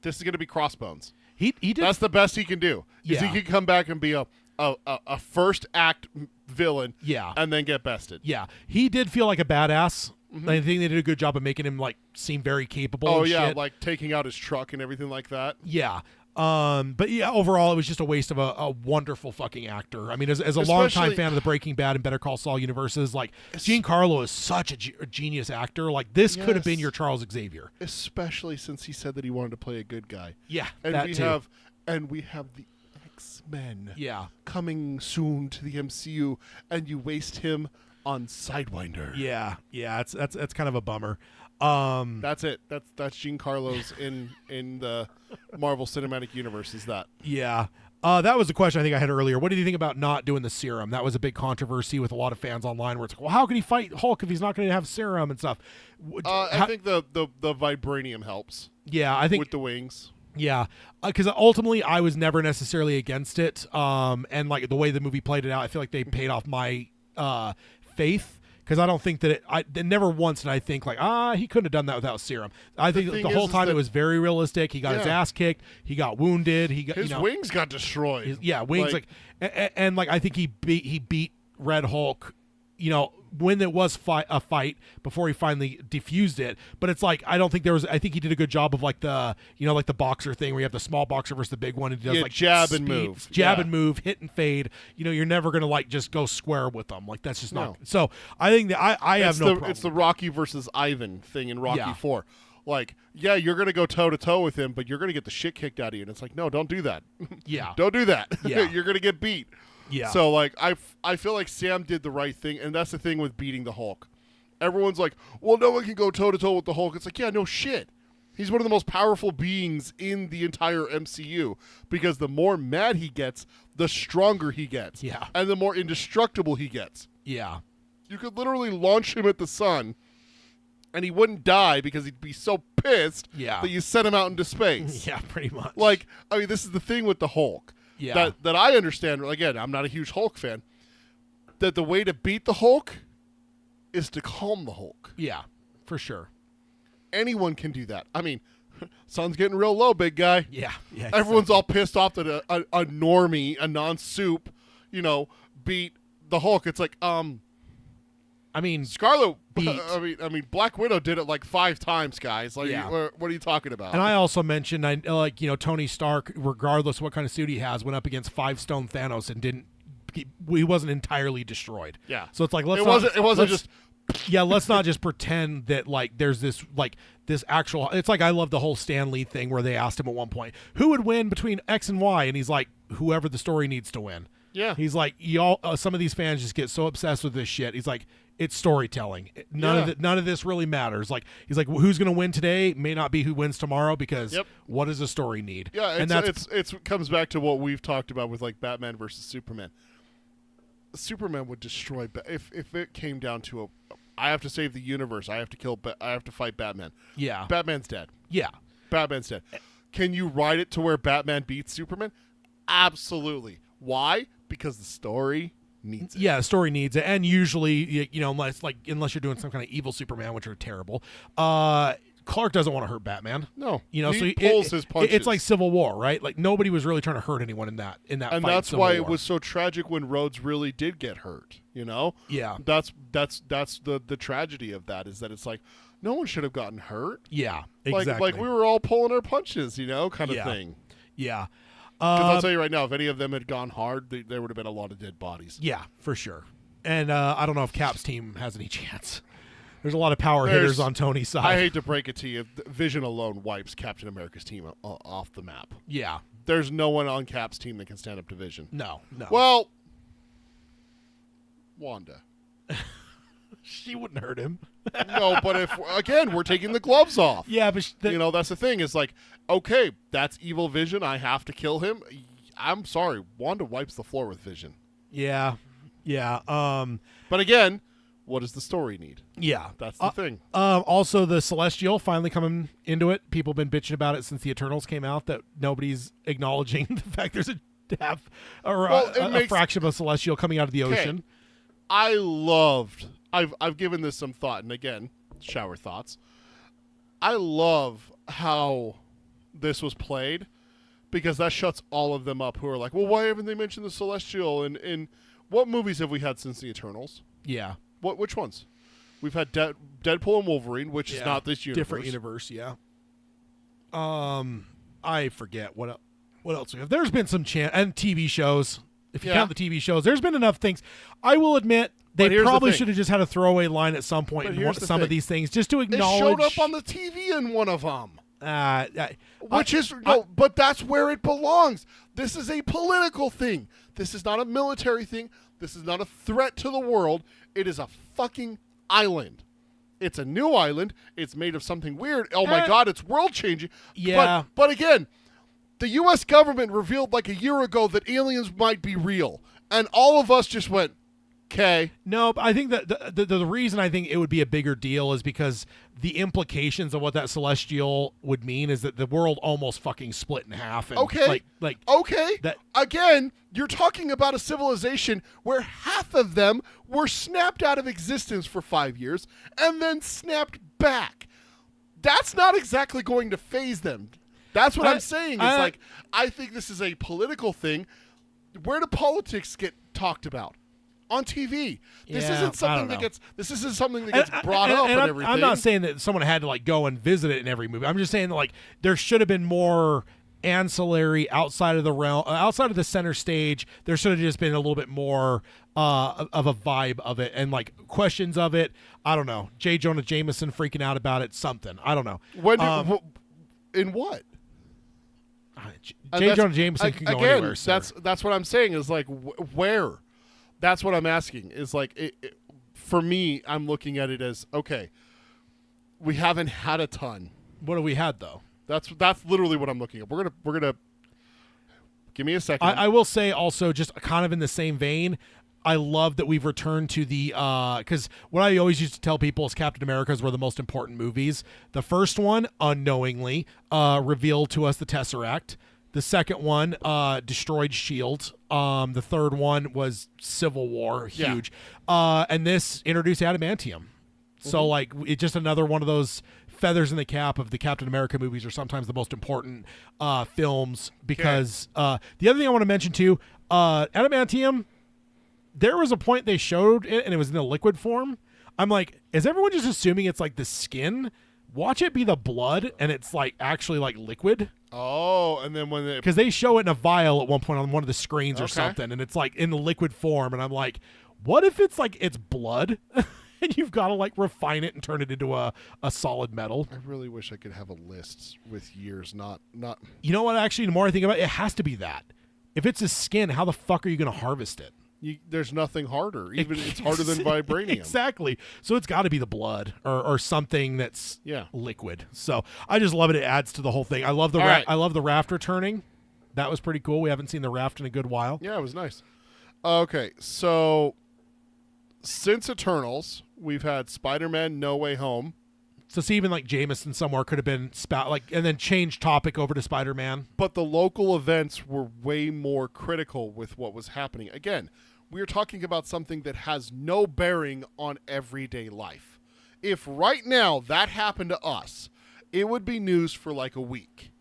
This is going to be Crossbones. He did. That's the best he can do. Is Yeah. he can come back and be a first act villain. Yeah. And then get bested. Yeah. He did feel like a badass. I think they did a good job of making him like seem very capable. Oh and yeah, shit. like taking out his truck and everything like that. Yeah. But yeah, overall, it was just a waste of a wonderful fucking actor. I mean, as a longtime Especially- fan of the Breaking Bad and Better Call Saul universes, like Giancarlo is such a genius actor. Like this could have been Yes. your Charles Xavier. Especially since he said that he wanted to play a good guy. Yeah, And that we too. have the X-Men Yeah. coming soon to the MCU, and you waste him on Sidewinder. Yeah, that's kind of a bummer. That's it. That's Giancarlo's in the Marvel Cinematic Universe. Is that? Yeah. That was the question I think I had earlier. What did you think about not doing the serum? That was a big controversy with a lot of fans online where it's like, well, how can he fight Hulk if he's not going to have serum and stuff? I think the vibranium helps Yeah, I think with the wings. Yeah, because ultimately I was never necessarily against it. And like the way the movie played it out, I feel like they paid off my faith. Because I don't think that never once did I think like, he couldn't have done that without serum. I think the thing whole is time that- it was very realistic. He got his Yeah. ass kicked. He got wounded. He got His wings got destroyed. wings and like I think he beat Red Hulk. When it was a fight before he finally defused it, but it's like I don't think there was. I think he did a good job of like the like the boxer thing where you have the small boxer versus the big one. And he does Yeah, like jab and move. jab Yeah. and move, hit and fade. You're never gonna like just go square with them. Like that's just No. not. So I think that I have no problem. It's the Rocky versus Ivan thing in Rocky Yeah. 4. Like, yeah, you're gonna go toe to toe with him, but you're gonna get the shit kicked out of you. And it's like, no, don't do that. Yeah. Don't do that. Yeah. You're gonna get beat. Yeah. So like I feel like Sam did the right thing, and that's the thing with beating the Hulk. Everyone's like, well, no one can go toe to toe with the Hulk. It's like, yeah, no shit. He's one of the most powerful beings in the entire MCU because the more mad he gets, the stronger he gets. Yeah. And the more indestructible he gets. Yeah. You could literally launch him at the sun and he wouldn't die because he'd be so pissed Yeah. that you sent him out into space. Yeah. Pretty much. Like, I mean, this is the thing with the Hulk. Yeah. That I understand. Again, I'm not a huge Hulk fan. That the way to beat the Hulk is to calm the Hulk. Yeah. For sure. Anyone can do that. I mean, sun's getting real low, big guy. Yeah. Yeah. Everyone's all pissed off that a normie, a non-soup, beat the Hulk. It's like, I mean, Scarlet. Beat. I mean, Black Widow did it like 5 times, guys. Like, Yeah. what are you talking about? and I also mentioned, Tony Stark, regardless of what kind of suit he has, went up against 5 Stone Thanos and didn't. He wasn't entirely destroyed. Yeah. So it's like It wasn't just. Yeah, let's not just pretend that like there's this actual. It's like I love the whole Stan Lee thing where they asked him at one point who would win between X and Y, and he's like, whoever the story needs to win. Yeah. He's like, y'all. Some of these fans just get so obsessed with this shit. He's like, it's storytelling. None of this really matters. Like he's like, who's going to win today may not be who wins tomorrow because what does the story need? Yeah, and that's it comes back to what we've talked about with like Batman versus Superman. Superman would destroy if it came down to I have to save the universe. I have to fight Batman. yeah, Batman's dead. yeah. Batman's dead. Can you write it to where Batman beats Superman? Absolutely. Why? Because the story needs it. Yeah, the story needs it, and usually, unless you're doing some kind of evil Superman, which are terrible, Clark doesn't want to hurt Batman. No. So He pulls his punches. It's like Civil War, right? Like nobody was really trying to hurt anyone in that and fight. that's Civil why War. it was so tragic when Rhodes really did get hurt. Yeah. That's the tragedy of that is that it's like no one should have gotten hurt. Yeah, exactly. Like we were all pulling our punches, kind of Yeah. thing. Yeah. Because I'll tell you right now, if any of them had gone hard, there would have been a lot of dead bodies. Yeah, for sure. And I don't know if Cap's team has any chance. There's a lot of power hitters on Tony's side. I hate to break it to you, Vision alone wipes Captain America's team off the map. Yeah. There's no one on Cap's team that can stand up to Vision. No. Well, Wanda. She wouldn't hurt him. No, but if again we're taking the gloves off. Yeah, but That's the thing. Is like, okay, that's evil Vision. I have to kill him. I'm sorry, Wanda wipes the floor with Vision. Yeah. But again, what does the story need? Yeah. That's the thing. Also, the Celestial finally coming into it. People have been bitching about it since the Eternals came out. That nobody's acknowledging the fact there's a fraction of a Celestial coming out of the ocean. I've given this some thought, and again, shower thoughts. I love how this was played because that shuts all of them up who are like, well, why haven't they mentioned the Celestial? And what movies have we had since the Eternals? Yeah. Which ones? We've had Deadpool and Wolverine, which is not this universe. Different universe, yeah. I forget what else we have. There's been some and TV shows. If you count the TV shows, there's been enough things. I will admit they probably should have just had a throwaway line at some point in some of these things just to acknowledge. It showed up on the TV in one of them. But that's where it belongs. This is a political thing. This is not a military thing. This is not a threat to the world. It is a fucking island. It's a new island. It's made of something weird. Oh my God, it's world changing. Yeah. But again, the U.S. government revealed like a year ago that aliens might be real, and all of us just went, okay. No, but I think that the reason I think it would be a bigger deal is because the implications of what that celestial would mean is that the world almost fucking split in half. And okay. Okay. That, again, you're talking about a civilization where half of them were snapped out of existence for 5 years and then snapped back. That's not exactly going to phase them. That's what I'm saying. It's I think this is a political thing. Where do politics get talked about? On TV. This isn't something that gets brought up and everything. I'm not saying that someone had to like go and visit it in every movie. I'm just saying that like there should have been more ancillary outside of the realm, outside of the center stage. There should have just been a little bit more of a vibe of it and like questions of it. I don't know. J. Jonah Jameson freaking out about it. Something. I don't know. In what? J. Jonah Jameson can go anywhere. That's what I'm saying is like where. That's what I'm asking. Is like for me, I'm looking at it as okay. We haven't had a ton. What have we had though? That's literally what I'm looking at. We're gonna give me a second. I will say also just kind of in the same vein. I love that we've returned to the because what I always used to tell people is Captain America's were the most important movies. The first one, unknowingly, revealed to us the Tesseract. The second one destroyed S.H.I.E.L.D. The third one was Civil War, huge. Yeah. And this introduced adamantium. So like it's just another one of those feathers in the cap of the Captain America movies are sometimes the most important films because the other thing I want to mention too, adamantium. There was a point they showed it, and it was in the liquid form. I'm like, is everyone just assuming it's like the skin? Watch it be the blood, and it's like actually like liquid. Oh, and then when because they show it in a vial at one point on one of the screens or something, and it's like in the liquid form, and I'm like, what if it's like it's blood, and you've got to like refine it and turn it into a solid metal? I really wish I could have a list with years, not. You know what? Actually, the more I think about it, it has to be that. If it's a skin, how the fuck are you going to harvest it? There's nothing harder. Even it's harder than vibranium. Exactly. So it's got to be the blood or something that's liquid. So I just love it. It adds to the whole thing. I love the I love the raft returning. That was pretty cool. We haven't seen the raft in a good while. Yeah, it was nice. Okay, so since Eternals, we've had Spider-Man No Way Home. So see, even like Jameson somewhere could have been and then change topic over to Spider-Man. But the local events were way more critical with what was happening. Again, we are talking about something that has no bearing on everyday life. If right now that happened to us, it would be news for like a week,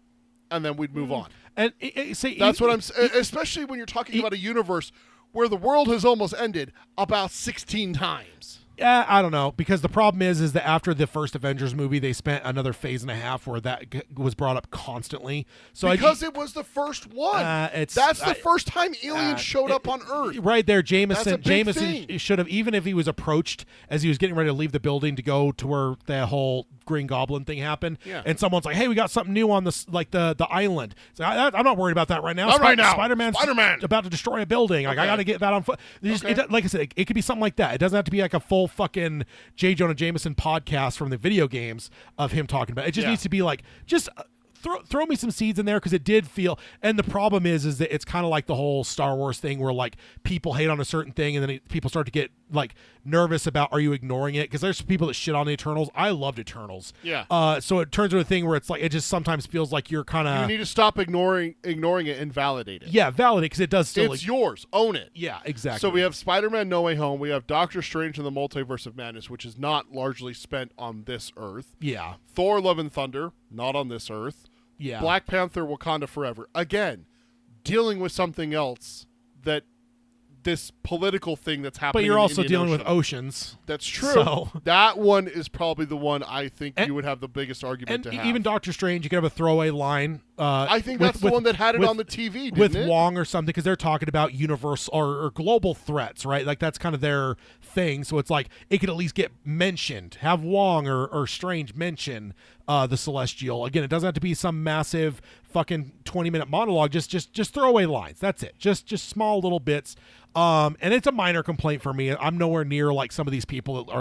and then we'd move on. And that's what I'm saying. Especially when you're talking about a universe where the world has almost ended about 16 times. I don't know, because the problem is that after the first Avengers movie, they spent another phase and a half where that was brought up constantly. So because it was the first one. That's the first time aliens showed up on Earth. Right there, Jameson should have, even if he was approached as he was getting ready to leave the building to go to where the whole Green Goblin thing happened, and someone's like, "Hey, we got something new on this, like the island." So I'm not worried about that right now. Not right now. Spider-Man's about to destroy a building. Like I got to get that on foot. Like I said, it could be something like that. It doesn't have to be like a full fucking J. Jonah Jameson podcast from the video games of him talking about it. It just needs to be like just throw me some seeds in there, because it did feel. And the problem is that it's kind of like the whole Star Wars thing where like people hate on a certain thing, and then people start to get like nervous about, are you ignoring it? Because there's people that shit on the Eternals. I loved Eternals. Yeah. So it turns into a thing where it's like it just sometimes feels like you're kind of. You need to stop ignoring it and validate it. Yeah, validate, because it does still. It's yours. Own it. Yeah, exactly. So we have Spider-Man No Way Home. We have Doctor Strange in the Multiverse of Madness, which is not largely spent on this Earth. Yeah. Thor: Love and Thunder, not on this Earth. Yeah. Black Panther: Wakanda Forever. Again, dealing with something else, that this political thing that's happening. But you're in the also Indian dealing Ocean. with oceans. That's true. So- That one is probably the one I think And- you would have the biggest argument And to have. even Doctor Strange, you could have a throwaway line. I think that's the one that had it on the TV, didn't with it? Wong or something, because they're talking about universal or global threats, right? Like that's kind of their thing. So it's like it could at least get mentioned. Have Wong or Strange mention the Celestial. Again, it doesn't have to be some massive fucking 20-minute monologue. Just throwaway lines. That's it. Just small little bits. And it's a minor complaint for me. I'm nowhere near like some of these people that are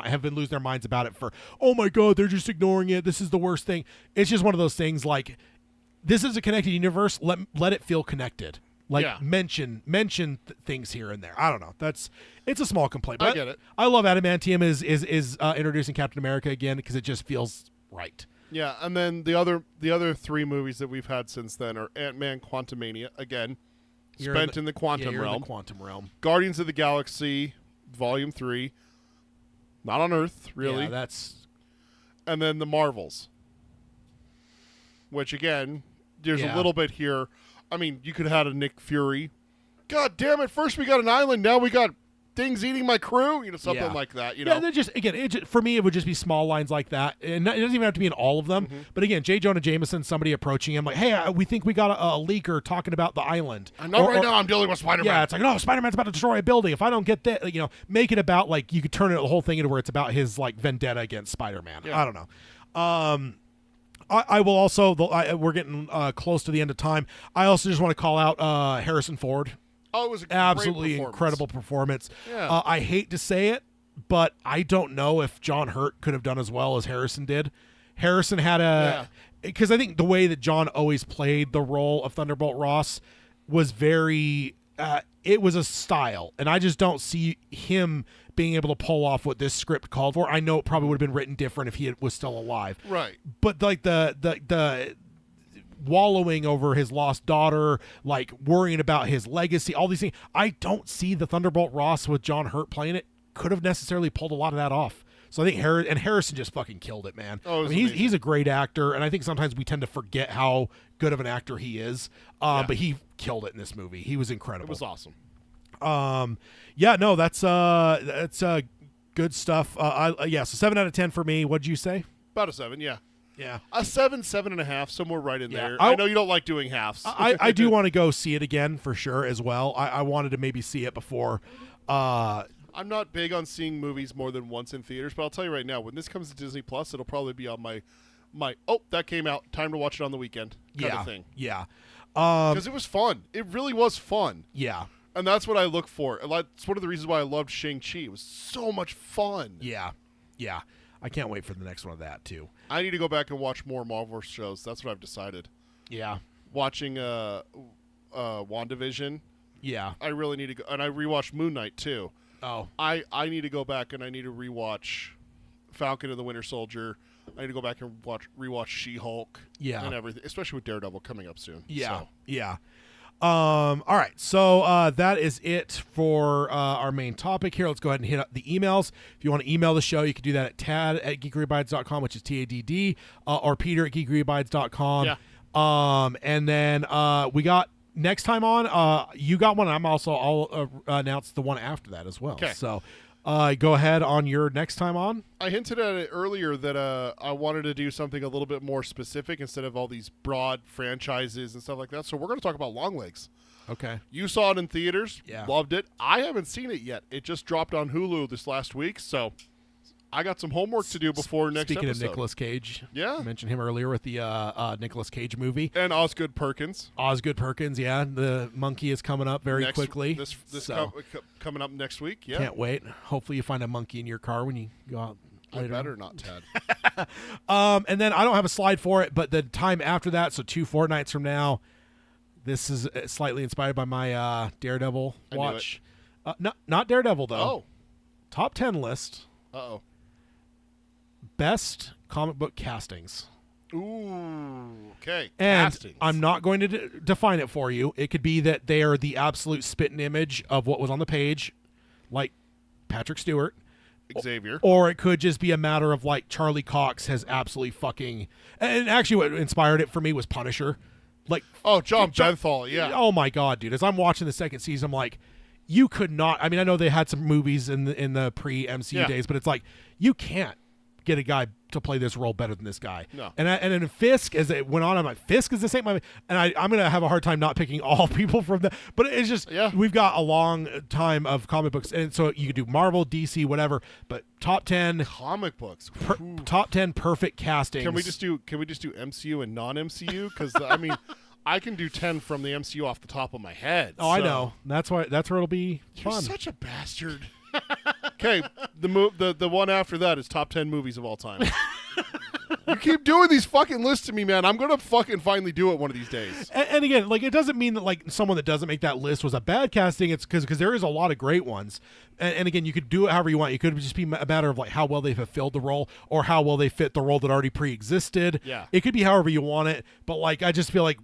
have been losing their minds about it for, oh my God, they're just ignoring it. This is the worst thing. It's just one of those things like, this is a connected universe. Let it feel connected. Like Yeah. mention things here and there. I don't know. It's a small complaint. But I get it. I love Adamantium is introducing Captain America again, because it just feels right. Yeah, and then the other three movies that we've had since then are Ant-Man: Quantumania, again, spent in the quantum you're realm. In the quantum realm. Guardians of the Galaxy Volume 3, not on Earth, really. Yeah, that's And then the Marvels, which again, there's Yeah. a little bit here. I mean, you could have had a Nick Fury. God damn it! First we got an island, now we got things eating my crew. Something Yeah. like that. Yeah, they're just again, for me, it would just be small lines like that, and it doesn't even have to be in all of them. Mm-hmm. But again, J. Jonah Jameson, somebody approaching him like, "Hey, we think we got a leaker talking about the island." I know right now I'm dealing with Spider-Man. Yeah, it's like, no, Spider-Man's about to destroy a building. If I don't get that, make it about like you could turn the whole thing into where it's about his like vendetta against Spider-Man. Yeah. I don't know. I will also. We're getting close to the end of time. I also just want to call out Harrison Ford. Oh, it was a Absolutely great performance. incredible performance. Yeah. I hate to say it, but I don't know if John Hurt could have done as well as Harrison did. Harrison had because I think the way that John always played the role of Thunderbolt Ross was very it was a style, and I just don't see him being able to pull off what this script called for. I know it probably would have been written different if he was still alive. Right. But like the wallowing over his lost daughter, like worrying about his legacy, all these things. I don't see the Thunderbolt Ross with John Hurt playing it could have necessarily pulled a lot of that off. So I think Harrison just fucking killed it, man. Oh, it was he's a great actor, and I think sometimes we tend to forget how good of an actor he is. But he killed it in this movie. He was incredible. It was awesome. That's good stuff. So 7 out of 10 for me. What'd you say? About a 7, yeah. Yeah. A 7.5, somewhere right in Yeah. there. I know you don't like doing halves. I do want to go see it again for sure as well. I wanted to maybe see it before. I'm not big on seeing movies more than once in theaters, but I'll tell you right now, when this comes to Disney Plus, it'll probably be on my that came out, time to watch it on the weekend kind of thing. Yeah. Because it was fun. It really was fun. Yeah. And that's what I look for. And that's one of the reasons why I loved Shang-Chi. It was so much fun. Yeah. Yeah. I can't wait for the next one of that too. I need to go back and watch more Marvel shows. That's what I've decided. Yeah. Watching WandaVision. Yeah. I really need to go. And I rewatched Moon Knight too. Oh. I need to go back and I need to rewatch Falcon and the Winter Soldier. I need to go back and rewatch She-Hulk. Yeah. And everything, especially with Daredevil coming up soon. Yeah. So. Yeah. All right. So that is it for our main topic here. Let's go ahead and hit up the emails. If you want to email the show, you can do that at tad@geekeryabides.com, which is TADD, or peter@geekeryabides.com. Yeah. And then we got next time on, you got one. I'll announce the one after that as well. Okay. So go ahead on your next time on. I hinted at it earlier that I wanted to do something a little bit more specific instead of all these broad franchises and stuff like that. So we're going to talk about Longlegs. Okay. You saw it in theaters. Yeah. Loved it. I haven't seen it yet. It just dropped on Hulu this last week, so I got some homework to do before next Speaking episode. of Nicolas Cage. Yeah. I mentioned him earlier with the Nicolas Cage movie. And Osgood Perkins. Osgood Perkins, yeah. The monkey is coming up very quickly. This so coming up next week. Yeah. can't wait. Hopefully you find a monkey in your car when you go out I better not, Ted. And then I don't have a slide for it, but the time after that, so 2 fortnights from now, this is slightly inspired by my Daredevil watch. Not Daredevil, though. Oh. Top 10 list. Uh-oh. Best comic book castings. Ooh, okay. And Castings. I'm not going to define it for you. It could be that they are the absolute spitting image of what was on the page, like Patrick Stewart. Xavier. Or it could just be a matter of like Charlie Cox has absolutely fucking. And actually, what inspired it for me was Punisher. Like, John Benthal, yeah. Oh my god, dude! As I'm watching the second season, I'm like, you could not. I mean, I know they had some movies in the pre MCU days, but it's like you can't get a guy to play this role better than this guy. No. And then Fisk, as it went on, I'm like, Fisk is the same. And I'm gonna have a hard time not picking all people from that. But it's just we've got a long time of comic books, and so you could do Marvel, DC, whatever. But top 10 comic books. top 10 perfect castings. Can we just do MCU and non-MCU? Because I mean, I can do 10 from the MCU off the top of my head. Oh, I know. That's where it'll be You're fun. such a bastard. Okay, the one after that is top 10 movies of all time. You keep doing these fucking lists to me, man. I'm gonna fucking finally do it one of these days. And again, like, it doesn't mean that like someone that doesn't make that list was a bad casting. It's because there is a lot of great ones. And again, you could do it however you want. You could just be a matter of like how well they fulfilled the role or how well they fit the role that already pre-existed. Yeah. It could be however you want it. But like, I just feel like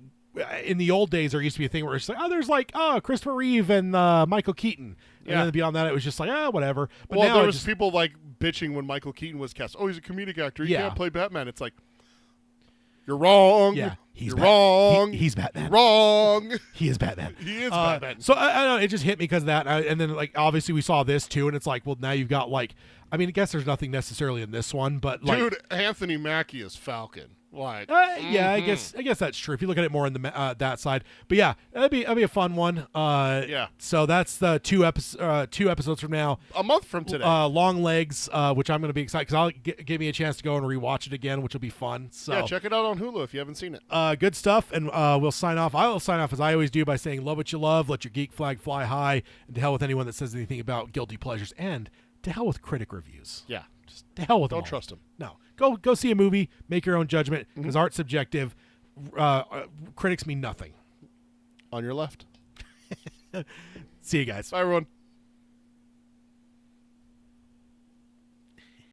in the old days, there used to be a thing where it's like, there's like, Christopher Reeve and Michael Keaton. And then beyond that, it was just like, whatever. But now there was people like bitching when Michael Keaton was cast. Oh, he's a comedic actor. He can't play Batman. It's like, you're wrong. Yeah, you're wrong. He's Batman. You're wrong. He is Batman. He is Batman. So I don't know. It just hit me because of that. And then like obviously we saw this too, and it's like, well, now you've got like, I mean, I guess there's nothing necessarily in this one, but like, dude, Anthony Mackie is Falcon. Like, yeah, I guess that's true if you look at it more in the that side. But yeah, that'd be a fun one. Yeah. So that's the two episodes from now. A month from today. Long Legs, which I'm going to be excited because I'll give me a chance to go and rewatch it again, which will be fun. So yeah, check it out on Hulu if you haven't seen it. Good stuff, and we'll sign off. I will sign off as I always do by saying, "Love what you love, let your geek flag fly high, and to hell with anyone that says anything about guilty pleasures, and to hell with critic reviews." Yeah. Just to hell with them. Don't all. trust them. No. Go see a movie, make your own judgment, because art's subjective. Critics mean nothing. On your left. See you guys. Bye, everyone.